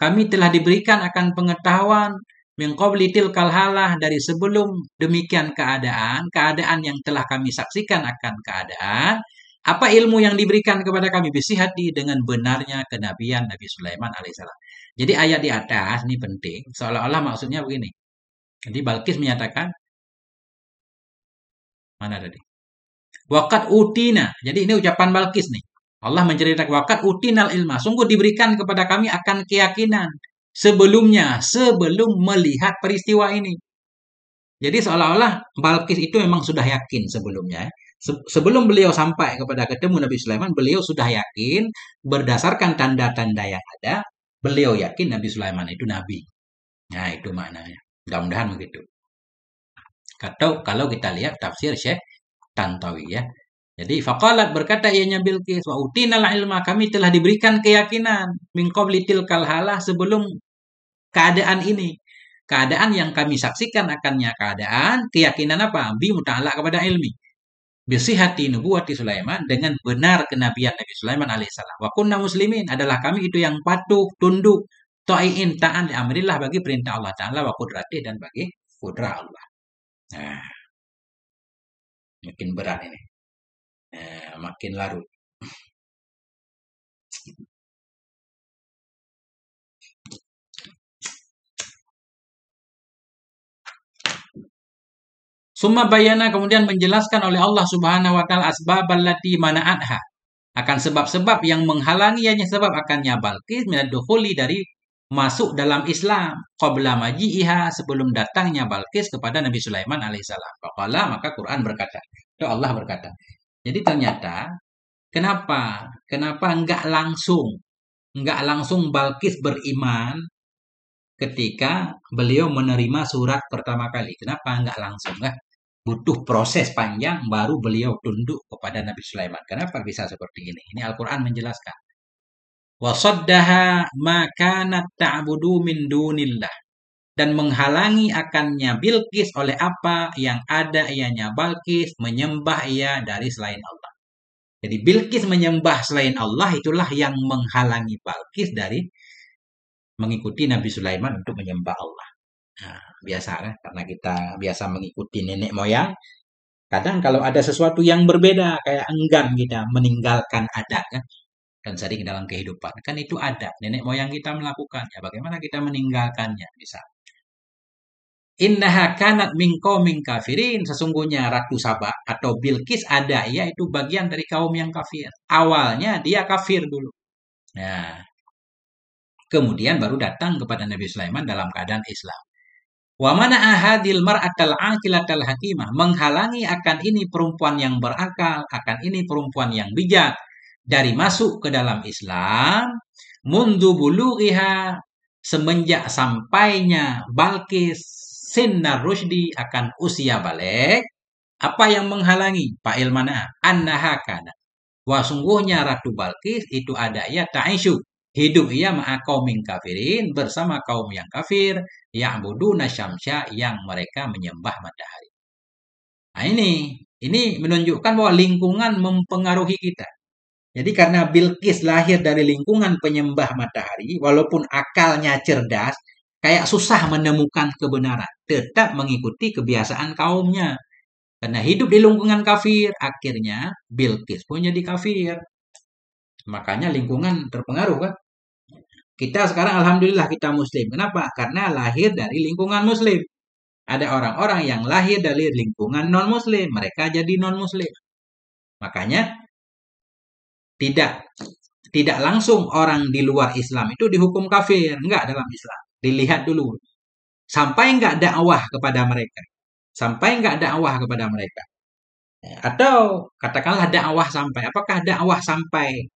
Kami telah diberikan akan pengetahuan min qabli tilkal halah, dari sebelum demikian keadaan yang telah kami saksikan akan keadaan. Apa ilmu yang diberikan kepada kami? Bisihati, dengan benarnya kenabian Nabi Sulaiman alaihissalam. Jadi ayat di atas ini penting. Seolah-olah maksudnya begini. Jadi Balqis menyatakan, mana tadi? Waqad utina. Jadi ini ucapan Balqis nih. Allah menceritakan waqad utinal ilma. Sungguh diberikan kepada kami akan keyakinan sebelumnya, sebelum melihat peristiwa ini. Jadi seolah-olah Balqis itu memang sudah yakin sebelumnya. Sebelum beliau sampai kepada ketemu Nabi Sulaiman, beliau sudah yakin berdasarkan tanda-tanda yang ada, beliau yakin Nabi Sulaiman itu nabi. Nah, itu maknanya. Mudah-mudahan begitu. Kalau kita lihat tafsir Syekh Tantawi ya. Jadi faqalat berkata ianya Bilqis wa utinal ilma, kami telah diberikan keyakinan min qabli tilkal halah, sebelum keadaan ini. Keadaan yang kami saksikan akannya keadaan keyakinan apa? Bi muta'alaq kepada ilmi. Bisihati nubuwati Sulaiman, dengan benar kenabian Nabi Sulaiman alaihissalam. Wa kunna muslimin, adalah kami itu yang patuh, tunduk, ta'iin, ta'an li amrillah, bagi perintah Allah Ta'ala, wa qudrati, dan bagi kudrah Allah. Nah, makin berat ini. Makin larut. Summa bayana, kemudian menjelaskan oleh Allah Subhanahu wa taala asbab allati mana'atha, akan sebab-sebab yang menghalangi, hanya sebab akannya Balqis minadukhuli, dari masuk dalam Islam, qabla maji'iha, sebelum datangnya Balqis kepada Nabi Sulaiman alaihissalam. Faqala, maka Quran berkata, itu Allah berkata. Jadi ternyata kenapa enggak langsung Balqis beriman ketika beliau menerima surat pertama kali? Kenapa enggak langsung? Butuh proses panjang baru beliau tunduk kepada Nabi Sulaiman. Kenapa bisa seperti ini? Ini Al-Quran menjelaskan. Wasaddaha ma kanat ta'budu min dunillah, dan menghalangi akannya Bilqis oleh apa yang ada ianya Balqis menyembah ia dari selain Allah. Jadi Bilqis menyembah selain Allah, itulah yang menghalangi Balqis dari mengikuti Nabi Sulaiman untuk menyembah Allah. Nah, biasa kan, karena kita biasa mengikuti nenek moyang, kadang kalau ada sesuatu yang berbeda, kayak enggan kita meninggalkan adat kan, dan sering dalam kehidupan kan itu ada, nenek moyang kita melakukannya, bagaimana kita meninggalkannya? Bisa. Innaha kanat min qaumin kafirin, sesungguhnya Ratu Saba atau Bilqis ada, yaitu bagian dari kaum yang kafir. Awalnya dia kafir dulu. Nah, kemudian baru datang kepada Nabi Sulaiman dalam keadaan Islam. Wa mana ahadil mar'atal aqilatal hakimah, menghalangi akan ini perempuan yang berakal, akan ini perempuan yang bijak dari masuk ke dalam Islam, mundu bulughiha, semenjak sampainya Balqis sinnar rusydi, akan usia balik. Apa yang menghalangi? Pak Ilmana, annaha kana, wa sungguhnya Ratu Balqis itu ada ya ta'isyu, hidup ia ma'a qaumin kafirin, bersama kaum yang kafir, ya'buduna syamsya, yang mereka menyembah matahari. Nah, ini menunjukkan bahwa lingkungan mempengaruhi kita. Jadi karena Bilqis lahir dari lingkungan penyembah matahari, walaupun akalnya cerdas, kayak susah menemukan kebenaran, tetap mengikuti kebiasaan kaumnya. Karena hidup di lingkungan kafir, akhirnya Bilqis pun jadi kafir. Makanya lingkungan terpengaruh kan. Kita sekarang alhamdulillah kita muslim. Kenapa? Karena lahir dari lingkungan muslim. Ada orang-orang yang lahir dari lingkungan non-muslim, mereka jadi non-muslim. Makanya tidak langsung orang di luar Islam itu dihukum kafir, enggak, dalam Islam. Dilihat dulu. Sampai enggak dakwah kepada mereka. Sampai enggak dakwah kepada mereka. Atau katakanlah dakwah sampai. Apakah dakwah sampai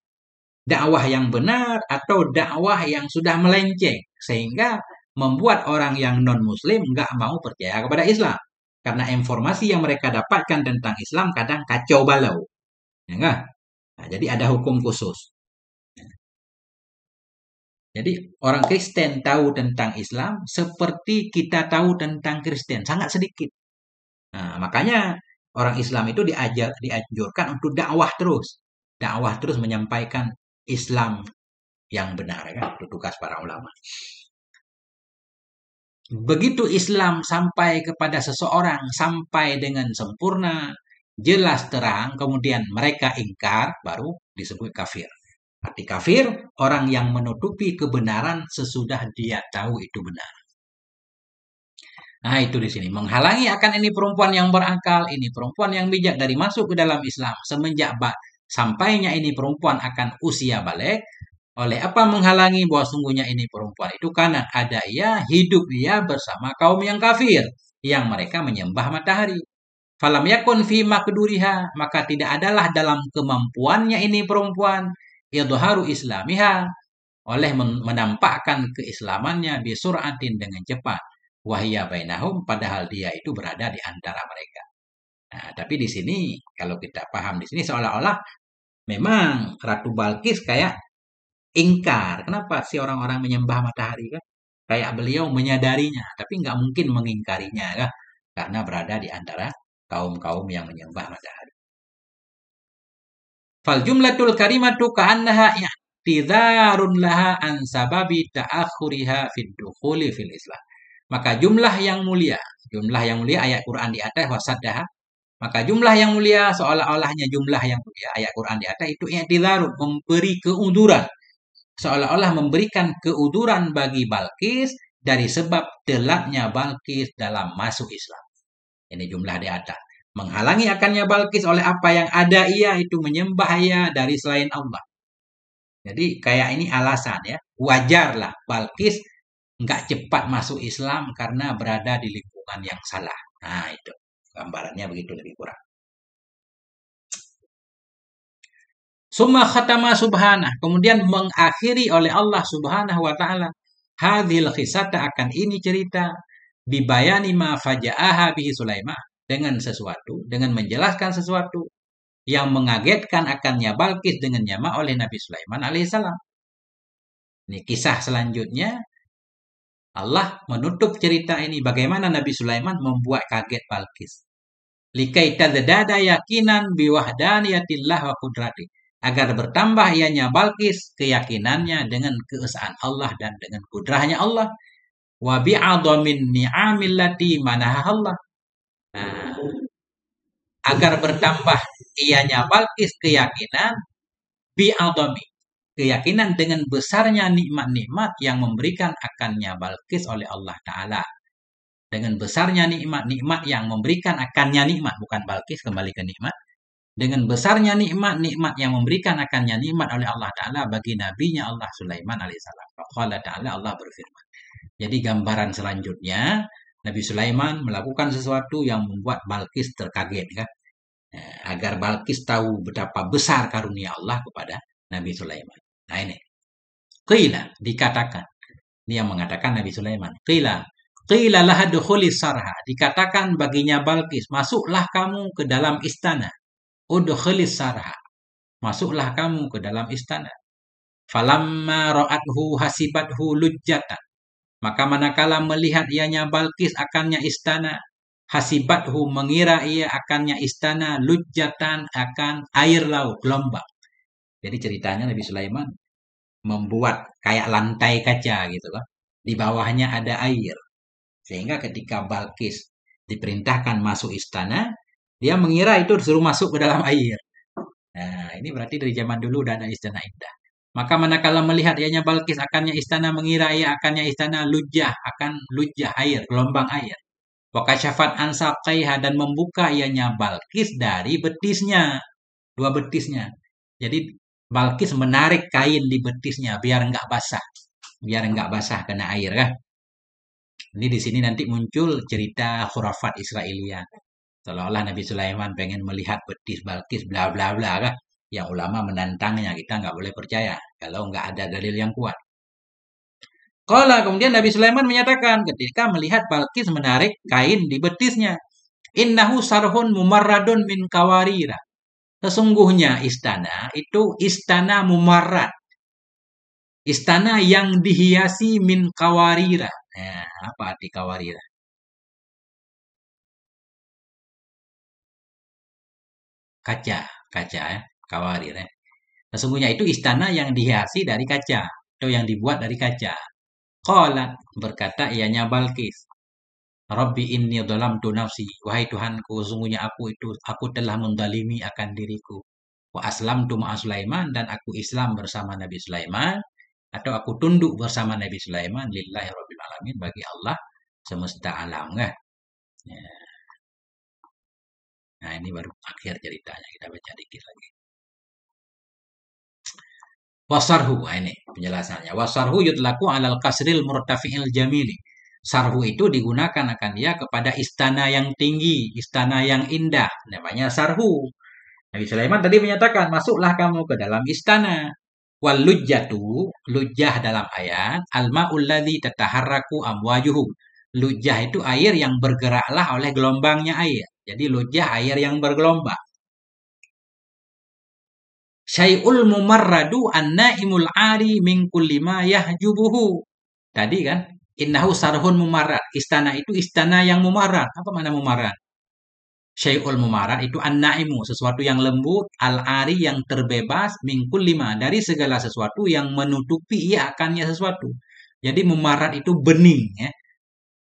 dakwah yang benar atau dakwah yang sudah melenceng sehingga membuat orang yang non-muslim enggak mau percaya kepada Islam? Karena informasi yang mereka dapatkan tentang Islam kadang kacau balau. Ya enggak? Nah, jadi ada hukum khusus. Jadi orang Kristen tahu tentang Islam seperti kita tahu tentang Kristen, sangat sedikit. Nah, makanya orang Islam itu dianjurkan untuk dakwah terus menyampaikan Islam yang benar, kan? Itu tugas para ulama. Begitu Islam sampai kepada seseorang sampai dengan sempurna, jelas terang, kemudian mereka ingkar, baru disebut kafir. Arti kafir, orang yang menutupi kebenaran sesudah dia tahu itu benar. Nah, itu di sini. Menghalangi akan ini perempuan yang berakal, ini perempuan yang bijak dari masuk ke dalam Islam. Semenjak sampainya ini perempuan akan usia balik. Oleh apa menghalangi? Bahwa sungguhnya ini perempuan itu karena ada ia, hidup ia bersama kaum yang kafir, yang mereka menyembah matahari. Falam yakun fi makduriha, maka tidak adalah dalam kemampuannya ini perempuan idharu islamiha, oleh menampakkan keislamannya bisuratin dengan cepat. Wahya bainahum, padahal dia itu berada di antara mereka. Nah, tapi di sini kalau kita paham di sini seolah-olah memang Ratu Balkis kayak ingkar. Kenapa sih orang-orang menyembah matahari kan? Kayak beliau menyadarinya, tapi nggak mungkin mengingkarinya kan? Karena berada di antara kaum-kaum yang menyembah matahari. Fal jumlatul karimatu ka'annaha i'tidharun laha an sababi ta'akhuriha fid dukhuli fil Islam. Maka jumlah yang mulia ayat Quran di atas wasaddaha. Maka jumlah yang mulia seolah-olahnya jumlah yang mulia ayat Quran di atas itu i'tidharun, memberi keuduran. Seolah-olah memberikan keuduran bagi Balkis dari sebab telatnya Balkis dalam masuk Islam. Ini jumlah di atas. Menghalangi akannya Balkis oleh apa yang ada ia itu menyembah ia dari selain Allah. Jadi kayak ini alasan ya. Wajarlah Balkis nggak cepat masuk Islam karena berada di lingkungan yang salah. Nah itu gambarannya begitu lebih kurang. Summa khatama subhanah. Kemudian mengakhiri oleh Allah subhanahu wa ta'ala. Hadhil khisata, akan ini cerita. Bibayani ma faja'aha bihi Sulaiman. Dengan sesuatu, dengan menjelaskan sesuatu yang mengagetkan akannya Balkis dengan nyama oleh Nabi Sulaiman alaihissalam. Ini kisah selanjutnya. Allah menutup cerita ini bagaimana Nabi Sulaiman membuat kaget Balkis. Likai tadzadada yakinan biwahdaniyatillah wa qudrati. Agar bertambah ianya Balkis keyakinannya dengan keesaan Allah dan dengan kudrahnya Allah. Wa bi'adhamin ni'amillati manaha Allah. Nah, agar bertambah ianya Balkis keyakinan bi'adhami, keyakinan dengan besarnya nikmat-nikmat yang memberikan akannya Balkis oleh Allah Ta'ala. Dengan besarnya nikmat-nikmat yang memberikan akannya nikmat, bukan Balkis, kembali ke nikmat. Dengan besarnya nikmat-nikmat yang memberikan akannya nikmat oleh Allah Ta'ala bagi nabinya Allah Sulaiman alaihissalam. Allah Ta'ala, Allah berfirman. Jadi gambaran selanjutnya, Nabi Sulaiman melakukan sesuatu yang membuat Balkis terkaget kan. Agar Balkis tahu betapa besar karunia Allah kepada Nabi Sulaiman. Nah ini. Qila, dikatakan. Ini yang mengatakan Nabi Sulaiman. Qila laha dukhulis sarha. Dikatakan baginya Balkis, masuklah kamu ke dalam istana. Udkhulis sarha. Masuklah kamu ke dalam istana. Falamma ra'athu hasibathu lujjatan. Maka manakala melihat ianya Balkis akannya istana, hasibathu mengira ia akannya istana lujjatan, akan air laut, gelombang. Jadi ceritanya Nabi Sulaiman membuat kayak lantai kaca gitu kan. Di bawahnya ada air. Sehingga ketika Balkis diperintahkan masuk istana, dia mengira itu disuruh masuk ke dalam air. Nah, ini berarti dari zaman dulu udah ada istana indah. Maka manakala melihat ianya Balkis akannya istana, mengira ia akannya istana lujjah, akan lujjah air, gelombang air. Wakasyafat ansaqaiha, dan membuka ianya Balkis dari betisnya, dua betisnya. Jadi Balkis menarik kain di betisnya biar enggak basah kena air kan. Ini di sini nanti muncul cerita khurafat Israelia. Seolah-olah Nabi Sulaiman pengen melihat betis Balkis bla bla bla kan. Yang ulama menantangnya, kita nggak boleh percaya kalau nggak ada dalil yang kuat. Qala, kemudian Nabi Sulaiman menyatakan ketika melihat Balkis menarik kain di betisnya, innahu sarhun mumarradun min kawarira. Sesungguhnya istana itu istana mumarrad. Istana yang dihiasi min kawarira. Nah, apa arti kawarira? Kaca ya, kawarir ya. Sesungguhnya itu istana yang dihiasi dari kaca atau yang dibuat dari kaca. Qalat, berkata ianya Balkis, Rabbi inni dhalamtu nafsi, wahai Tuhanku, sesungguhnya aku telah mendalimi akan diriku. Wa aslamtu ma'a Sulaiman, dan aku Islam bersama Nabi Sulaiman, atau aku tunduk bersama Nabi Sulaiman lillahi rabbil alamin, bagi Allah semesta alam kan. Ya. Nah, ini baru akhir ceritanya, kita baca dikit lagi. Wasarhu, ini penjelasannya. Wasarhu yutlaku alal kasril murtafi'il jamili. Sarhu itu digunakan akan dia kepada istana yang tinggi, istana yang indah. Namanya sarhu. Nabi Sulaiman tadi menyatakan, masuklah kamu ke dalam istana. Wal lujjatu, lujjah dalam ayat, al-ma'ul ladzi tataharraku amwajuhu. Lujjah itu air yang bergeraklah oleh gelombangnya air. Jadi lujjah air yang bergelombang. Syai'ul mumarradu an-naimul ari min kulli ma yahjubuhu. Tadi kan, innahu sarhun mumarrad. Istana itu istana yang mumarrad. Apa mana mumarrad? Syai'ul mumarrad itu an-naimu, sesuatu yang lembut, al-ari yang terbebas, mingkul lima, dari segala sesuatu yang menutupi ia akannya sesuatu. Jadi mumarrad itu bening, ya.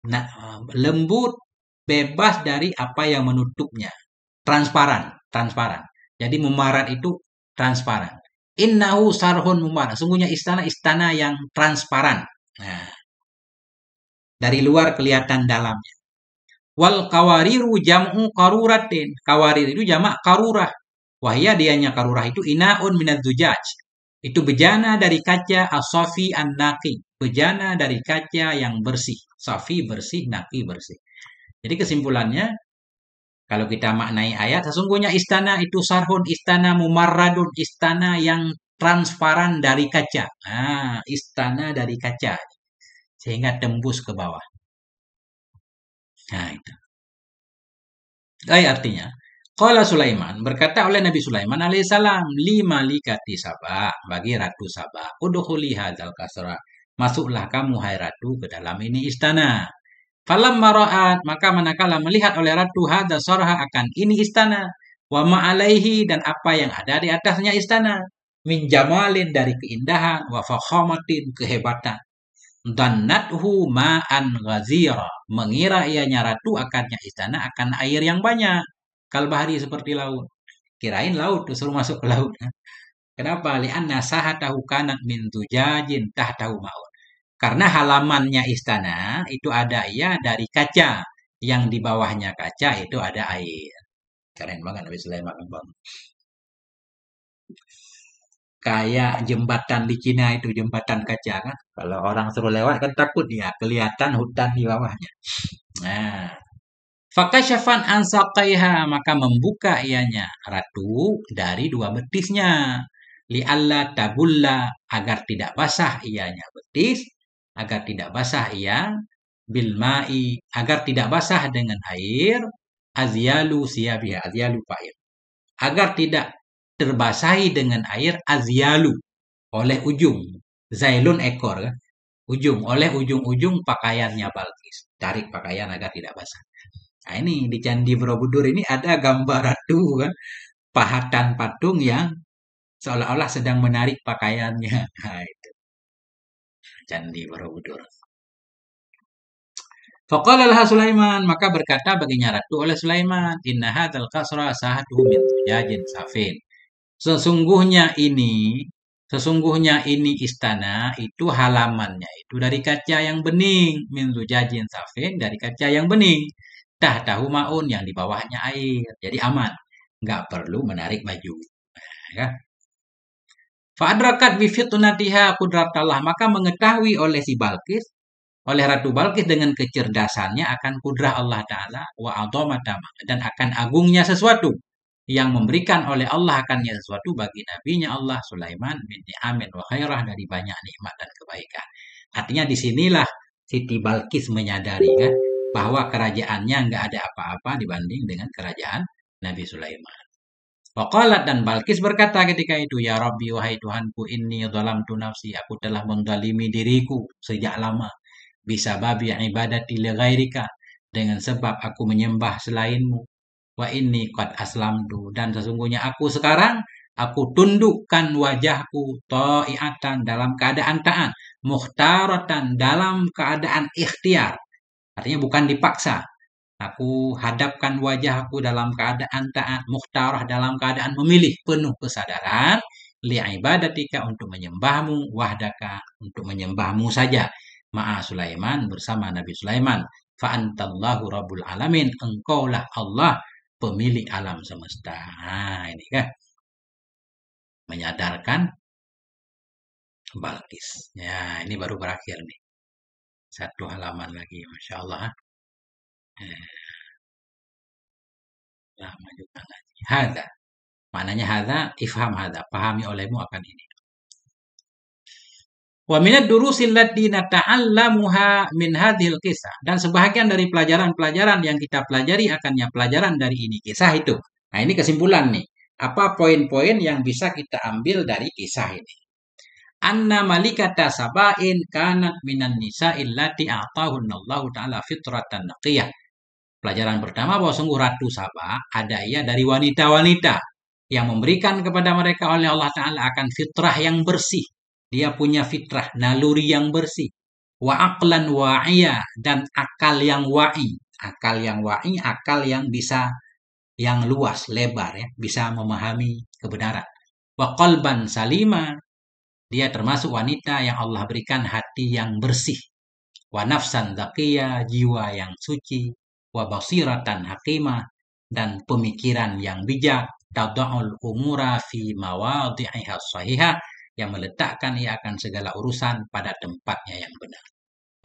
Nah, lembut, bebas dari apa yang menutupnya. Transparan, transparan. Jadi mumarrad itu transparan. Innahu sarhun mumarrad. Sungguhnya istana-istana yang transparan. Nah, dari luar kelihatan dalamnya. Wal kawariru jam'u karuratin. Kawarir itu jamak karurah. Wahya dianya karurah itu inaun minad dujaj. Itu bejana dari kaca asofi an-naqi. Bejana dari kaca yang bersih. Safi bersih, naqi bersih. Jadi kesimpulannya, kalau kita maknai ayat, sesungguhnya istana itu sarhun, istana mumarradun, istana yang transparan dari kaca. Nah, istana dari kaca. Sehingga tembus ke bawah. Nah, itu. Artinya, Qala Sulaiman, berkata oleh Nabi Sulaiman alaihissalam, lima likati Sabah, bagi Ratu Sabah, udkhuli hadzal kasra, masuklah kamu hai ratu ke dalam ini istana. Falam mara'at, maka manakala melihat oleh ratu hadza sarha akan ini istana, wa ma'alaihi dan apa yang ada di atasnya istana, min jamalin dari keindahan, wa fakhamatin kehebatan. Dan nathu ma'an ghazira, mengira ianya ratu akannya istana akan air yang banyak. Kalbahari seperti laut. Kirain laut disuruh masuk ke laut. Kenapa? Li'anna sahatahu kanat min tujajin tahtahu ma'un. Karena halamannya istana itu ada ia dari kaca. Yang di bawahnya kaca itu ada air. Keren banget Nabi Sulaiman membangun. Kayak jembatan di Cina itu, jembatan kaca kan. Kalau orang suruh lewat kan takut ya, kelihatan hutan di bawahnya. Nah, Fakasyafan ansaqaiha, maka membuka ianya ratu dari dua betisnya. Li'alla tabulla, agar tidak basah ianya betis, agar tidak basah ia bilma'i, agar tidak basah dengan air, azyalu siyabiha, azyalu fa'il. Agar tidak terbasahi dengan air azyalu, oleh ujung. Zailun ekor kan? Ujung, oleh ujung-ujung pakaiannya Balkis. Tarik pakaian agar tidak basah. Nah, ini di Candi Borobudur ini ada gambar ratu kan, pahatan patung yang seolah-olah sedang menarik pakaiannya. Nah, itu Candi Borobudur. Faqala laha Sulaiman, maka berkata baginya ratu oleh Sulaiman, inna hadzal qasra sahatuhu min tujajin safin. Sesungguhnya ini, sesungguhnya ini istana itu halamannya itu dari kaca yang bening, min tujajin safin, dari kaca yang bening. Tahu maun yang di bawahnya air. Jadi aman. Nggak perlu menarik baju. Ya. Fa'adrakat bifitnatiha kudratallah. Maka mengetahui oleh si Balkis, oleh Ratu Balkis dengan kecerdasannya akan kudrah Allah Ta'ala wa adhamatama, dan akan agungnya sesuatu yang memberikan oleh Allah akannya sesuatu bagi nabinya Allah Sulaiman bin Ni'amin wa khairah, dari banyak nikmat dan kebaikan. Artinya disinilah Siti Balkis menyadari kan bahwa kerajaannya nggak ada apa-apa dibanding dengan kerajaan Nabi Sulaiman. Waqalat, dan Balkis berkata ketika itu, ya Rabbi, wahai Tuhanku, inni dhalamtu nafsi, aku telah mendalimi diriku sejak lama. Bisa babi ibadati li ghairika, dengan sebab aku menyembah selainmu. Wa inni qad aslamtu, dan sesungguhnya aku sekarang aku tundukkan wajahku ta'iatan, dalam keadaan taat, mukhtaratan, dalam keadaan ikhtiar. Artinya bukan dipaksa. Aku hadapkan wajahku dalam keadaan taat, mukhtarah, dalam keadaan memilih penuh kesadaran, li'ibadatika, untuk menyembahmu, wahdaka, untuk menyembahmu saja. Ma'a Sulaiman, bersama Nabi Sulaiman. Fa'antallahu rabbul alamin, engkaulah Allah pemilik alam semesta. Nah, ini kan menyadarkan Balkis. Ya, ini baru berakhir nih. Satu halaman lagi, Masya Allah. Nah, lanjutkan lagi. Hadza. Maknanya hadza, ifham hadza. Pahami olehmu akan ini. Wa minad durusil lati nata'allamuha min hadhil kisah. Dan sebahagian dari pelajaran-pelajaran yang kita pelajari akannya pelajaran dari ini kisah itu. Nah, ini kesimpulan nih. Apa poin-poin yang bisa kita ambil dari kisah ini? Anna malikata sabain kanat minan nisa illati a'tahunallahu ta'ala fitratan naqiyah. Pelajaran pertama bahwa sungguh Ratu Saba ada ia dari wanita-wanita yang memberikan kepada mereka oleh Allah Ta'ala akan fitrah yang bersih. Dia punya fitrah, naluri yang bersih. Wa aqlan wa'iyah, dan akal yang wa'i. Akal yang wa'i, akal yang bisa, yang luas, lebar, ya, bisa memahami kebenaran. Wa qalban salima, dia termasuk wanita yang Allah berikan hati yang bersih. Wa nafsan zakiyah, jiwa yang suci. Wa basiratan hakimah, dan pemikiran yang bijak. Tada'ul umura fi mawadhi'iha sahihah, yang meletakkan ia akan segala urusan pada tempatnya yang benar.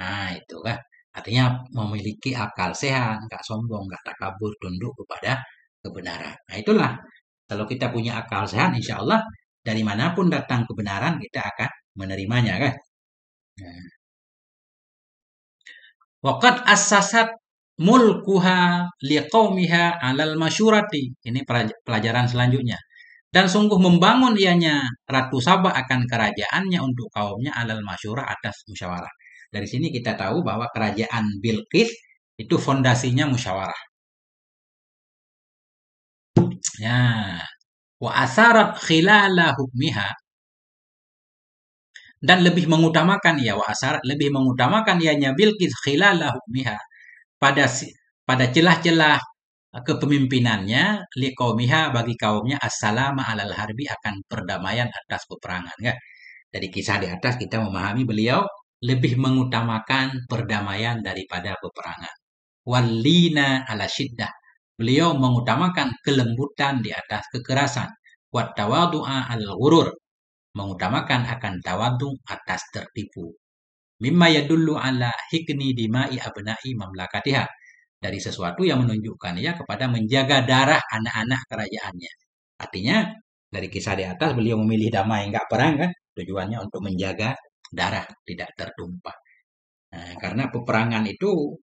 Nah, itu kan. Artinya memiliki akal sehat, nggak sombong, nggak takabur, tunduk kepada kebenaran. Nah, itulah. Kalau kita punya akal sehat, insya Allah dari manapun datang kebenaran, kita akan menerimanya, kan. Nah. Waqad assasat mulkuha liqaumiha 'alal masyurati. Ini pelajaran selanjutnya. Dan sungguh membangun ianya Ratu Saba akan kerajaannya untuk kaumnya 'alal masyurah, atas musyawarah. Dari sini kita tahu bahwa kerajaan Bilqis itu fondasinya musyawarah. Ya. Wa asarat khilala hukmiha, dan lebih mengutamakan ia wa asarat lebih mengutamakan ianya Bilqis khilala hukmiha pada celah-celah kepemimpinannya liqaumiha bagi kaumnya assalama alal harbi, akan perdamaian atas peperangan, kan. Dari kisah di atas kita memahami beliau lebih mengutamakan perdamaian daripada peperangan. Wallina ala syiddah, beliau mengutamakan kelembutan di atas kekerasan. Wat tawadu'a al ghurur, mengutamakan akan tawadu atas tertipu. Mimma yadullu ala hikni dima'i abna'i mamlakatiha, dari sesuatu yang menunjukkan ia kepada menjaga darah anak-anak kerajaannya. Artinya dari kisah di atas beliau memilih damai, enggak perang, kan. Tujuannya untuk menjaga darah tidak tertumpah. Nah, karena peperangan itu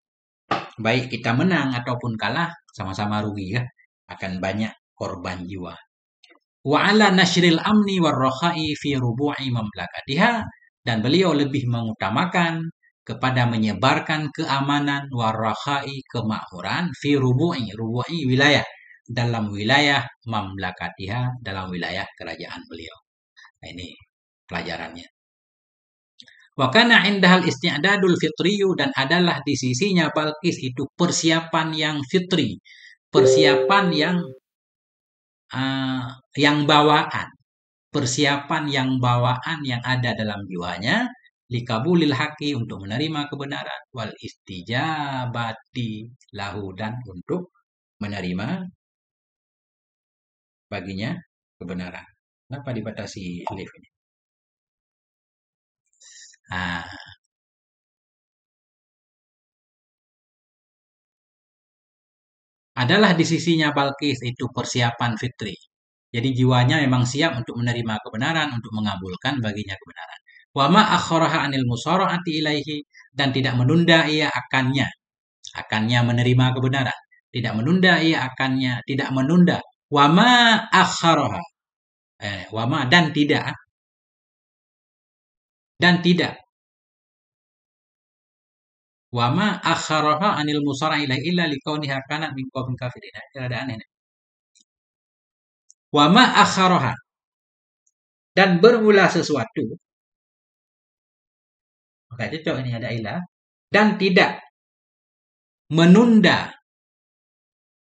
baik kita menang ataupun kalah sama-sama rugi, kan. Akan banyak korban jiwa. Wa ala nashril amni warrakhai fi rubu'i mamlakatiha, dan beliau lebih mengutamakan kepada menyebarkan keamanan warrakhai, kemakmuran, fi rubu'i wilayah, dalam wilayah mamlakatiha, dalam wilayah kerajaan beliau. Nah, ini pelajarannya. Wa kana indahal isti'dadul fitriyu, dan adalah di sisinya Balqis itu persiapan yang fitri, persiapan yang bawaan, persiapan yang bawaan yang ada dalam jiwanya, likabulil haqi, untuk menerima kebenaran, wal istijabati lahu, dan untuk menerima baginya kebenaran. Kenapa dibatasi lift ini? Adalah di sisinya Balqis itu persiapan fitri. Jadi jiwanya memang siap untuk menerima kebenaran, untuk mengabulkan baginya kebenaran. Wa ma akharaha anil musara'ati ilaihi, dan tidak menunda ia akannya menerima kebenaran. Tidak menunda ia akannya, tidak menunda. Wa ma akharaha. Wa ma, dan tidak. Wa ma akharaha anil musara'i ilaihi illa likauniha kanat min qaumin kafirin. Ada aneh. Wa ma akharaha, dan bermula sesuatu. Maka cocok ini ada ilah. Dan tidak menunda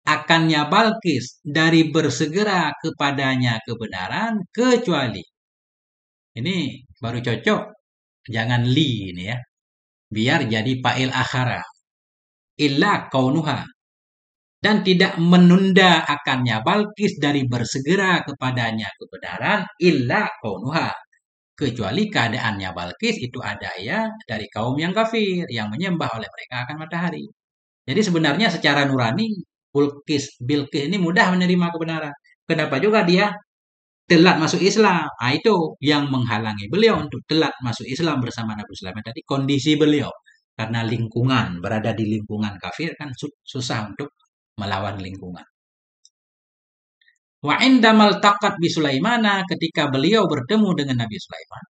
akannya Balqis dari bersegera kepadanya kebenaran, kecuali. Ini baru cocok. Jangan li ini, ya. Biar jadi fa'il akhara. Illa kaunuha, dan tidak menunda akannya Balqis dari bersegera kepadanya kebenaran, illa kaunuha, kecuali keadaannya Balqis itu ada ya dari kaum yang kafir, yang menyembah oleh mereka akan matahari. Jadi sebenarnya secara nurani Bilqis ini mudah menerima kebenaran. Kenapa juga dia telat masuk Islam. Nah, itu yang menghalangi beliau untuk telat masuk Islam bersama Nabi Sulaiman tadi kondisi beliau. Karena lingkungan, berada di lingkungan kafir kan susah untuk melawan lingkungan. Wa indamal taqat bi Sulaimana, ketika beliau bertemu dengan Nabi Sulaiman,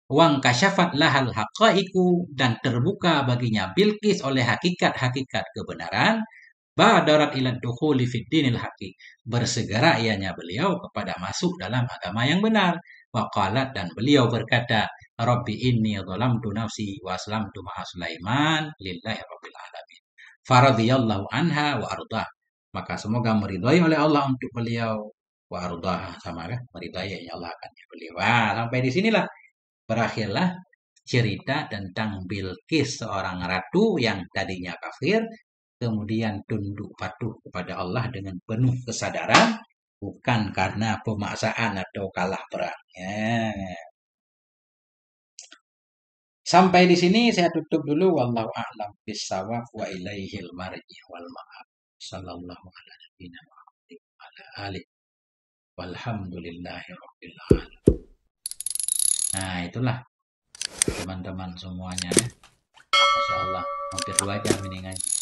wang kasyafat lahal haqaiku, dan terbuka baginya Bilqis oleh hakikat-hakikat kebenaran, badarat ila dukhuli fid dinil haqi, bersegera ianya beliau kepada masuk dalam agama yang benar. Waqalat, dan beliau berkata, Rabbi inni dhalamtu nafsi wa aslamtu ma'a Sulaiman lillahi rabbil alamin. Faradhiyallahu anha wa ardah. Maka semoga meridhai oleh Allah untuk beliau, wa ardah, sama kan, meridhai Allah akan beliau. Wah, sampai di sinilah berakhirlah cerita tentang Bilqis, seorang ratu yang tadinya kafir, kemudian tunduk patuh kepada Allah dengan penuh kesadaran, bukan karena pemaksaan atau kalah perang. Ya. Sampai di sini saya tutup dulu. Wallahu a'lam bishawab wa ilaihil marji wal ma'ab. Sallallahu ala nabiyina Muhammadin wa ala alihi walhamdulillahi rabbil alamin. Nah, itulah teman-teman semuanya ya. Masya Allah, hampir 2 jam ini ngaji.